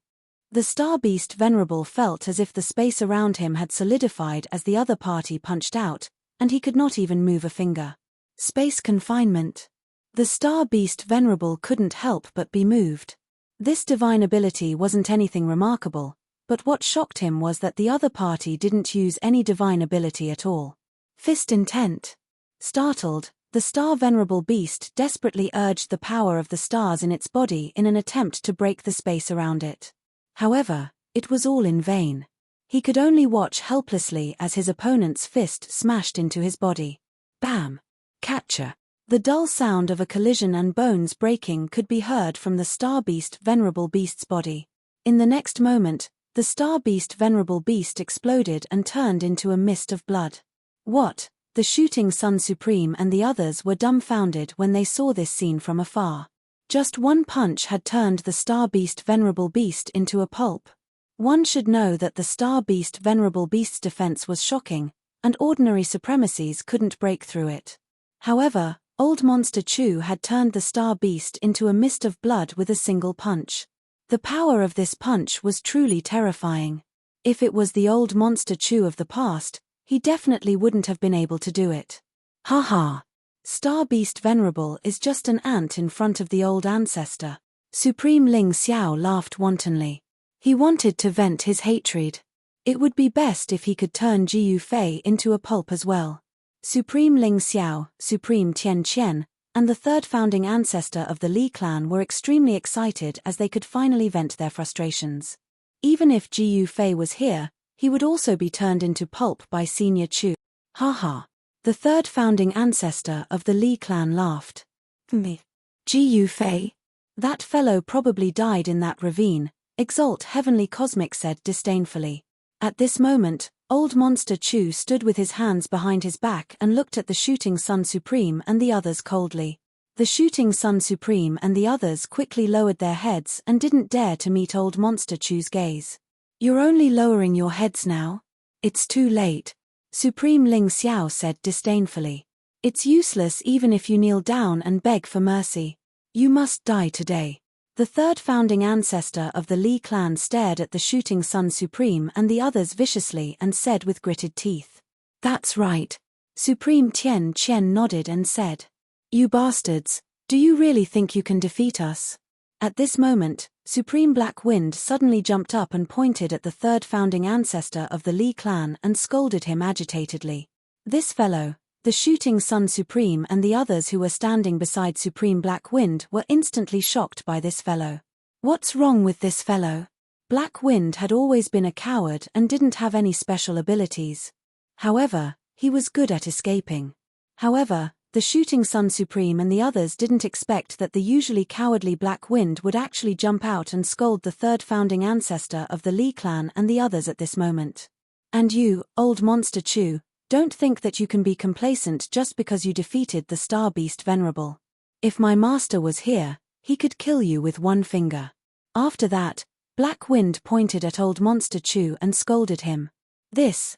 S1: The Star Beast Venerable felt as if the space around him had solidified as the other party punched out, and he could not even move a finger. Space confinement. The Star Beast Venerable couldn't help but be moved. This divine ability wasn't anything remarkable, but what shocked him was that the other party didn't use any divine ability at all. Fist intent. Startled, the Star Venerable Beast desperately urged the power of the stars in its body in an attempt to break the space around it. However, it was all in vain. He could only watch helplessly as his opponent's fist smashed into his body. Bam! Catcher! The dull sound of a collision and bones breaking could be heard from the star beast venerable beast's body. In the next moment, the star beast venerable beast exploded and turned into a mist of blood. What? The shooting sun supreme and the others were dumbfounded when they saw this scene from afar. Just one punch had turned the star beast venerable beast into a pulp. One should know that the star beast venerable beast's defense was shocking, and ordinary supremacies couldn't break through it. However, Old Monster Chew had turned the star beast into a mist of blood with a single punch. The power of this punch was truly terrifying. If it was the Old Monster Chew of the past, he definitely wouldn't have been able to do it. Ha ha! Star Beast Venerable is just an ant in front of the old ancestor. Supreme Ling Xiao laughed wantonly. He wanted to vent his hatred. It would be best if he could turn Jiyu Fei into a pulp as well. Supreme Ling Xiao, Supreme Tian Qian, and the third founding ancestor of the Li clan were extremely excited as they could finally vent their frustrations. Even if Jiyu Fei was here, he would also be turned into pulp by Senior Chu. Ha. The third founding ancestor of the Li clan laughed. Me. Jiyu Fei? That fellow probably died in that ravine, Exalt Heavenly Cosmic said disdainfully. At this moment, Old Monster Chew stood with his hands behind his back and looked at the Shooting Sun Supreme and the others coldly. The Shooting Sun Supreme and the others quickly lowered their heads and didn't dare to meet Old Monster Chew's gaze. You're only lowering your heads now? It's too late, Supreme Ling Xiao said disdainfully. It's useless even if you kneel down and beg for mercy. You must die today. The third founding ancestor of the Li clan stared at the Shooting Sun Supreme and the others viciously and said with gritted teeth. That's right. Supreme Tian Qian nodded and said. You bastards, do you really think you can defeat us? At this moment, Supreme Black Wind suddenly jumped up and pointed at the third founding ancestor of the Li clan and scolded him agitatedly. This fellow, the Shooting Sun Supreme and the others who were standing beside Supreme Black Wind were instantly shocked by this fellow. What's wrong with this fellow? Black Wind had always been a coward and didn't have any special abilities. However, he was good at escaping. However, the Shooting Sun Supreme and the others didn't expect that the usually cowardly Black Wind would actually jump out and scold the third founding ancestor of the Li clan and the others at this moment. And you, Old Monster Chew, don't think that you can be complacent just because you defeated the Star Beast Venerable. If my master was here, he could kill you with one finger. After that, Black Wind pointed at Old Monster Chew and scolded him. This,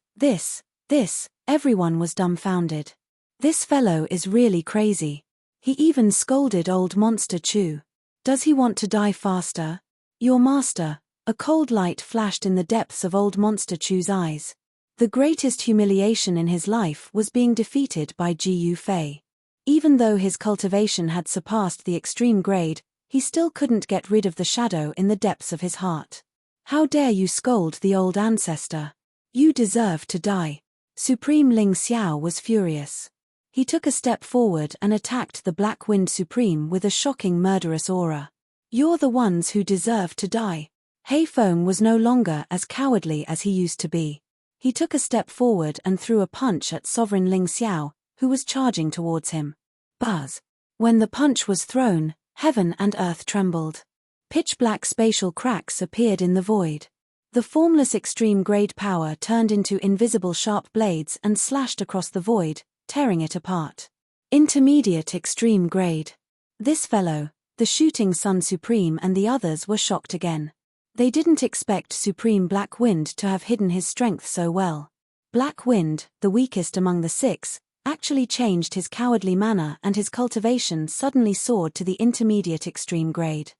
S1: everyone was dumbfounded. This fellow is really crazy. He even scolded Old Monster Chew. Does he want to die faster? Your master. A cold light flashed in the depths of Old Monster Chew's eyes. The greatest humiliation in his life was being defeated by Jiyu Fei. Even though his cultivation had surpassed the extreme grade, he still couldn't get rid of the shadow in the depths of his heart. How dare you scold the old ancestor? You deserve to die. Supreme Ling Xiao was furious. He took a step forward and attacked the Black Wind Supreme with a shocking murderous aura. You're the ones who deserve to die. Hei Feng was no longer as cowardly as he used to be. He took a step forward and threw a punch at Sovereign Ling Xiao, who was charging towards him. Buzz! When the punch was thrown, heaven and earth trembled. Pitch-black spatial cracks appeared in the void. The formless extreme-grade power turned into invisible sharp blades and slashed across the void, tearing it apart. Intermediate extreme grade. This fellow, the Shooting Sun Supreme and the others were shocked again. They didn't expect Supreme Black Wind to have hidden his strength so well. Black Wind, the weakest among the six, actually changed his cowardly manner and his cultivation suddenly soared to the intermediate extreme grade.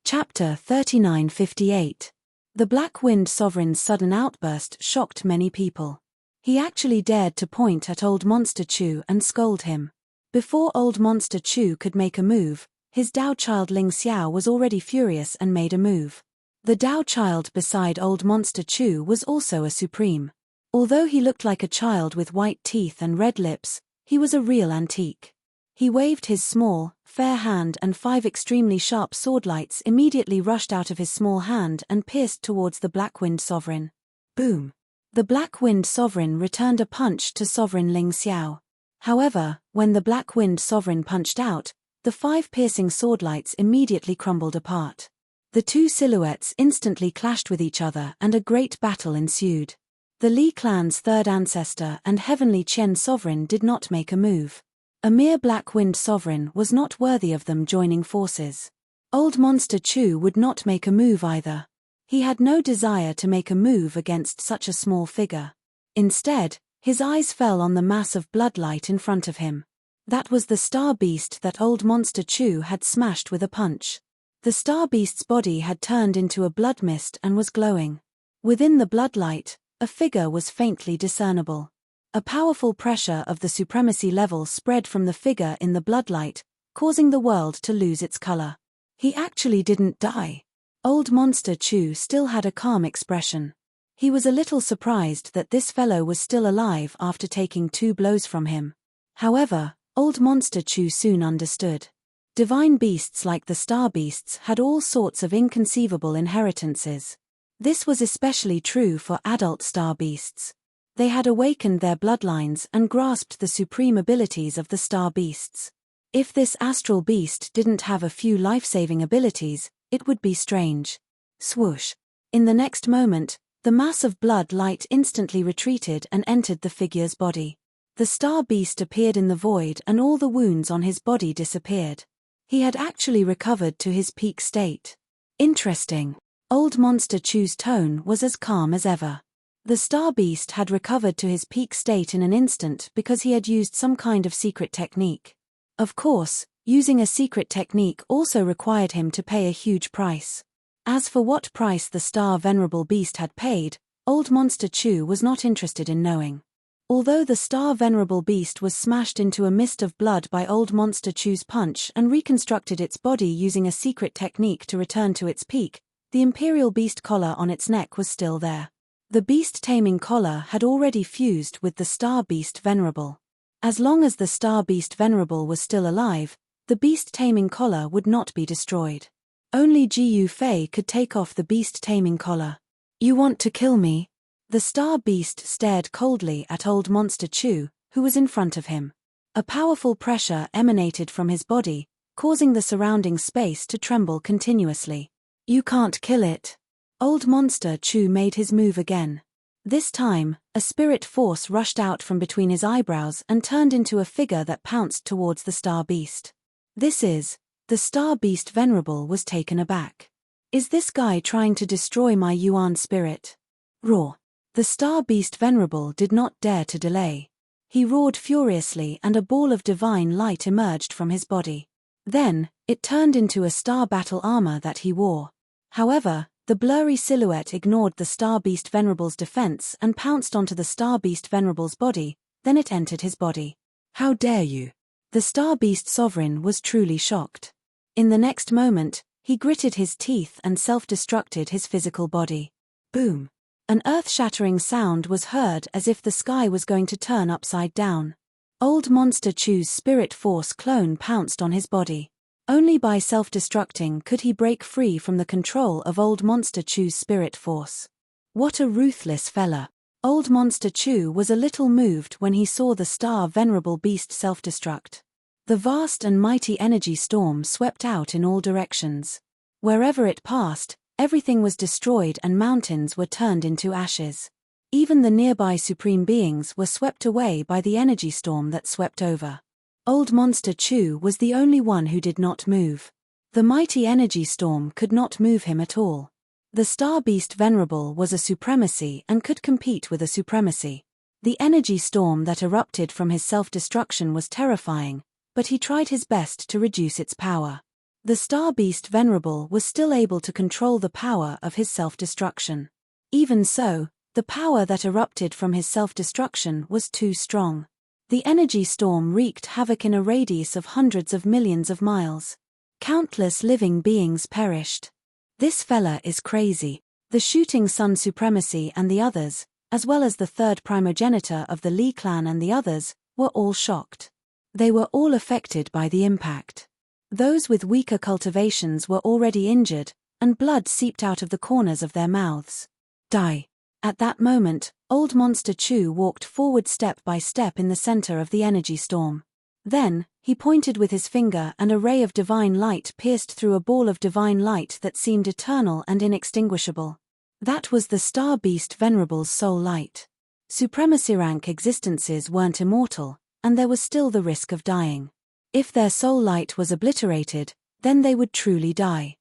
S1: Chapter 3958. The Black Wind Sovereign's sudden outburst shocked many people. He actually dared to point at Old Monster Chew and scold him. Before Old Monster Chew could make a move, his Dao child Ling Xiao was already furious and made a move. The Dao child beside Old Monster Chew was also a supreme. Although he looked like a child with white teeth and red lips, he was a real antique. He waved his small, fair hand and 5 extremely sharp swordlights immediately rushed out of his small hand and pierced towards the Black Wind Sovereign. Boom! The Black Wind Sovereign returned a punch to Sovereign Ling Xiao. However, when the Black Wind Sovereign punched out, the 5 piercing swordlights immediately crumbled apart. The 2 silhouettes instantly clashed with each other and a great battle ensued. The Li clan's 3rd ancestor and Heavenly Qian Sovereign did not make a move. A mere Black Wind Sovereign was not worthy of them joining forces. Old Monster Chu would not make a move either. He had no desire to make a move against such a small figure. Instead, his eyes fell on the mass of bloodlight in front of him. That was the star beast that Old Monster Chu had smashed with a punch. The star beast's body had turned into a blood mist and was glowing. Within the bloodlight, a figure was faintly discernible. A powerful pressure of the supremacy level spread from the figure in the bloodlight, causing the world to lose its color. He actually didn't die. Old Monster Chu still had a calm expression. He was a little surprised that this fellow was still alive after taking 2 blows from him. However, Old Monster Chu soon understood. Divine beasts like the star beasts had all sorts of inconceivable inheritances. This was especially true for adult star beasts. They had awakened their bloodlines and grasped the supreme abilities of the star beasts. If this astral beast didn't have a few life-saving abilities, it would be strange. Swoosh. In the next moment, the mass of blood light instantly retreated and entered the figure's body. The star beast appeared in the void and all the wounds on his body disappeared. He had actually recovered to his peak state. Interesting. Old Monster Chu's tone was as calm as ever. The star beast had recovered to his peak state in an instant because he had used some kind of secret technique. Of course, using a secret technique also required him to pay a huge price. As for what price the star venerable beast had paid, Old Monster Chu was not interested in knowing. Although the star venerable beast was smashed into a mist of blood by Old Monster Chu's punch and reconstructed its body using a secret technique to return to its peak, the imperial beast collar on its neck was still there. The beast taming collar had already fused with the star beast venerable. As long as the star beast venerable was still alive, the beast taming collar would not be destroyed. Only Ji Yu Fei could take off the beast taming collar. "You want to kill me?" The star beast stared coldly at Old Monster Chu, who was in front of him. A powerful pressure emanated from his body, causing the surrounding space to tremble continuously. "You can't kill it." Old Monster Chu made his move again. This time, a spirit force rushed out from between his eyebrows and turned into a figure that pounced towards the star beast. The star beast venerable was taken aback. "Is this guy trying to destroy my Yuan spirit?" Roar. The star beast venerable did not dare to delay. He roared furiously and a ball of divine light emerged from his body. Then, it turned into a star battle armor that he wore. However, the blurry silhouette ignored the star beast venerable's defense and pounced onto the star beast venerable's body, then it entered his body. "How dare you!" The star beast sovereign was truly shocked. In the next moment, he gritted his teeth and self-destructed his physical body. Boom! An earth-shattering sound was heard as if the sky was going to turn upside down. Old Monster Chu's spirit force clone pounced on his body. Only by self-destructing could he break free from the control of Old Monster Chu's spirit force. What a ruthless fella. Old Monster Chu was a little moved when he saw the star venerable beast self-destruct. The vast and mighty energy storm swept out in all directions. Wherever it passed, everything was destroyed and mountains were turned into ashes. Even the nearby supreme beings were swept away by the energy storm that swept over. Old Monster Chu was the only one who did not move. The mighty energy storm could not move him at all. The star beast venerable was a supremacy and could compete with a supremacy. The energy storm that erupted from his self-destruction was terrifying, but he tried his best to reduce its power. The star beast venerable was still able to control the power of his self-destruction. Even so, the power that erupted from his self-destruction was too strong. The energy storm wreaked havoc in a radius of hundreds of millions of miles. Countless living beings perished. "This fella is crazy." The Shooting Sun Supremacy and the others, as well as the 3rd primogenitor of the Li clan and the others, were all shocked. They were all affected by the impact. Those with weaker cultivations were already injured, and blood seeped out of the corners of their mouths. "Die." At that moment, Old Monster Chu walked forward step by step in the center of the energy storm. Then, he pointed with his finger and a ray of divine light pierced through a ball of divine light that seemed eternal and inextinguishable. That was the Star Beast Venerable's soul light. Supremacy rank existences weren't immortal, and there was still the risk of dying. If their soul light was obliterated, then they would truly die.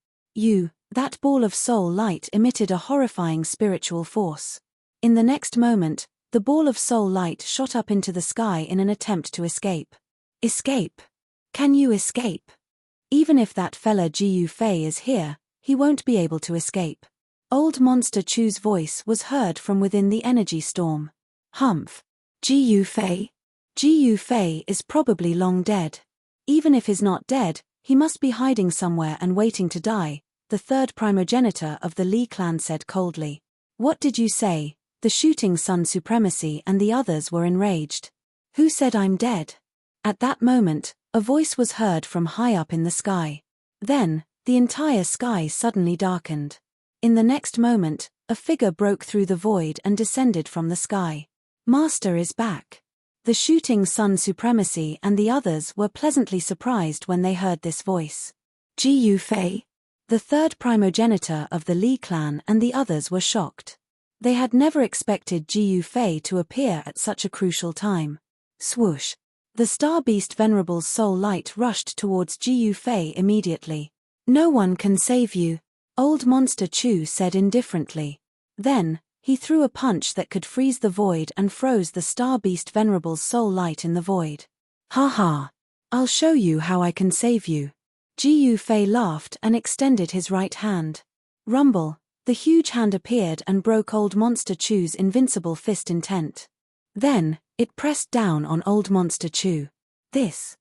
S1: That ball of soul light emitted a horrifying spiritual force. In the next moment, the ball of soul light shot up into the sky in an attempt to escape. Escape? Can you escape? Even if that fella Jiu Fei is here, he won't be able to escape. Old Monster Chu's voice was heard from within the energy storm. Humph. Jiu Fei? Jiu Fei is probably long dead. Even if he's not dead, he must be hiding somewhere and waiting to die, the third primogenitor of the Li clan said coldly. What did you say? The Shooting Sun Supremacy and the others were enraged. Who said I'm dead? At that moment, a voice was heard from high up in the sky. Then, the entire sky suddenly darkened. In the next moment, a figure broke through the void and descended from the sky. Master is back. The Shooting Sun Supremacy and the others were pleasantly surprised when they heard this voice. Jiu Fei? The third primogenitor of the Li clan and the others were shocked. They had never expected Jiu Fei to appear at such a crucial time. Swoosh! The Star Beast Venerable's soul light rushed towards Jiu Fei immediately. No one can save you, Old Monster Chu said indifferently. Then, he threw a punch that could freeze the void and froze the Star Beast Venerable's soul light in the void. Ha ha! I'll show you how I can save you. Jiu Fei laughed and extended his right hand. Rumble, the huge hand appeared and broke Old Monster Chu's invincible fist intent. Then, it pressed down on Old Monster Chu. This.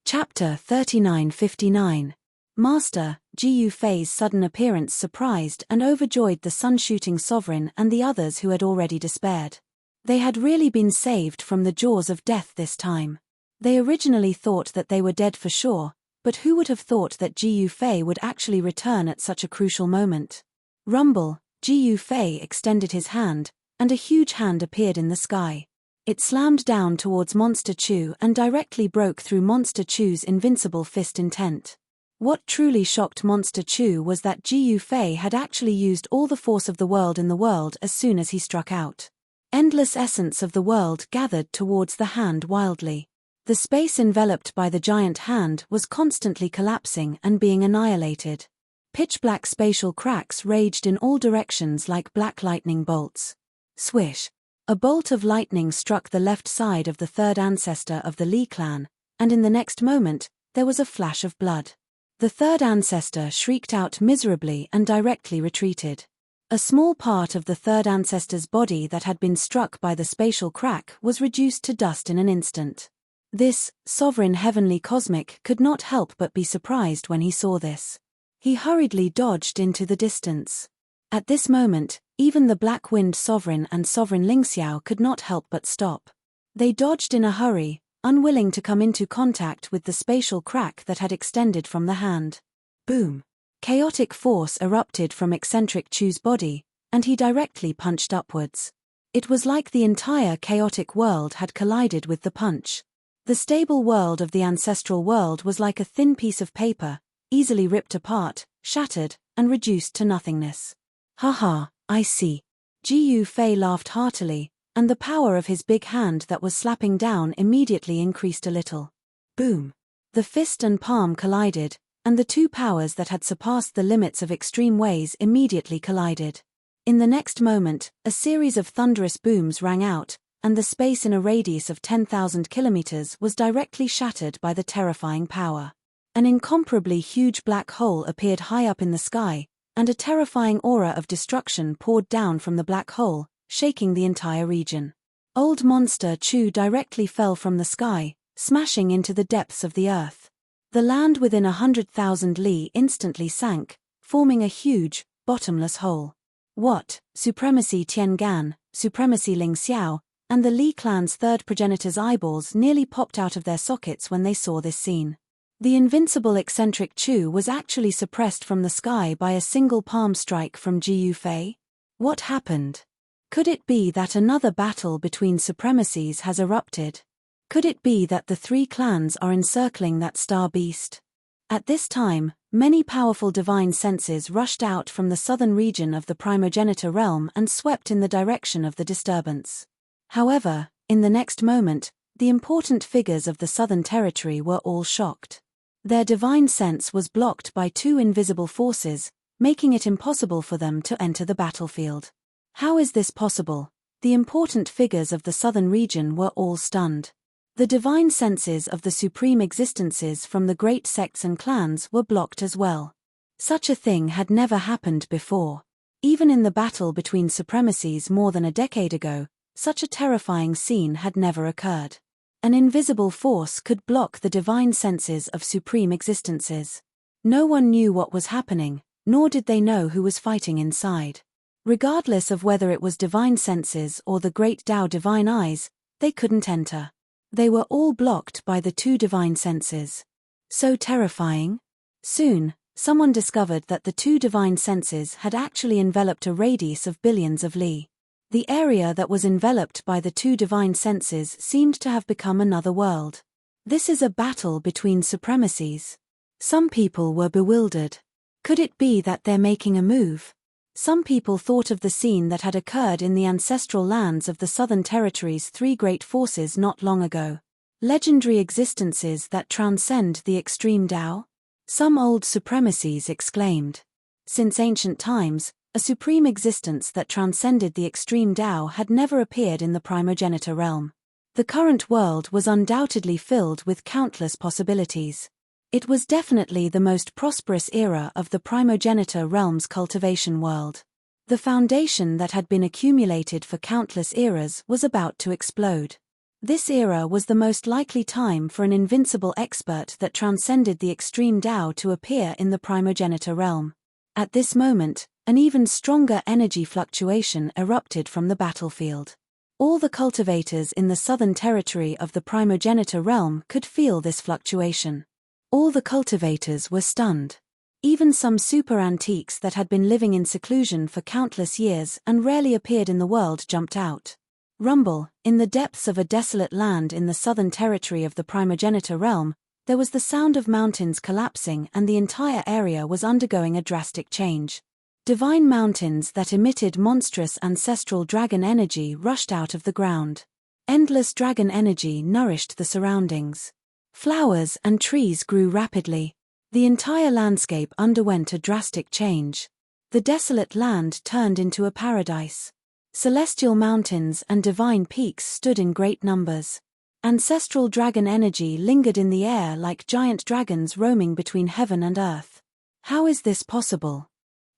S1: Chapter 3959. Master, Jiu Fei's sudden appearance surprised and overjoyed the sun-shooting sovereign and the others who had already despaired. They had really been saved from the jaws of death this time. They originally thought that they were dead for sure, but who would have thought that Jiu Fei would actually return at such a crucial moment? Rumble, Jiu Fei extended his hand, and a huge hand appeared in the sky. It slammed down towards Monster Chu and directly broke through Monster Chu's invincible fist intent. What truly shocked Monster Chu was that Jiu Fei had actually used all the force of the world in the world as soon as he struck out. Endless essence of the world gathered towards the hand wildly. The space enveloped by the giant hand was constantly collapsing and being annihilated. Pitch-black spatial cracks raged in all directions like black lightning bolts. Swish! A bolt of lightning struck the left side of the third ancestor of the Li clan, and in the next moment, there was a flash of blood. The third ancestor shrieked out miserably and directly retreated. A small part of the third ancestor's body that had been struck by the spatial crack was reduced to dust in an instant. This, sovereign heavenly cosmic could not help but be surprised when he saw this. He hurriedly dodged into the distance. At this moment, even the Black-Wind Sovereign and Sovereign Lingxiao could not help but stop. They dodged in a hurry, unwilling to come into contact with the spatial crack that had extended from the hand. Boom! Chaotic force erupted from eccentric Chu's body, and he directly punched upwards. It was like the entire chaotic world had collided with the punch. The stable world of the ancestral world was like a thin piece of paper, easily ripped apart, shattered, and reduced to nothingness. Haha, I see. Jiu Fei laughed heartily, and the power of his big hand that was slapping down immediately increased a little. Boom! The fist and palm collided, and the two powers that had surpassed the limits of extreme ways immediately collided. In the next moment, a series of thunderous booms rang out, and the space in a radius of 10,000 kilometers was directly shattered by the terrifying power. An incomparably huge black hole appeared high up in the sky, and a terrifying aura of destruction poured down from the black hole, shaking the entire region. Old Monster Chu directly fell from the sky, smashing into the depths of the earth. The land within 100,000 li instantly sank, forming a huge, bottomless hole. What, Supremacy Tiangan, Supremacy Lingxiao, and the Li clan's third progenitor's eyeballs nearly popped out of their sockets when they saw this scene. The invincible eccentric Chu was actually suppressed from the sky by a single palm strike from Jiu Fei. What happened? Could it be that another battle between supremacies has erupted? Could it be that the three clans are encircling that star beast? At this time, many powerful divine senses rushed out from the southern region of the primogenitor realm and swept in the direction of the disturbance. However, in the next moment, the important figures of the southern territory were all shocked. Their divine sense was blocked by two invisible forces, making it impossible for them to enter the battlefield. How is this possible? The important figures of the southern region were all stunned. The divine senses of the supreme existences from the great sects and clans were blocked as well. Such a thing had never happened before. Even in the battle between supremacies more than a decade ago, such a terrifying scene had never occurred. An invisible force could block the divine senses of supreme existences. No one knew what was happening, nor did they know who was fighting inside. Regardless of whether it was divine senses or the great Tao divine eyes, they couldn't enter. They were all blocked by the two divine senses. So terrifying? Soon, someone discovered that the two divine senses had actually enveloped a radius of billions of li. The area that was enveloped by the two divine senses seemed to have become another world. This is a battle between supremacies. Some people were bewildered. Could it be that they're making a move? Some people thought of the scene that had occurred in the ancestral lands of the Southern Territory's three great forces not long ago. Legendary existences that transcend the extreme Tao? Some old supremacies exclaimed. Since ancient times, a supreme existence that transcended the extreme Tao had never appeared in the primogenitor realm. The current world was undoubtedly filled with countless possibilities. It was definitely the most prosperous era of the primogenitor realm's cultivation world. The foundation that had been accumulated for countless eras was about to explode. This era was the most likely time for an invincible expert that transcended the extreme Tao to appear in the primogenitor realm. At this moment, an even stronger energy fluctuation erupted from the battlefield. All the cultivators in the southern territory of the primogenitor realm could feel this fluctuation. All the cultivators were stunned. Even some super antiques that had been living in seclusion for countless years and rarely appeared in the world jumped out. Rumble, in the depths of a desolate land in the southern territory of the primogenitor realm, there was the sound of mountains collapsing and the entire area was undergoing a drastic change. Divine mountains that emitted monstrous ancestral dragon energy rushed out of the ground. Endless dragon energy nourished the surroundings. Flowers and trees grew rapidly. The entire landscape underwent a drastic change. The desolate land turned into a paradise. Celestial mountains and divine peaks stood in great numbers. Ancestral dragon energy lingered in the air like giant dragons roaming between heaven and earth. How is this possible?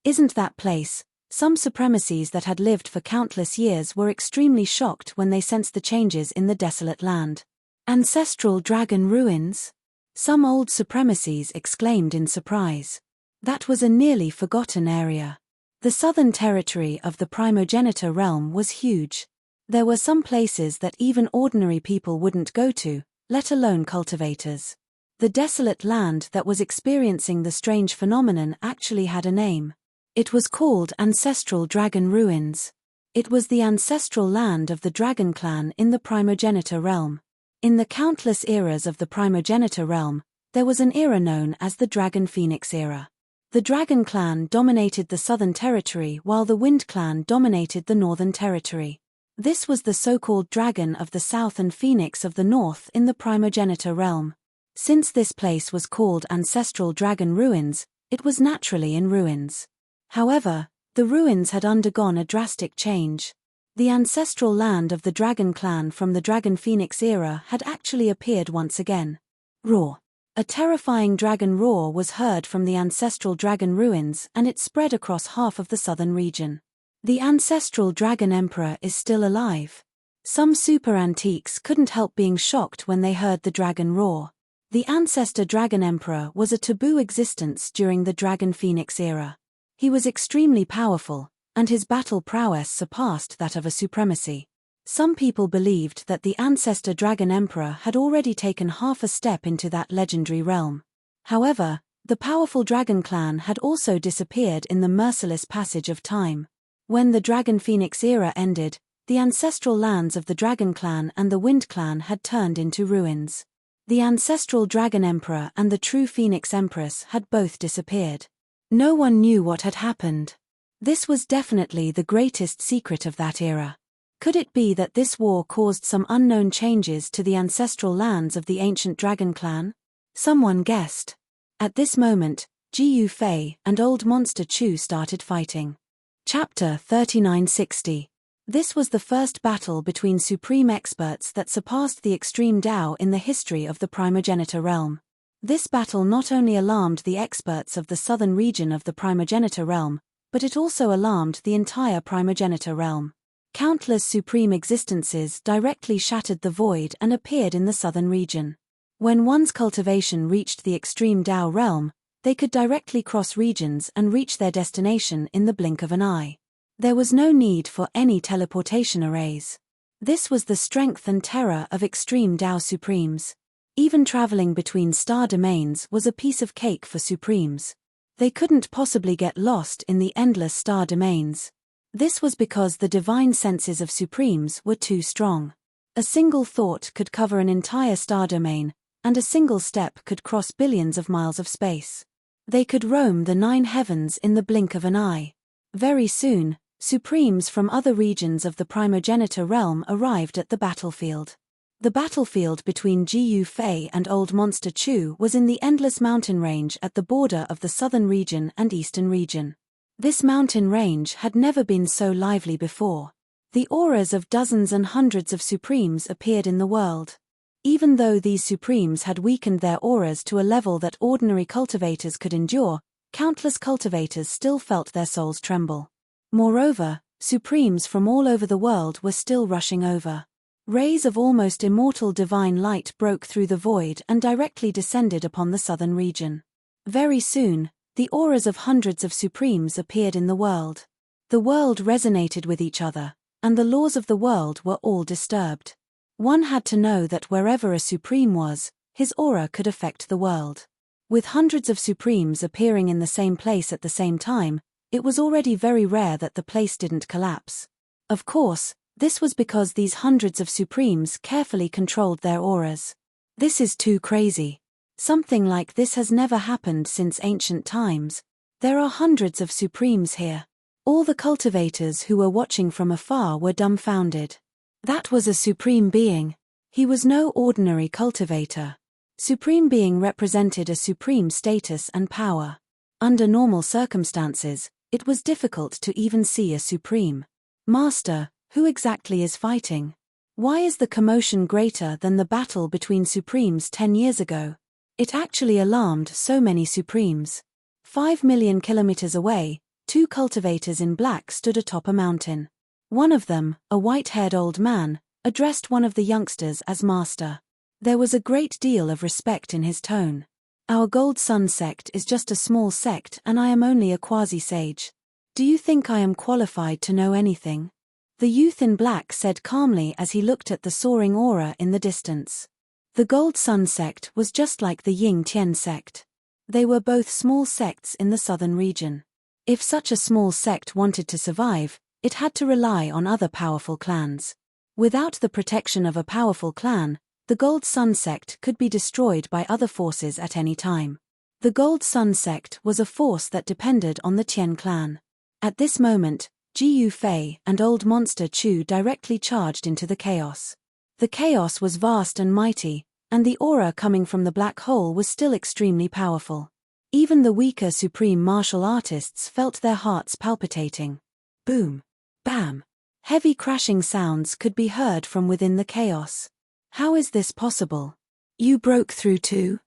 S1: Isn't that place? Some supremacies that had lived for countless years were extremely shocked when they sensed the changes in the desolate land. Ancestral dragon ruins? Some old supremacies exclaimed in surprise. That was a nearly forgotten area. The southern territory of the primogenitor realm was huge. There were some places that even ordinary people wouldn't go to, let alone cultivators. The desolate land that was experiencing the strange phenomenon actually had a name. It was called Ancestral Dragon Ruins. It was the ancestral land of the dragon clan in the primogenitor realm. In the countless eras of the primogenitor realm, there was an era known as the Dragon Phoenix era. The Dragon clan dominated the southern territory while the Wind clan dominated the northern territory. This was the so-called Dragon of the South and Phoenix of the North in the primogenitor realm. Since this place was called Ancestral Dragon Ruins, it was naturally in ruins. However, the ruins had undergone a drastic change. The ancestral land of the Dragon clan from the Dragon Phoenix era had actually appeared once again. Roar. A terrifying dragon roar was heard from the ancestral dragon ruins and it spread across half of the southern region. The ancestral dragon emperor is still alive. Some super antiques couldn't help being shocked when they heard the dragon roar. The ancestor dragon emperor was a taboo existence during the Dragon Phoenix era. He was extremely powerful, and his battle prowess surpassed that of a supremacy. Some people believed that the ancestor dragon emperor had already taken half a step into that legendary realm. However, the powerful dragon clan had also disappeared in the merciless passage of time. When the Dragon Phoenix era ended, the ancestral lands of the Dragon Clan and the Wind Clan had turned into ruins. The ancestral Dragon Emperor and the true Phoenix Empress had both disappeared. No one knew what had happened. This was definitely the greatest secret of that era. Could it be that this war caused some unknown changes to the ancestral lands of the ancient Dragon Clan? Someone guessed. At this moment, Jiyu Fei and Old Monster Chu started fighting. Chapter 3960. This was the first battle between supreme experts that surpassed the extreme Dao in the history of the Primogenitor realm. This battle not only alarmed the experts of the southern region of the Primogenitor realm, but it also alarmed the entire Primogenitor realm. Countless supreme existences directly shattered the void and appeared in the southern region. When one's cultivation reached the extreme Dao realm, they could directly cross regions and reach their destination in the blink of an eye. There was no need for any teleportation arrays. This was the strength and terror of extreme Dao Supremes. Even traveling between star domains was a piece of cake for Supremes. They couldn't possibly get lost in the endless star domains. This was because the divine senses of Supremes were too strong. A single thought could cover an entire star domain, and a single step could cross billions of miles of space. They could roam the 9 heavens in the blink of an eye. Very soon, Supremes from other regions of the Primogenitor realm arrived at the battlefield. The battlefield between Jiyu Fei and Old Monster Chu was in the endless mountain range at the border of the southern region and eastern region. This mountain range had never been so lively before. The auras of dozens and hundreds of Supremes appeared in the world. Even though these Supremes had weakened their auras to a level that ordinary cultivators could endure, countless cultivators still felt their souls tremble. Moreover, Supremes from all over the world were still rushing over. Rays of almost immortal divine light broke through the void and directly descended upon the southern region. Very soon, the auras of hundreds of Supremes appeared in the world. The world resonated with each other, and the laws of the world were all disturbed. One had to know that wherever a Supreme was, his aura could affect the world. With hundreds of Supremes appearing in the same place at the same time, it was already very rare that the place didn't collapse. Of course, this was because these hundreds of Supremes carefully controlled their auras. This is too crazy. Something like this has never happened since ancient times. There are hundreds of Supremes here. All the cultivators who were watching from afar were dumbfounded. That was a Supreme Being. He was no ordinary cultivator. Supreme Being represented a supreme status and power. Under normal circumstances, it was difficult to even see a Supreme Master. Who exactly is fighting? Why is the commotion greater than the battle between Supremes 10 years ago? It actually alarmed so many Supremes. 5 million kilometers away, 2 cultivators in black stood atop a mountain. One of them, a white-haired old man, addressed one of the youngsters as Master. There was a great deal of respect in his tone. Our Gold Sun sect is just a small sect and I am only a quasi-sage. Do you think I am qualified to know anything? The youth in black said calmly as he looked at the soaring aura in the distance. The Gold Sun sect was just like the Ying Tian sect. They were both small sects in the southern region. If such a small sect wanted to survive, it had to rely on other powerful clans. Without the protection of a powerful clan, the Gold Sun sect could be destroyed by other forces at any time. The Gold Sun sect was a force that depended on the Tian clan. At this moment, Jiyu Fei and Old Monster Chu directly charged into the chaos. The chaos was vast and mighty, and the aura coming from the black hole was still extremely powerful. Even the weaker supreme martial artists felt their hearts palpitating. Boom! Bam! Heavy crashing sounds could be heard from within the chaos. How is this possible? You broke through too?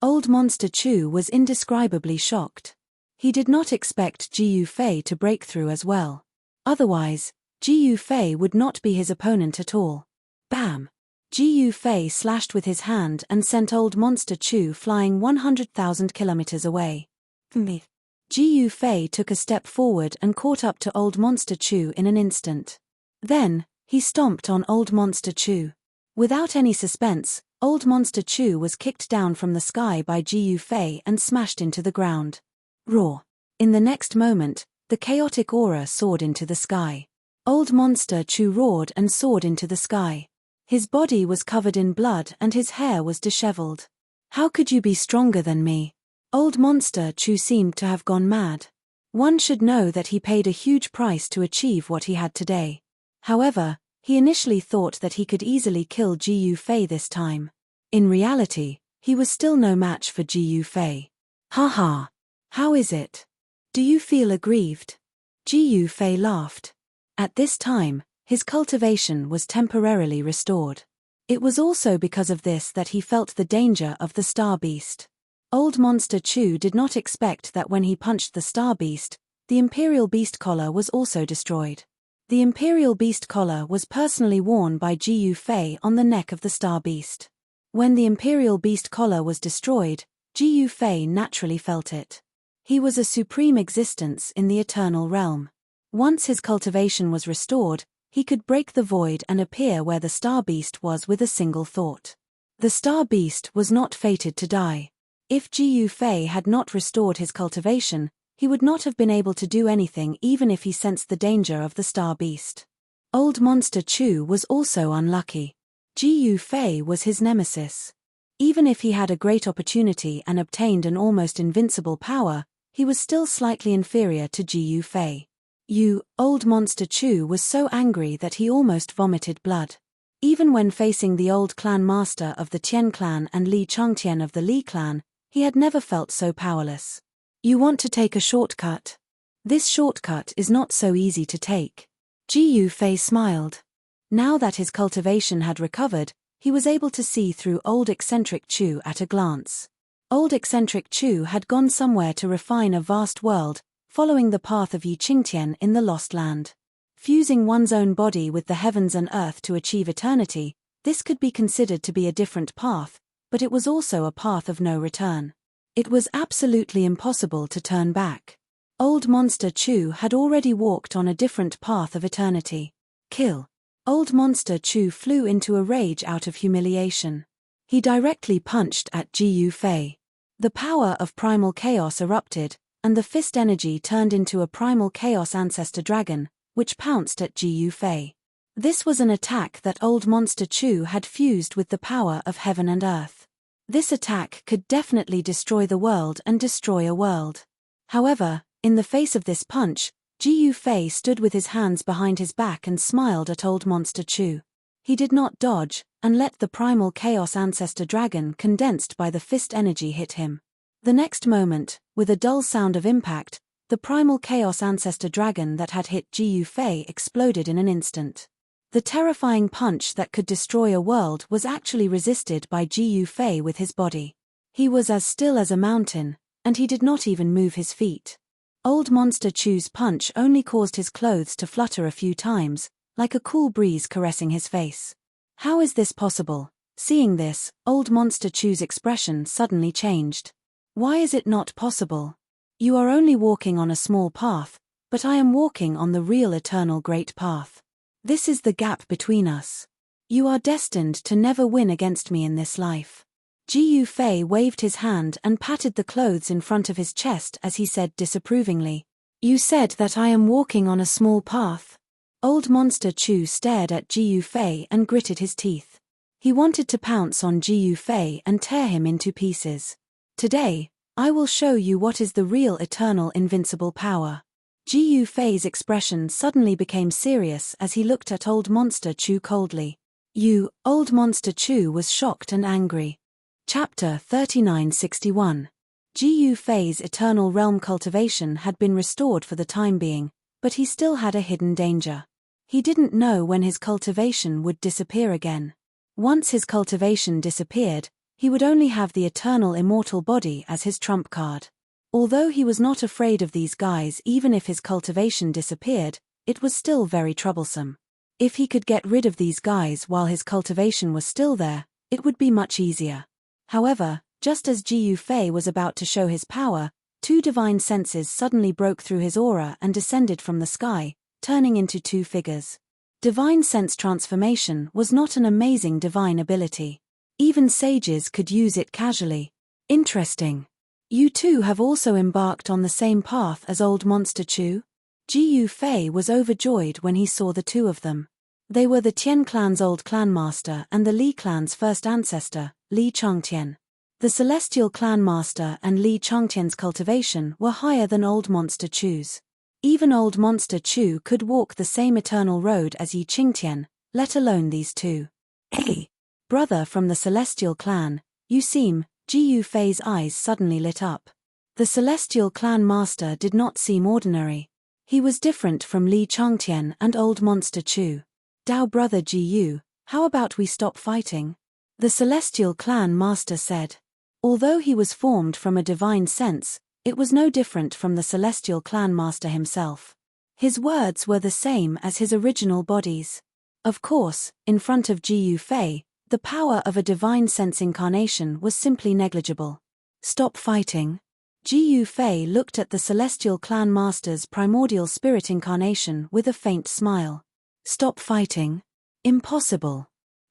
S1: Old Monster Chu was indescribably shocked. He did not expect Jiyu Fei to break through as well. Otherwise, Jiyu Fei would not be his opponent at all. Bam! Jiyu Fei slashed with his hand and sent Old Monster Chu flying 100,000 kilometers away. Jiyu Fei took a step forward and caught up to Old Monster Chu in an instant. Then, he stomped on Old Monster Chu. Without any suspense, Old Monster Chu was kicked down from the sky by Jiyu Fei and smashed into the ground. Roar! In the next moment, The chaotic aura soared into the sky. Old Monster Chu roared and soared into the sky. His body was covered in blood and his hair was disheveled. How could you be stronger than me? Old Monster Chu seemed to have gone mad. One should know that he paid a huge price to achieve what he had today. However, he initially thought that he could easily kill Ji Yufei this time. In reality, he was still no match for Ji Yufei. Haha. How is it? Do you feel aggrieved? Ji Yufei laughed. At this time, his cultivation was temporarily restored. It was also because of this that he felt the danger of the Star Beast. Old Monster Chu did not expect that when he punched the Star Beast, the Imperial Beast Collar was also destroyed. The Imperial Beast Collar was personally worn by Ji Yufei on the neck of the Star Beast. When the Imperial Beast Collar was destroyed, Ji Yufei naturally felt it. He was a supreme existence in the eternal realm. Once his cultivation was restored, he could break the void and appear where the Star Beast was with a single thought. The Star Beast was not fated to die. If Ji Yufei had not restored his cultivation, he would not have been able to do anything even if he sensed the danger of the Star Beast. Old Monster Chu was also unlucky. Ji Yufei was his nemesis. Even if he had a great opportunity and obtained an almost invincible power, he was still slightly inferior to Ji Yufei. Old Monster Chu was so angry that he almost vomited blood. Even when facing the old clan master of the Tian clan and Li Changtian of the Li clan, he had never felt so powerless. You want to take a shortcut? This shortcut is not so easy to take. Ji Yufei smiled. Now that his cultivation had recovered, he was able to see through old eccentric Chu at a glance. Old eccentric Chu had gone somewhere to refine a vast world, following the path of Yi Qingtian in the Lost Land. Fusing one's own body with the heavens and earth to achieve eternity, this could be considered to be a different path, but it was also a path of no return. It was absolutely impossible to turn back. Old Monster Chu had already walked on a different path of eternity. Kill. Old Monster Chu flew into a rage out of humiliation. He directly punched at Ji Yufei. The power of primal chaos erupted, and the fist energy turned into a primal chaos ancestor dragon, which pounced at Ji Yufei. This was an attack that Old Monster Chu had fused with the power of heaven and earth. This attack could definitely destroy the world and destroy a world. However, in the face of this punch, Ji Yufei stood with his hands behind his back and smiled at Old Monster Chu. He did not dodge, and let the primal chaos ancestor dragon condensed by the fist energy hit him. The next moment, with a dull sound of impact, the primal chaos ancestor dragon that had hit Ji Yufei exploded in an instant. The terrifying punch that could destroy a world was actually resisted by Ji Yufei with his body. He was as still as a mountain, and he did not even move his feet. Old Monster Chu's punch only caused his clothes to flutter a few times, like a cool breeze caressing his face. How is this possible? Seeing this, Old Monster Chu's expression suddenly changed. Why is it not possible? You are only walking on a small path, but I am walking on the real eternal great path. This is the gap between us. You are destined to never win against me in this life. Ji Yufei waved his hand and patted the clothes in front of his chest as he said disapprovingly, "You said that I am walking on a small path." Old Monster Chu stared at Ji Yufei and gritted his teeth. He wanted to pounce on Ji Yufei and tear him into pieces. Today, I will show you what is the real eternal invincible power. Ji Yufei's expression suddenly became serious as he looked at Old Monster Chu coldly. Old Monster Chu was shocked and angry. Chapter 3961. Ji Yufei's eternal realm cultivation had been restored for the time being, but he still had a hidden danger. He didn't know when his cultivation would disappear again. Once his cultivation disappeared, he would only have the eternal immortal body as his trump card. Although he was not afraid of these guys even if his cultivation disappeared, it was still very troublesome. If he could get rid of these guys while his cultivation was still there, it would be much easier. However, just as Ji Yufei was about to show his power, two divine senses suddenly broke through his aura and descended from the sky, turning into two figures. Divine sense transformation was not an amazing divine ability. Even sages could use it casually. Interesting. You two have also embarked on the same path as Old Monster Chu? Ji Fei was overjoyed when he saw the two of them. They were the Tian clan's old clan master and the Li clan's first ancestor, Li Changtian. The celestial clan master and Li Changtian's cultivation were higher than old Monster Chu's. Even old Monster Chu could walk the same eternal road as Yi Qingtian, let alone these two. Hey! Brother from the celestial clan, you seem, Ji Fei's eyes suddenly lit up. The celestial clan master did not seem ordinary. He was different from Li Changtian and old Monster Chu. Dao brother Ji, how about we stop fighting? The celestial clan master said. Although he was formed from a divine sense, it was no different from the celestial clan master himself. His words were the same as his original bodies. Of course, in front of Ji Fei, the power of a divine sense incarnation was simply negligible. Stop fighting. Ji Fei looked at the celestial clan master's primordial spirit incarnation with a faint smile. Stop fighting? Impossible.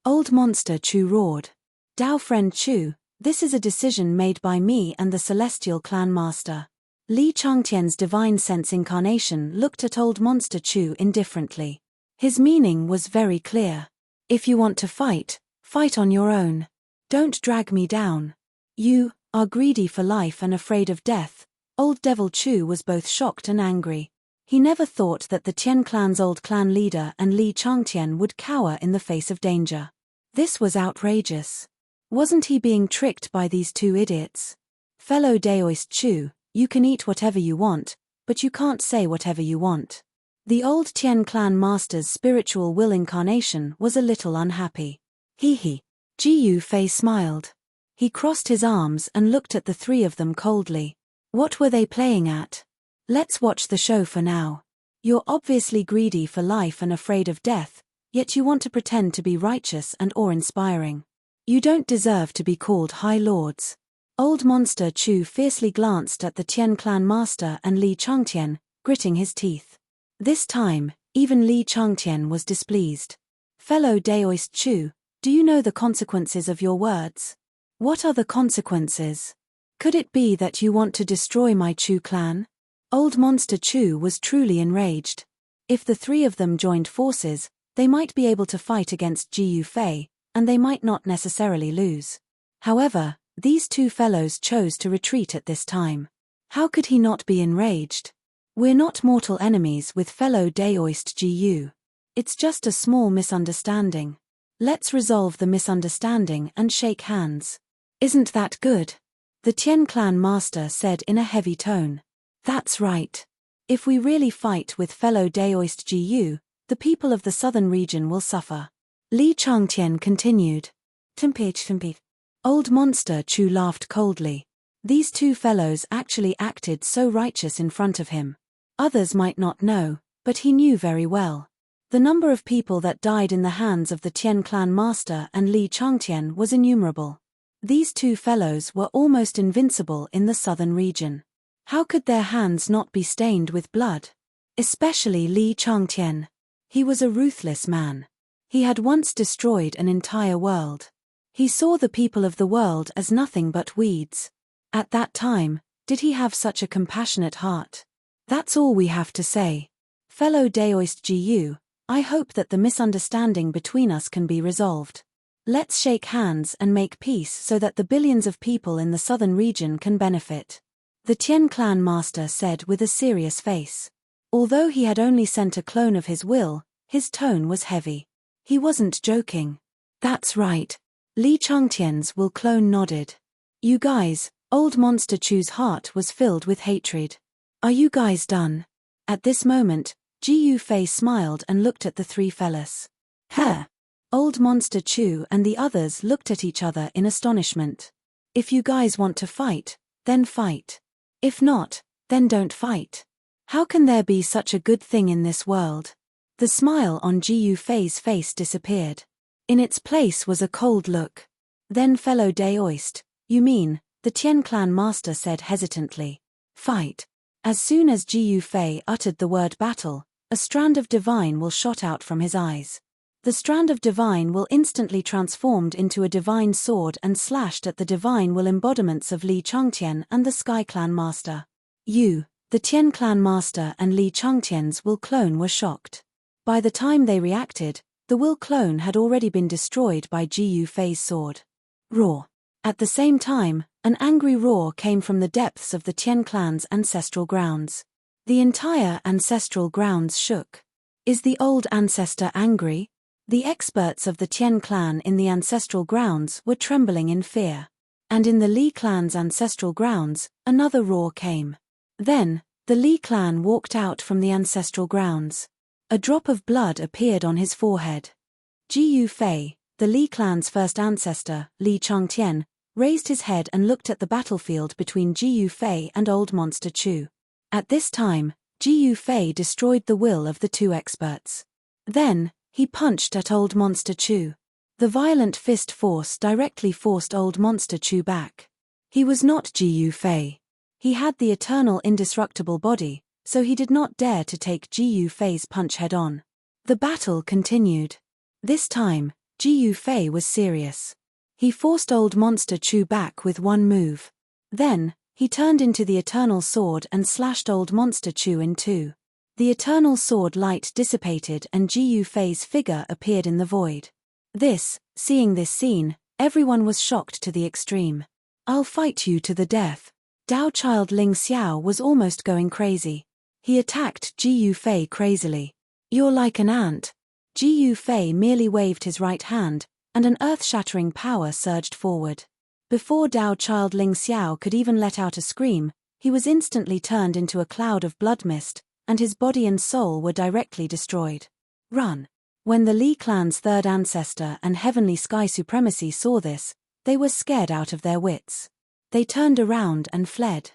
S1: Old Monster Chu roared. Dao friend Chu, this is a decision made by me and the celestial clan master. Li Changtian's divine sense incarnation looked at old Monster Chu indifferently. His meaning was very clear. If you want to fight, fight on your own. Don't drag me down. You are greedy for life and afraid of death. Old Devil Chu was both shocked and angry. He never thought that the Tian clan's old clan leader and Li Changtian would cower in the face of danger. This was outrageous. Wasn't he being tricked by these two idiots? Fellow Daoist Chu, you can eat whatever you want, but you can't say whatever you want. The old Tian clan master's spiritual will incarnation was a little unhappy. Hee. Ji Fei smiled. He crossed his arms and looked at the three of them coldly. What were they playing at? Let's watch the show for now. You're obviously greedy for life and afraid of death, yet you want to pretend to be righteous and awe-inspiring. You don't deserve to be called High Lords. Old Monster Chu fiercely glanced at the Tian clan master and Li Changtian, gritting his teeth. This time, even Li Changtian was displeased. Fellow Daoist Chu, do you know the consequences of your words? What are the consequences? Could it be that you want to destroy my Chu clan? Old Monster Chu was truly enraged. If the three of them joined forces, they might be able to fight against Ji Fei, and they might not necessarily lose. However, these two fellows chose to retreat at this time. How could he not be enraged? We're not mortal enemies with fellow Daoist Ji. It's just a small misunderstanding. Let's resolve the misunderstanding and shake hands. Isn't that good? The Tian clan master said in a heavy tone. That's right. If we really fight with fellow Daoist Ji, the people of the southern region will suffer. Li Changtian continued. Tempeh. Old Monster Chu laughed coldly. These two fellows actually acted so righteous in front of him. Others might not know, but he knew very well. The number of people that died in the hands of the Tian clan master and Li Changtian was innumerable. These two fellows were almost invincible in the southern region. How could their hands not be stained with blood? Especially Li Changtian. He was a ruthless man. He had once destroyed an entire world. He saw the people of the world as nothing but weeds. At that time, did he have such a compassionate heart? That's all we have to say. Fellow Daoist Ji, I hope that the misunderstanding between us can be resolved. Let's shake hands and make peace so that the billions of people in the southern region can benefit. The Tian clan master said with a serious face. Although he had only sent a clone of his will, his tone was heavy. He wasn't joking. That's right. Li Changtian's will clone nodded. You guys, old Monster Chu's heart was filled with hatred. Are you guys done? At this moment, Ji Fei smiled and looked at the three fellas. Huh. Old Monster Chu and the others looked at each other in astonishment. If you guys want to fight, then fight. If not, then don't fight. How can there be such a good thing in this world? The smile on Ji Fei's face disappeared. In its place was a cold look. Then fellow Daoist, you mean, the Tian clan master said hesitantly. Fight. As soon as Ji Fei uttered the word battle, a strand of divine will shot out from his eyes. The strand of divine will instantly transformed into a divine sword and slashed at the divine will embodiments of Li Changtian and the Sky Clan master. You The Tian clan master and Li Changtian's will clone were shocked. By the time they reacted, the will clone had already been destroyed by Ji Yufei's sword. Roar. At the same time, an angry roar came from the depths of the Tian clan's ancestral grounds. The entire ancestral grounds shook. Is the old ancestor angry? The experts of the Tian clan in the ancestral grounds were trembling in fear. And in the Li clan's ancestral grounds, another roar came. Then, the Li clan walked out from the ancestral grounds. A drop of blood appeared on his forehead. Ji Yufei, the Li clan's first ancestor, Li Changtian, raised his head and looked at the battlefield between Ji Yufei and Old Monster Chu. At this time, Ji Yufei destroyed the will of the two experts. Then, he punched at Old Monster Chu. The violent fist force directly forced Old Monster Chu back. He was not Ji Yufei. He had the eternal indestructible body, so he did not dare to take Ji Yufei's punch head-on. The battle continued. This time, Ji Yufei was serious. He forced Old Monster Chu back with one move. Then, he turned into the Eternal Sword and slashed Old Monster Chu in two. The Eternal Sword light dissipated and Ji Yufei's figure appeared in the void. Seeing this scene, everyone was shocked to the extreme. I'll fight you to the death. Dao Child Ling Xiao was almost going crazy. He attacked Ji Yufei crazily. You're like an ant. Ji Yufei merely waved his right hand, and an earth-shattering power surged forward. Before Dao Child Ling Xiao could even let out a scream, he was instantly turned into a cloud of blood mist, and his body and soul were directly destroyed. Run! When the Li clan's third ancestor and Heavenly Sky Supremacy saw this, they were scared out of their wits. They turned around and fled.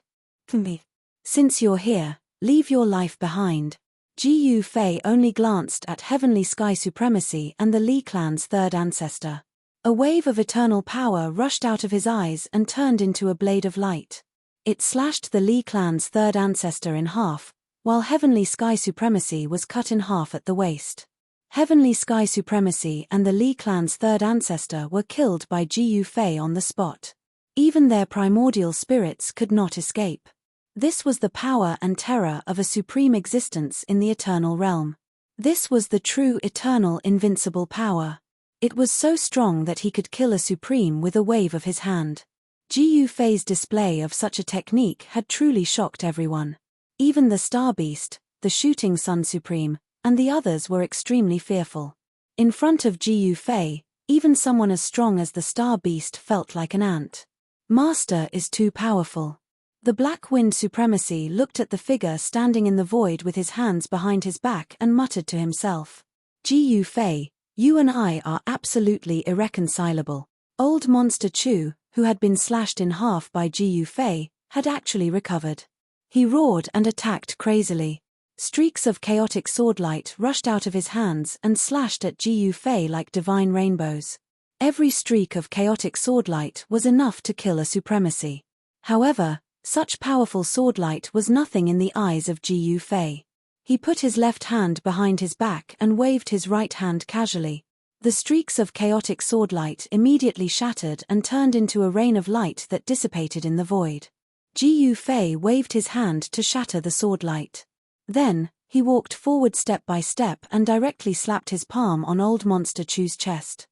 S1: Since you're here, leave your life behind. Ji Yufei only glanced at Heavenly Sky Supremacy and the Li clan's third ancestor. A wave of eternal power rushed out of his eyes and turned into a blade of light. It slashed the Li clan's third ancestor in half, while Heavenly Sky Supremacy was cut in half at the waist. Heavenly Sky Supremacy and the Li clan's third ancestor were killed by Ji Yufei on the spot. Even their primordial spirits could not escape. This was the power and terror of a supreme existence in the eternal realm. This was the true eternal invincible power. It was so strong that he could kill a supreme with a wave of his hand. Ji Yufei's display of such a technique had truly shocked everyone. Even the Star Beast, the Shooting Sun Supreme, and the others were extremely fearful. In front of Ji Yufei, even someone as strong as the Star Beast felt like an ant. Master is too powerful. The Black Wind Supremacy looked at the figure standing in the void with his hands behind his back and muttered to himself. Ji Yufei, you and I are absolutely irreconcilable. Old Monster Chu, who had been slashed in half by Ji Yufei, had actually recovered. He roared and attacked crazily. Streaks of chaotic swordlight rushed out of his hands and slashed at Ji Yufei like divine rainbows. Every streak of chaotic swordlight was enough to kill a supremacy. However, such powerful swordlight was nothing in the eyes of Ji Yufei. He put his left hand behind his back and waved his right hand casually. The streaks of chaotic swordlight immediately shattered and turned into a rain of light that dissipated in the void. Ji Yufei waved his hand to shatter the swordlight. Then, he walked forward step by step and directly slapped his palm on Old Monster Chu's chest.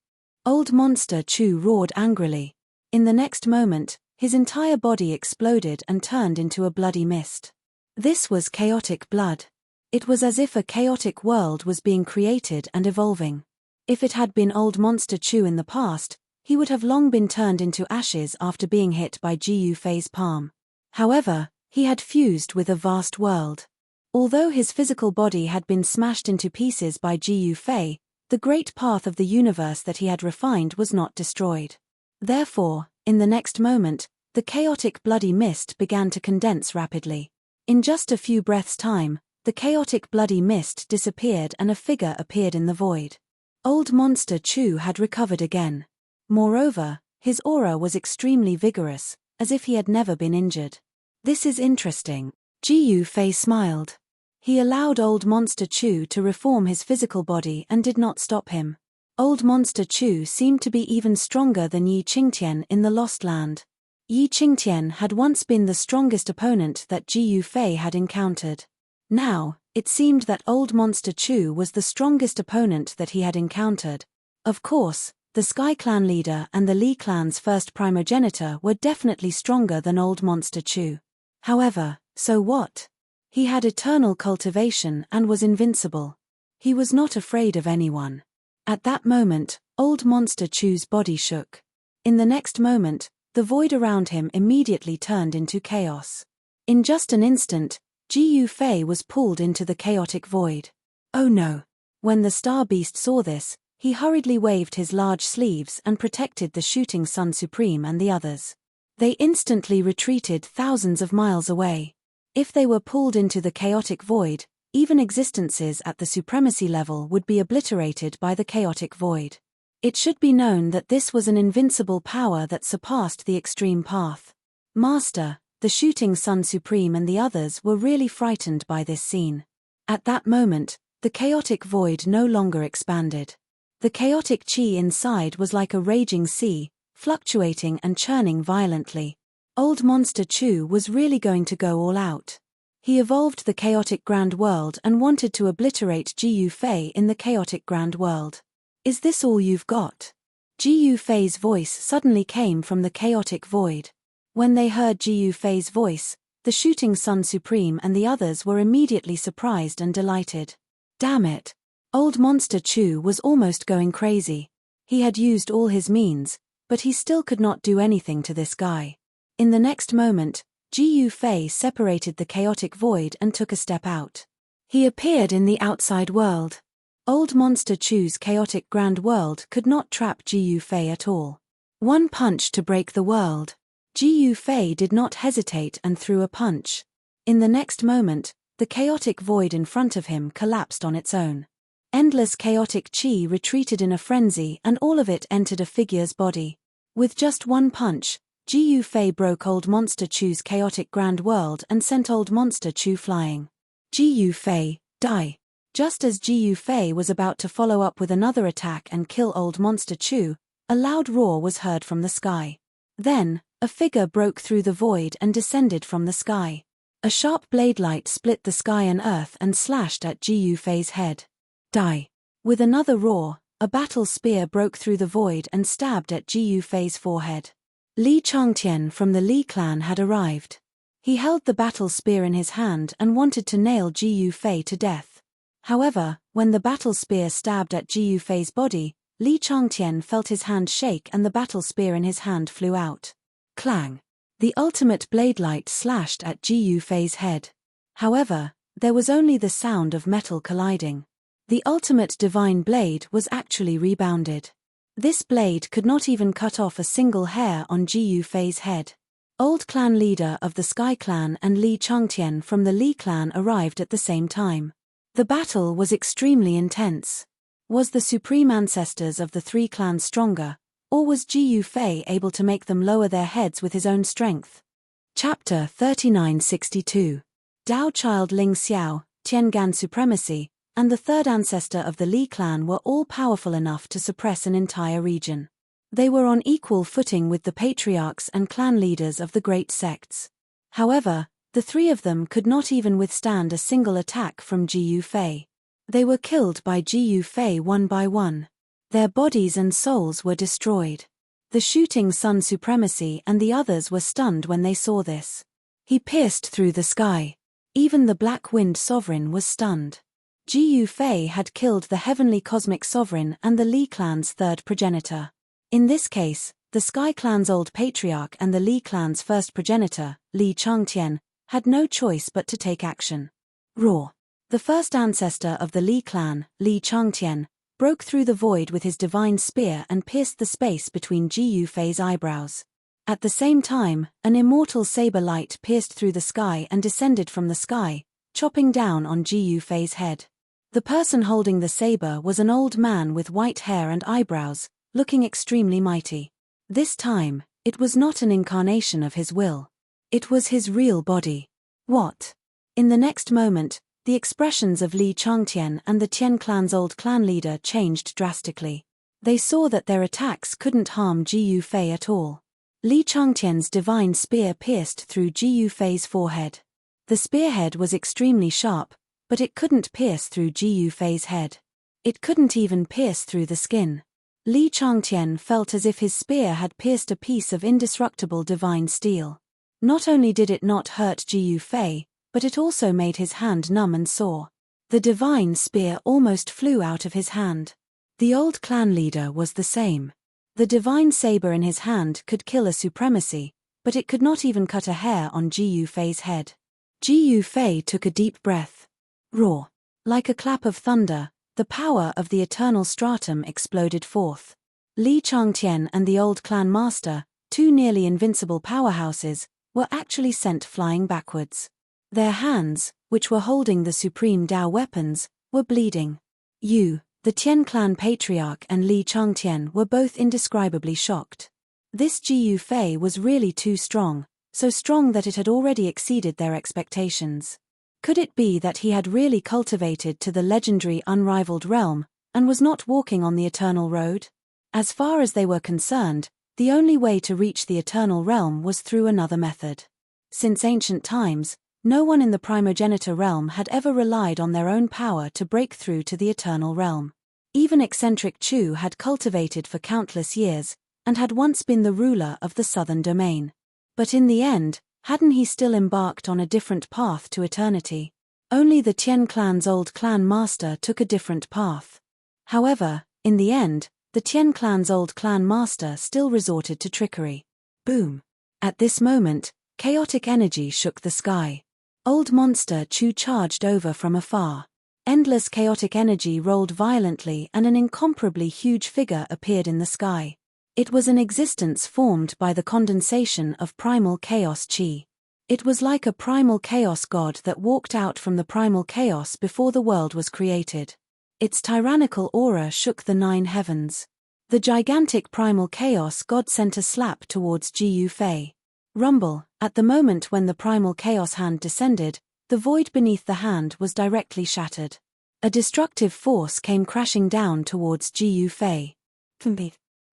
S1: Old Monster Chu roared angrily. In the next moment, his entire body exploded and turned into a bloody mist. This was chaotic blood. It was as if a chaotic world was being created and evolving. If it had been Old Monster Chu in the past, he would have long been turned into ashes after being hit by Ji Yufei's palm. However, he had fused with a vast world. Although his physical body had been smashed into pieces by Ji Yufei, the great path of the universe that he had refined was not destroyed. Therefore, in the next moment, the chaotic bloody mist began to condense rapidly. In just a few breaths' time, the chaotic bloody mist disappeared and a figure appeared in the void. Old Monster Chu had recovered again. Moreover, his aura was extremely vigorous, as if he had never been injured. This is interesting. Ji Yufei smiled. He allowed Old Monster Chu to reform his physical body and did not stop him. Old Monster Chu seemed to be even stronger than Yi Qingtian in the Lost Land. Yi Qingtian had once been the strongest opponent that Ji Yufei had encountered. Now, it seemed that Old Monster Chu was the strongest opponent that he had encountered. Of course, the Sky Clan leader and the Li clan's first primogenitor were definitely stronger than Old Monster Chu. However, so what? He had eternal cultivation and was invincible. He was not afraid of anyone. At that moment, Old Monster Chu's body shook. In the next moment, the void around him immediately turned into chaos. In just an instant, Ji Yufei was pulled into the chaotic void. Oh no! When the Star Beast saw this, he hurriedly waved his large sleeves and protected the Shooting Sun Supreme and the others. They instantly retreated thousands of miles away. If they were pulled into the chaotic void, even existences at the supremacy level would be obliterated by the chaotic void. It should be known that this was an invincible power that surpassed the extreme path. Master, the Shooting Sun Supreme and the others were really frightened by this scene. At that moment, the chaotic void no longer expanded. The chaotic chi inside was like a raging sea, fluctuating and churning violently. Old Monster Chu was really going to go all out. He evolved the chaotic grand world and wanted to obliterate Ji Yufei in the chaotic grand world. Is this all you've got? Ji Yufei's voice suddenly came from the chaotic void. When they heard Ji Yufei's voice, the Shooting Sun Supreme and the others were immediately surprised and delighted. Damn it! Old Monster Chu was almost going crazy. He had used all his means, but he still could not do anything to this guy. In the next moment, Ji Yufei separated the chaotic void and took a step out. He appeared in the outside world. Old Monster Chu's chaotic grand world could not trap Ji Yufei at all. One punch to break the world. Ji Yufei did not hesitate and threw a punch. In the next moment, the chaotic void in front of him collapsed on its own. Endless chaotic chi retreated in a frenzy and all of it entered a figure's body. With just one punch, Ji Yufei broke Old Monster Chu's chaotic grand world and sent Old Monster Chu flying. Ji Yufei, die! Just as Ji Yufei was about to follow up with another attack and kill Old Monster Chu, a loud roar was heard from the sky. Then, a figure broke through the void and descended from the sky. A sharp blade light split the sky and earth and slashed at Ji Yufei's head. Die! With another roar, a battle spear broke through the void and stabbed at Ji Yufei's forehead. Li Changtian from the Li clan had arrived. He held the battle spear in his hand and wanted to nail Ji Yufei to death. However, when the battle spear stabbed at Ji Yufei's body, Li Changtian felt his hand shake and the battle spear in his hand flew out. Clang! The ultimate blade light slashed at Ji Yufei's head. However, there was only the sound of metal colliding. The ultimate divine blade was actually rebounded. This blade could not even cut off a single hair on Ji Yufei's head. Old clan leader of the Sky Clan and Li Changtian from the Li clan arrived at the same time. The battle was extremely intense. Was the supreme ancestors of the three clans stronger, or was Ji Yufei able to make them lower their heads with his own strength? Chapter 3962. Dao Child Ling Xiao, Tiangan Supremacy, and the third ancestor of the Li clan were all powerful enough to suppress an entire region. They were on equal footing with the patriarchs and clan leaders of the great sects. However, the three of them could not even withstand a single attack from Ji Yufei. They were killed by Ji Yufei one by one. Their bodies and souls were destroyed. The Shooting Sun Supremacy and the others were stunned when they saw this. He pierced through the sky. Even the Black Wind Sovereign was stunned. Ji Yufei had killed the Heavenly Cosmic Sovereign and the Li clan's third progenitor. In this case, the Sky Clan's old patriarch and the Li clan's first progenitor, Li Changtian, had no choice but to take action. Roar! The first ancestor of the Li clan, Li Changtian, broke through the void with his divine spear and pierced the space between Ji Yufei's eyebrows. At the same time, an immortal saber light pierced through the sky and descended from the sky, chopping down on Ji Yufei's head. The person holding the saber was an old man with white hair and eyebrows, looking extremely mighty. This time, it was not an incarnation of his will. It was his real body. What? In the next moment, the expressions of Li Changtian and the Tian clan's old clan leader changed drastically. They saw that their attacks couldn't harm Ji Yufei at all. Li Changtian's divine spear pierced through Ji Yufei's forehead. The spearhead was extremely sharp, but it couldn't pierce through Ji Yufei's head. It couldn't even pierce through the skin. Li Changtian felt as if his spear had pierced a piece of indestructible divine steel. Not only did it not hurt Ji Yufei, but it also made his hand numb and sore. The divine spear almost flew out of his hand. The old clan leader was the same. The divine saber in his hand could kill a supremacy, but it could not even cut a hair on Ji Yufei's head. Ji Yufei took a deep breath. Roar. Like a clap of thunder, the power of the eternal stratum exploded forth. Li Changtian and the old clan master, two nearly invincible powerhouses, were actually sent flying backwards. Their hands, which were holding the supreme Dao weapons, were bleeding. The Tian clan patriarch and Li Changtian were both indescribably shocked. This Ji Yufei was really too strong, so strong that it had already exceeded their expectations. Could it be that he had really cultivated to the legendary unrivaled realm, and was not walking on the eternal road? As far as they were concerned, the only way to reach the eternal realm was through another method. Since ancient times, no one in the primogenitor realm had ever relied on their own power to break through to the eternal realm. Even eccentric Chu had cultivated for countless years, and had once been the ruler of the southern domain. But in the end, hadn't he still embarked on a different path to eternity? Only the Tian clan's old clan master took a different path. However, in the end, the Tian clan's old clan master still resorted to trickery. Boom! At this moment, chaotic energy shook the sky. Old monster Chu charged over from afar. Endless chaotic energy rolled violently and an incomparably huge figure appeared in the sky. It was an existence formed by the condensation of primal chaos chi. It was like a primal chaos god that walked out from the primal chaos before the world was created. Its tyrannical aura shook the 9 heavens. The gigantic primal chaos god sent a slap towards Ji Yufei. Rumble. At the moment when the primal chaos hand descended, the void beneath the hand was directly shattered. A destructive force came crashing down towards Ji Yufei.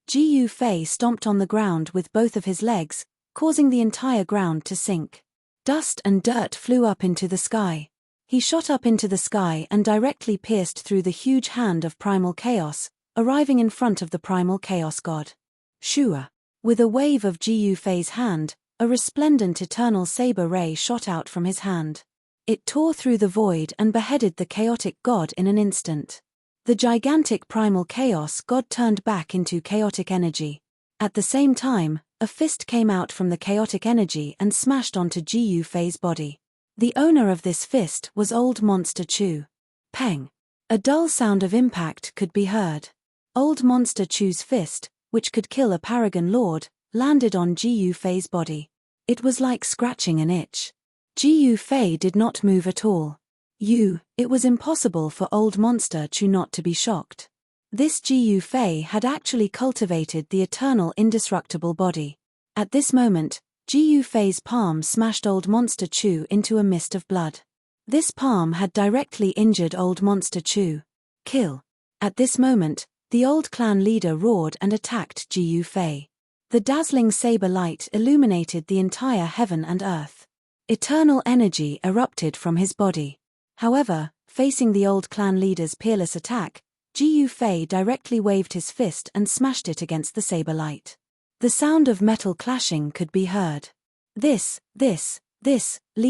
S1: Ji Yufei stomped on the ground with both of his legs, causing the entire ground to sink. Dust and dirt flew up into the sky. He shot up into the sky and directly pierced through the huge hand of primal chaos, arriving in front of the primal chaos god. Shua. With a wave of Ji Yufei's hand, a resplendent eternal saber ray shot out from his hand. It tore through the void and beheaded the chaotic god in an instant. The gigantic primal chaos god turned back into chaotic energy. At the same time, a fist came out from the chaotic energy and smashed onto Ji Yufei's body. The owner of this fist was old monster Chu. Peng. A dull sound of impact could be heard. Old monster Chu's fist, which could kill a paragon lord, landed on Ji Yufei's body. It was like scratching an itch. Ji Yufei did not move at all. It was impossible for old monster Chu not to be shocked. This Ji Yufei had actually cultivated the eternal indestructible body. At this moment, Ji Yufei's palm smashed old monster Chu into a mist of blood. This palm had directly injured old monster Chu. Kill. At this moment, the old clan leader roared and attacked Ji Yufei. The dazzling saber light illuminated the entire heaven and earth. Eternal energy erupted from his body. However, facing the old clan leader's peerless attack, Ji Yufei directly waved his fist and smashed it against the saber light. The sound of metal clashing could be heard. Li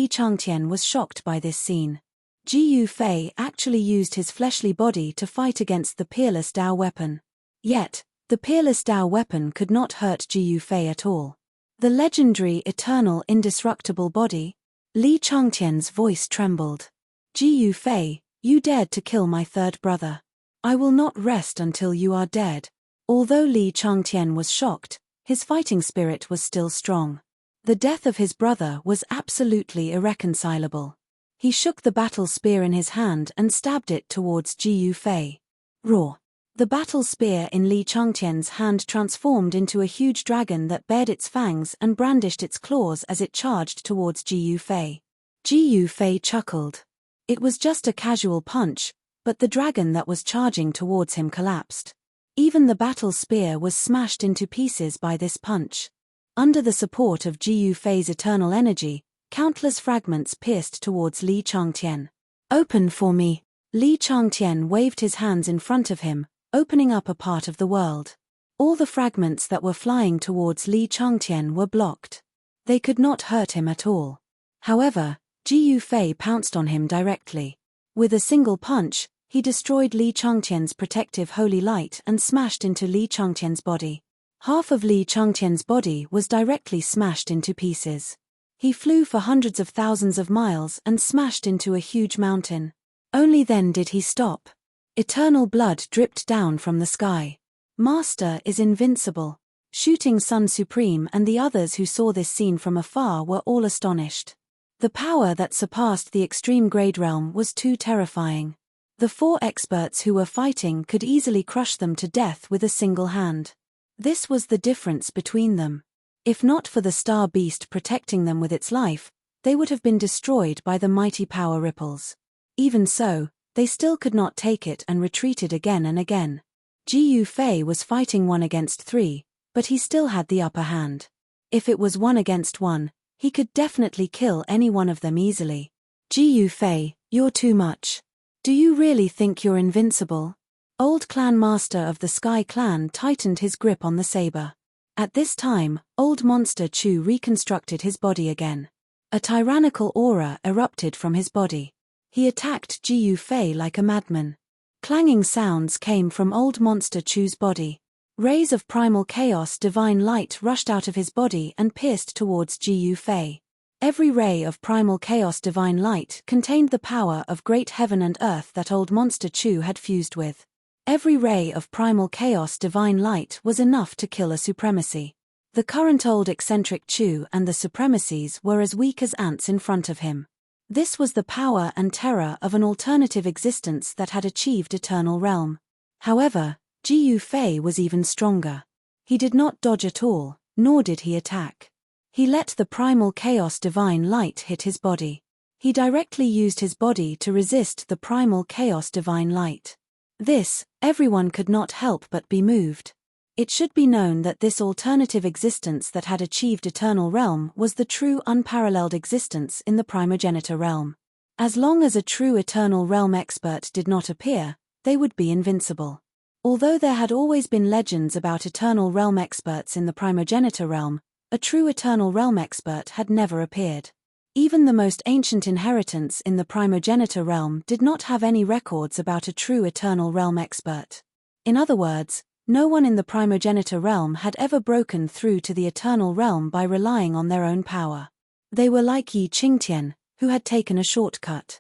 S1: Changtian was shocked by this scene. Ji Yufei actually used his fleshly body to fight against the peerless Dao weapon. Yet, the peerless Dao weapon could not hurt Ji Yufei at all. The legendary eternal indestructible body? Li Changtian's voice trembled. Ji Yufei, you dared to kill my third brother. I will not rest until you are dead. Although Li Changtian was shocked, his fighting spirit was still strong. The death of his brother was absolutely irreconcilable. He shook the battle spear in his hand and stabbed it towards Ji Yufei. Roar. The battle spear in Li Changtian's hand transformed into a huge dragon that bared its fangs and brandished its claws as it charged towards Ji Yufei. Ji Yufei chuckled. It was just a casual punch, but the dragon that was charging towards him collapsed. Even the battle spear was smashed into pieces by this punch. Under the support of Ji Yufei's eternal energy, countless fragments pierced towards Li Changtian. "Open for me." Li Changtian waved his hands in front of him, opening up a part of the world. All the fragments that were flying towards Li Changtian were blocked. They could not hurt him at all. However, Ji Yufei pounced on him directly. With a single punch, he destroyed Li Changtian's protective holy light and smashed into Li Changtian's body. Half of Li Changtian's body was directly smashed into pieces. He flew for hundreds of thousands of miles and smashed into a huge mountain. Only then did he stop. Eternal blood dripped down from the sky. Master is invincible. Shooting Sun Supreme and the others who saw this scene from afar were all astonished. The power that surpassed the extreme grade realm was too terrifying. The 4 experts who were fighting could easily crush them to death with a single hand. This was the difference between them. If not for the star beast protecting them with its life, they would have been destroyed by the mighty power ripples. Even so, they still could not take it and retreated again and again. Ji Yufei was fighting 1 against 3, but he still had the upper hand. If it was 1 against 1, he could definitely kill any one of them easily. Ji Yufei, you're too much. Do you really think you're invincible? Old Clan Master of the Sky Clan tightened his grip on the saber. At this time, Old Monster Chu reconstructed his body again. A tyrannical aura erupted from his body. He attacked Ji Yufei like a madman. Clanging sounds came from Old Monster Chu's body. Rays of primal chaos divine light rushed out of his body and pierced towards Ji Yufei. Every ray of primal chaos divine light contained the power of great heaven and earth that Old Monster Chu had fused with. Every ray of primal chaos divine light was enough to kill a supremacy. The current old eccentric Chu and the supremacies were as weak as ants in front of him. This was the power and terror of an alternative existence that had achieved eternal realm. However, Ji Yufei was even stronger. He did not dodge at all, nor did he attack. He let the primal chaos divine light hit his body. He directly used his body to resist the primal chaos divine light. This, everyone could not help but be moved. It should be known that this alternative existence that had achieved eternal realm was the true unparalleled existence in the primogenitor realm. As long as a true eternal realm expert did not appear, they would be invincible. Although there had always been legends about eternal realm experts in the primogenitor realm, a true eternal realm expert had never appeared. Even the most ancient inheritance in the primogenitor realm did not have any records about a true eternal realm expert. In other words, no one in the primogenitor realm had ever broken through to the eternal realm by relying on their own power. They were like Yi Qingtian, who had taken a shortcut.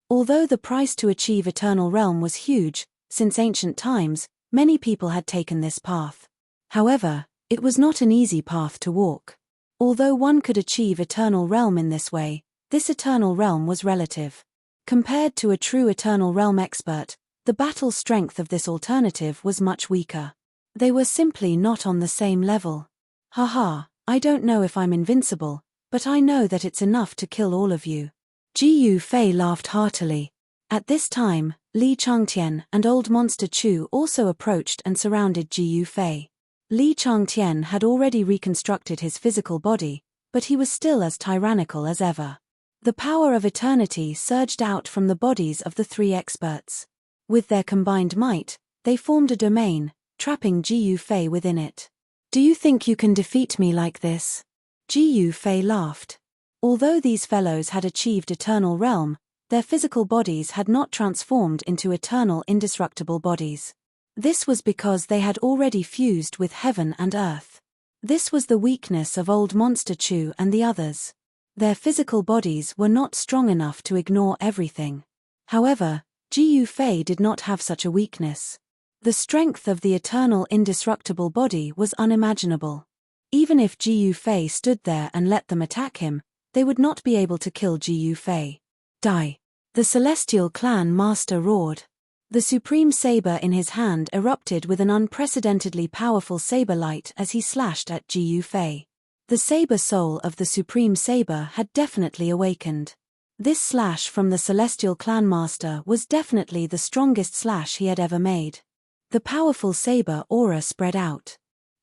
S1: Although the price to achieve eternal realm was huge, since ancient times, many people had taken this path. However, it was not an easy path to walk. Although one could achieve eternal realm in this way, this eternal realm was relative. Compared to a true eternal realm expert, the battle strength of this alternative was much weaker. They were simply not on the same level. Haha, I don't know if I'm invincible, but I know that it's enough to kill all of you. Ji Yufei laughed heartily. At this time, Li Changtian and Old Monster Chu also approached and surrounded Ji Yufei. Li Changtian had already reconstructed his physical body, but he was still as tyrannical as ever. The power of eternity surged out from the bodies of the 3 experts. With their combined might, they formed a domain, trapping Ji Yufei within it. Do you think you can defeat me like this? Ji Yufei laughed. Although these fellows had achieved eternal realm, their physical bodies had not transformed into eternal indestructible bodies. This was because they had already fused with heaven and earth. This was the weakness of Old Monster Chu and the others. Their physical bodies were not strong enough to ignore everything. However, Ji Yufei did not have such a weakness. The strength of the eternal indestructible body was unimaginable. Even if Ji Yufei stood there and let them attack him, they would not be able to kill Ji Yufei. Die! The Celestial Clan Master roared. The supreme saber in his hand erupted with an unprecedentedly powerful saber light as he slashed at Ji Yufei. The saber soul of the supreme saber had definitely awakened. This slash from the Celestial Clan Master was definitely the strongest slash he had ever made. The powerful saber aura spread out.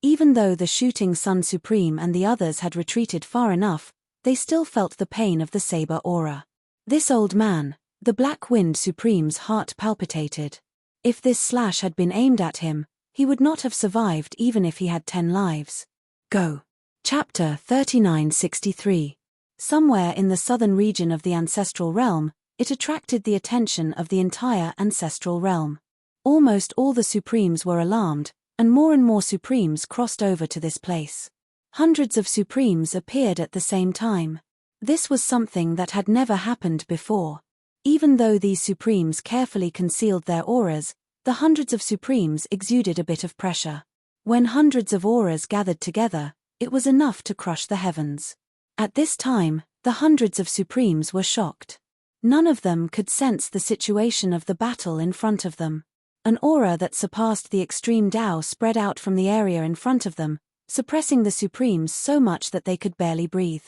S1: Even though the shooting Sun Supreme and the others had retreated far enough, they still felt the pain of the saber aura. This old man, the Black Wind Supreme's heart palpitated. If this slash had been aimed at him, he would not have survived even if he had 10 lives. Go. Chapter 3963. Somewhere in the southern region of the ancestral realm, it attracted the attention of the entire ancestral realm. Almost all the Supremes were alarmed, and more Supremes crossed over to this place. Hundreds of Supremes appeared at the same time. This was something that had never happened before. Even though these Supremes carefully concealed their auras, the hundreds of Supremes exuded a bit of pressure. When hundreds of auras gathered together, it was enough to crush the heavens. At this time, the hundreds of Supremes were shocked. None of them could sense the situation of the battle in front of them. An aura that surpassed the extreme Tao spread out from the area in front of them, suppressing the Supremes so much that they could barely breathe.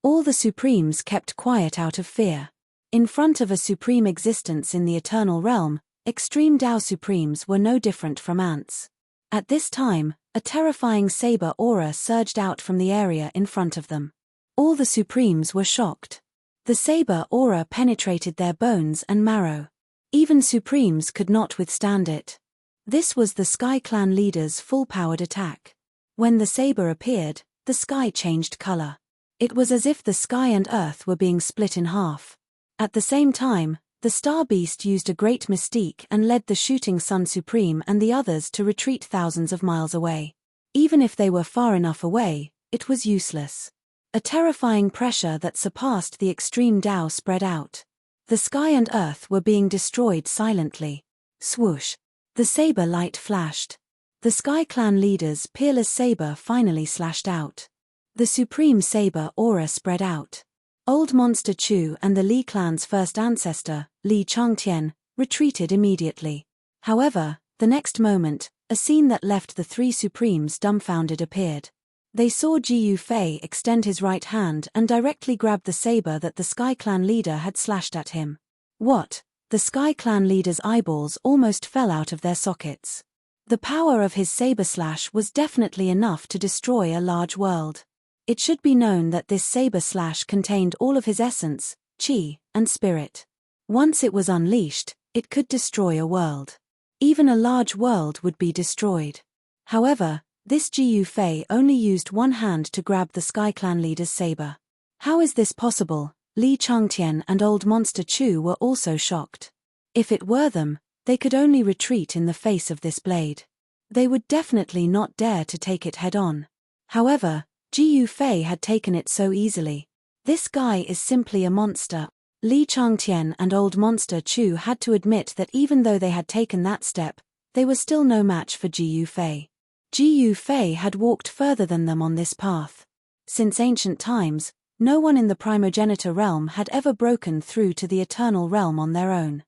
S1: All the Supremes kept quiet out of fear. In front of a supreme existence in the eternal realm, extreme Tao Supremes were no different from ants. At this time, a terrifying saber aura surged out from the area in front of them. All the Supremes were shocked. The saber aura penetrated their bones and marrow. Even Supremes could not withstand it. This was the Sky Clan leader's full-powered attack. When the saber appeared, the sky changed color. It was as if the sky and earth were being split in half. At the same time, the Star Beast used a great mystique and led the shooting Sun Supreme and the others to retreat thousands of miles away. Even if they were far enough away, it was useless. A terrifying pressure that surpassed the extreme Tao spread out. The sky and earth were being destroyed silently. Swoosh! The saber light flashed. The Sky Clan leader's peerless saber finally slashed out. The supreme saber aura spread out. Old Monster Chu and the Li clan's first ancestor, Li Changtian, retreated immediately. However, the next moment, a scene that left the three Supremes dumbfounded appeared. They saw Ji Yufei extend his right hand and directly grab the saber that the Sky Clan leader had slashed at him. What? The Sky Clan leader's eyeballs almost fell out of their sockets. The power of his saber slash was definitely enough to destroy a large world. It should be known that this saber slash contained all of his essence, chi, and spirit. Once it was unleashed, it could destroy a world. Even a large world would be destroyed. However, this Ji Yufei only used one hand to grab the Sky Clan leader's saber. How is this possible? Li Changtian and Old Monster Chu were also shocked. If it were them, they could only retreat in the face of this blade. They would definitely not dare to take it head-on. However, Ji Yufei had taken it so easily. This guy is simply a monster. Li Changtian and Old Monster Chu had to admit that even though they had taken that step, they were still no match for Ji Yufei. Ji Yufei had walked further than them on this path. Since ancient times, no one in the primogenitor realm had ever broken through to the eternal realm on their own.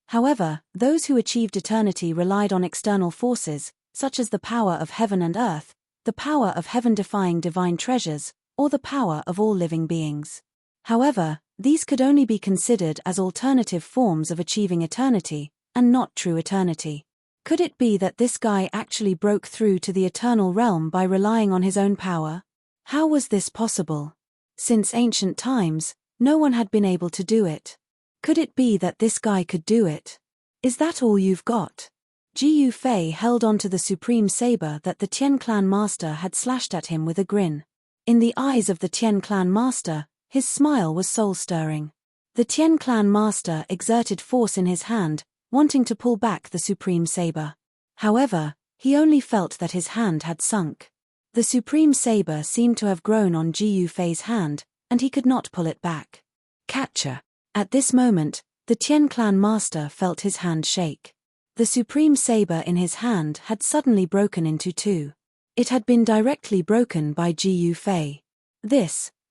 S1: However, those who achieved eternity relied on external forces, such as the power of heaven and earth, the power of heaven-defying divine treasures, or the power of all living beings. However, these could only be considered as alternative forms of achieving eternity, and not true eternity. Could it be that this guy actually broke through to the eternal realm by relying on his own power? How was this possible? Since ancient times, no one had been able to do it. Could it be that this guy could do it? Is that all you've got? Ji Yufei held onto the supreme saber that the Tian Clan master had slashed at him with a grin. In the eyes of the Tian Clan master, his smile was soul-stirring. The Tian Clan master exerted force in his hand, wanting to pull back the supreme saber. However, he only felt that his hand had sunk. The supreme saber seemed to have grown on Ji Yufei's hand, and he could not pull it back. Catcher. At this moment, the Tian Clan master felt his hand shake. The supreme saber in his hand had suddenly broken into two. It had been directly broken by Ji Yufei.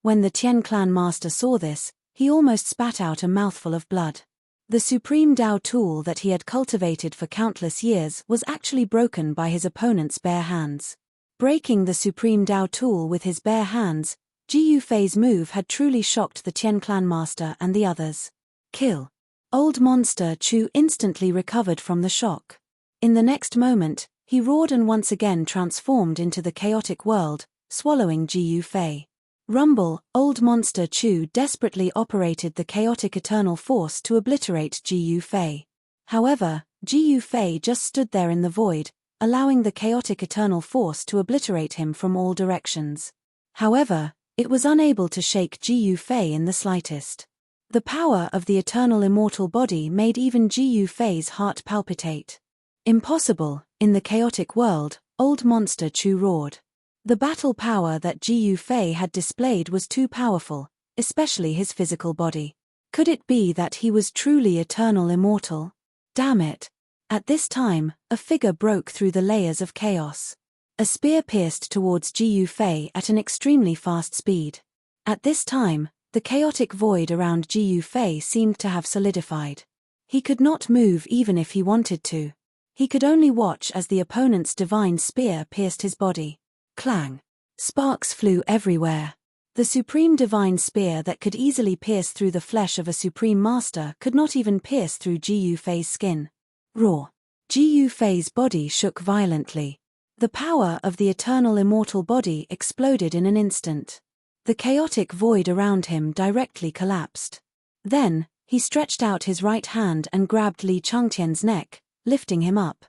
S1: When the Tian Clan master saw this, he almost spat out a mouthful of blood. The supreme Tao tool that he had cultivated for countless years was actually broken by his opponent's bare hands. Breaking the supreme Tao tool with his bare hands, Ji Yufei's move had truly shocked the Tian Clan master and the others. Kill. Old Monster Chu instantly recovered from the shock. In the next moment, He roared and once again transformed into the chaotic world, swallowing Ji Yufei. Rumble, old monster Chu desperately operated the chaotic eternal force to obliterate Ji Yufei. However, Ji Yufei just stood there in the void, allowing the chaotic eternal force to obliterate him from all directions. However, it was unable to shake Ji Yufei in the slightest. The power of the eternal immortal body made even Ji Yufei's heart palpitate. Impossible, in the chaotic world, old monster Chu roared. The battle power that Ji Yufei had displayed was too powerful, especially his physical body. Could it be that he was truly eternal immortal? Damn it. At this time, a figure broke through the layers of chaos. A spear pierced towards Ji Yufei at an extremely fast speed. At this time, the chaotic void around Ji Yufei seemed to have solidified. He could not move even if he wanted to. He could only watch as the opponent's divine spear pierced his body. Clang! Sparks flew everywhere. The supreme divine spear that could easily pierce through the flesh of a supreme master could not even pierce through Ji Yufei's skin. Roar! Ji Yufei's body shook violently. The power of the eternal immortal body exploded in an instant. The chaotic void around him directly collapsed. Then, he stretched out his right hand and grabbed Li Changtian's neck, lifting him up.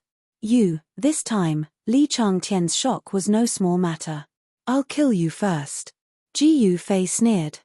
S1: This time, Li Changtian's shock was no small matter. I'll kill you first. Ji Yufei sneered.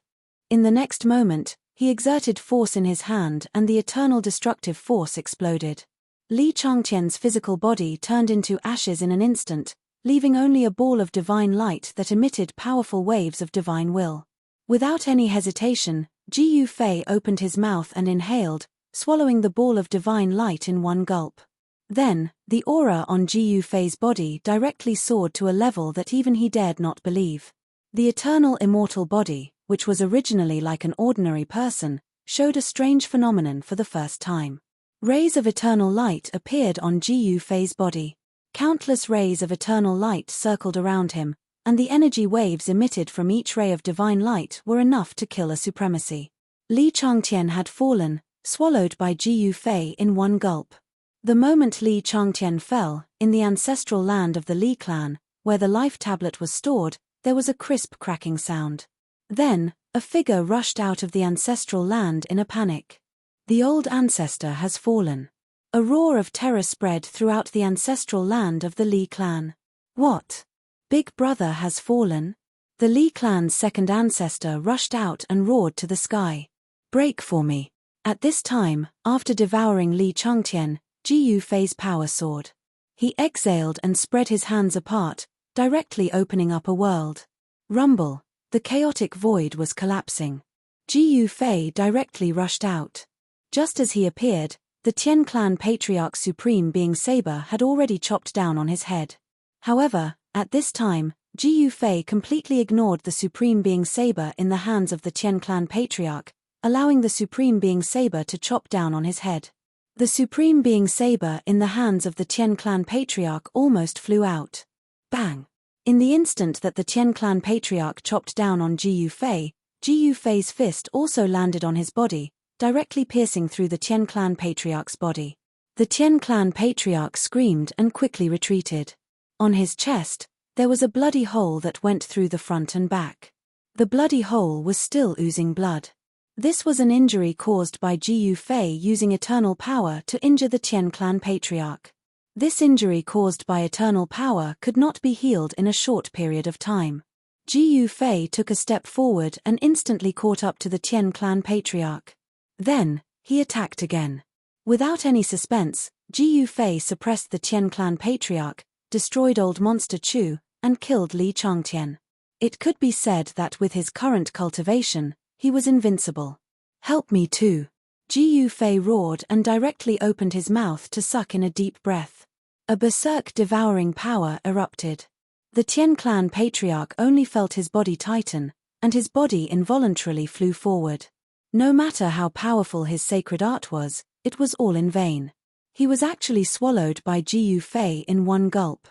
S1: In the next moment, he exerted force in his hand and the eternal destructive force exploded. Li Changtian's physical body turned into ashes in an instant, leaving only a ball of divine light that emitted powerful waves of divine will. Without any hesitation, Ji Yufei opened his mouth and inhaled, swallowing the ball of divine light in one gulp. Then, the aura on Ji Yufei's body directly soared to a level that even he dared not believe. The eternal immortal body, which was originally like an ordinary person, showed a strange phenomenon for the first time. Rays of eternal light appeared on Ji Yufei's body. Countless rays of eternal light circled around him, and the energy waves emitted from each ray of divine light were enough to kill a supremacy. Li Changtian had fallen, swallowed by Ji Yufei in one gulp. The moment Li Changtian fell, in the ancestral land of the Li clan, where the life tablet was stored, there was a crisp cracking sound. Then, a figure rushed out of the ancestral land in a panic. The old ancestor has fallen. A roar of terror spread throughout the ancestral land of the Li clan. What? Big brother has fallen? The Li clan's second ancestor rushed out and roared to the sky. Break for me. At this time, after devouring Li Changtian, Ji Yufei's power soared. He exhaled and spread his hands apart, directly opening up a world. Rumble! The chaotic void was collapsing. Ji Yufei directly rushed out. Just as he appeared, the Tian clan patriarch supreme being Saber had already chopped down on his head. However, at this time, Ji Yufei completely ignored the supreme being Saber in the hands of the Tian clan patriarch, allowing the supreme being Saber to chop down on his head. The supreme being Saber in the hands of the Tian clan patriarch almost flew out. Bang! In the instant that the Tian clan patriarch chopped down on Ji Yufei's fist also landed on his body, directly piercing through the Tian clan patriarch's body. The Tian clan patriarch screamed and quickly retreated. On his chest, there was a bloody hole that went through the front and back. The bloody hole was still oozing blood. This was an injury caused by Ji Yufei using eternal power to injure the Tian clan patriarch. This injury caused by eternal power could not be healed in a short period of time. Ji Yufei took a step forward and instantly caught up to the Tian clan patriarch. Then, he attacked again. Without any suspense, Ji Yufei suppressed the Tian clan patriarch, destroyed old monster Chu, and killed Li Changtian. It could be said that with his current cultivation, he was invincible. Help me too. Ji Yufei roared and directly opened his mouth to suck in a deep breath. A berserk devouring power erupted. The Tian clan patriarch only felt his body tighten, and his body involuntarily flew forward. No matter how powerful his sacred art was, it was all in vain. He was actually swallowed by Ji Yufei in one gulp.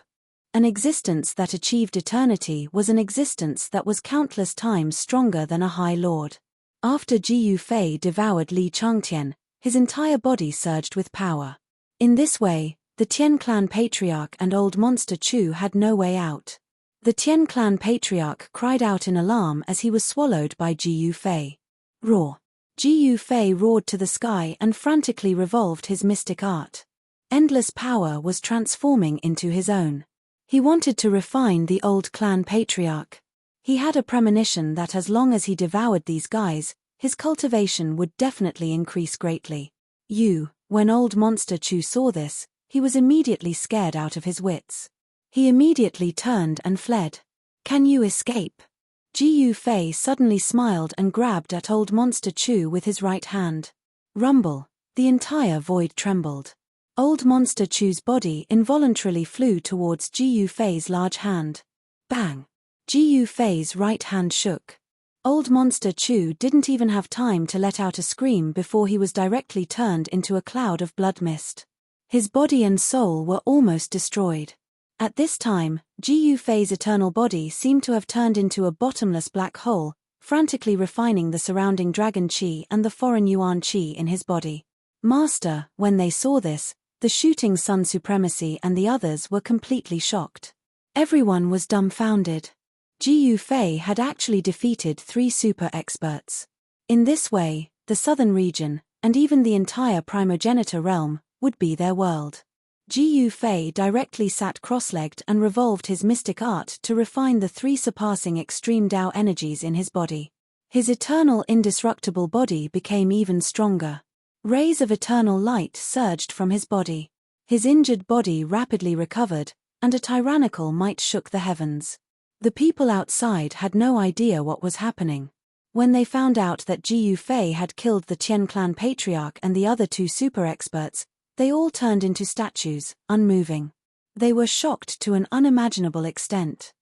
S1: An existence that achieved eternity was an existence that was countless times stronger than a high lord. After Ji Yufei devoured Li Changtian, his entire body surged with power. In this way, The Tien clan patriarch and old monster Chu had no way out. The Tien clan patriarch cried out in alarm as he was swallowed by Ji Yufei. Roar! Ji Yufei roared to the sky and frantically revolved his mystic art. Endless power was transforming into his own. He wanted to refine the old clan patriarch. He had a premonition that as long as he devoured these guys, his cultivation would definitely increase greatly. When old monster Chu saw this, he was immediately scared out of his wits. He immediately turned and fled. Can you escape? Ji Yufei suddenly smiled and grabbed at old monster Chu with his right hand. Rumble! The entire void trembled. Old monster Chu's body involuntarily flew towards Ji Yufei's large hand. Bang! Ji Yufei's right hand shook. Old monster Chu didn't even have time to let out a scream before he was directly turned into a cloud of blood mist. His body and soul were almost destroyed. At this time, Ji Yufei's eternal body seemed to have turned into a bottomless black hole, frantically refining the surrounding dragon qi and the foreign yuan qi in his body. Master, when they saw this, the shooting sun supremacy and the others were completely shocked. Everyone was dumbfounded. Ji Yufei had actually defeated 3 super experts. In this way, the southern region, and even the entire primogenitor realm, would be their world. Ji Yufei directly sat cross-legged and revolved his mystic art to refine the 3 surpassing extreme Tao energies in his body. His eternal indestructible body became even stronger. Rays of eternal light surged from his body. His injured body rapidly recovered, and a tyrannical might shook the heavens. The people outside had no idea what was happening. When they found out that Ji Yufei had killed the Tien clan patriarch and the other 2 super experts, they all turned into statues, unmoving. They were shocked to an unimaginable extent.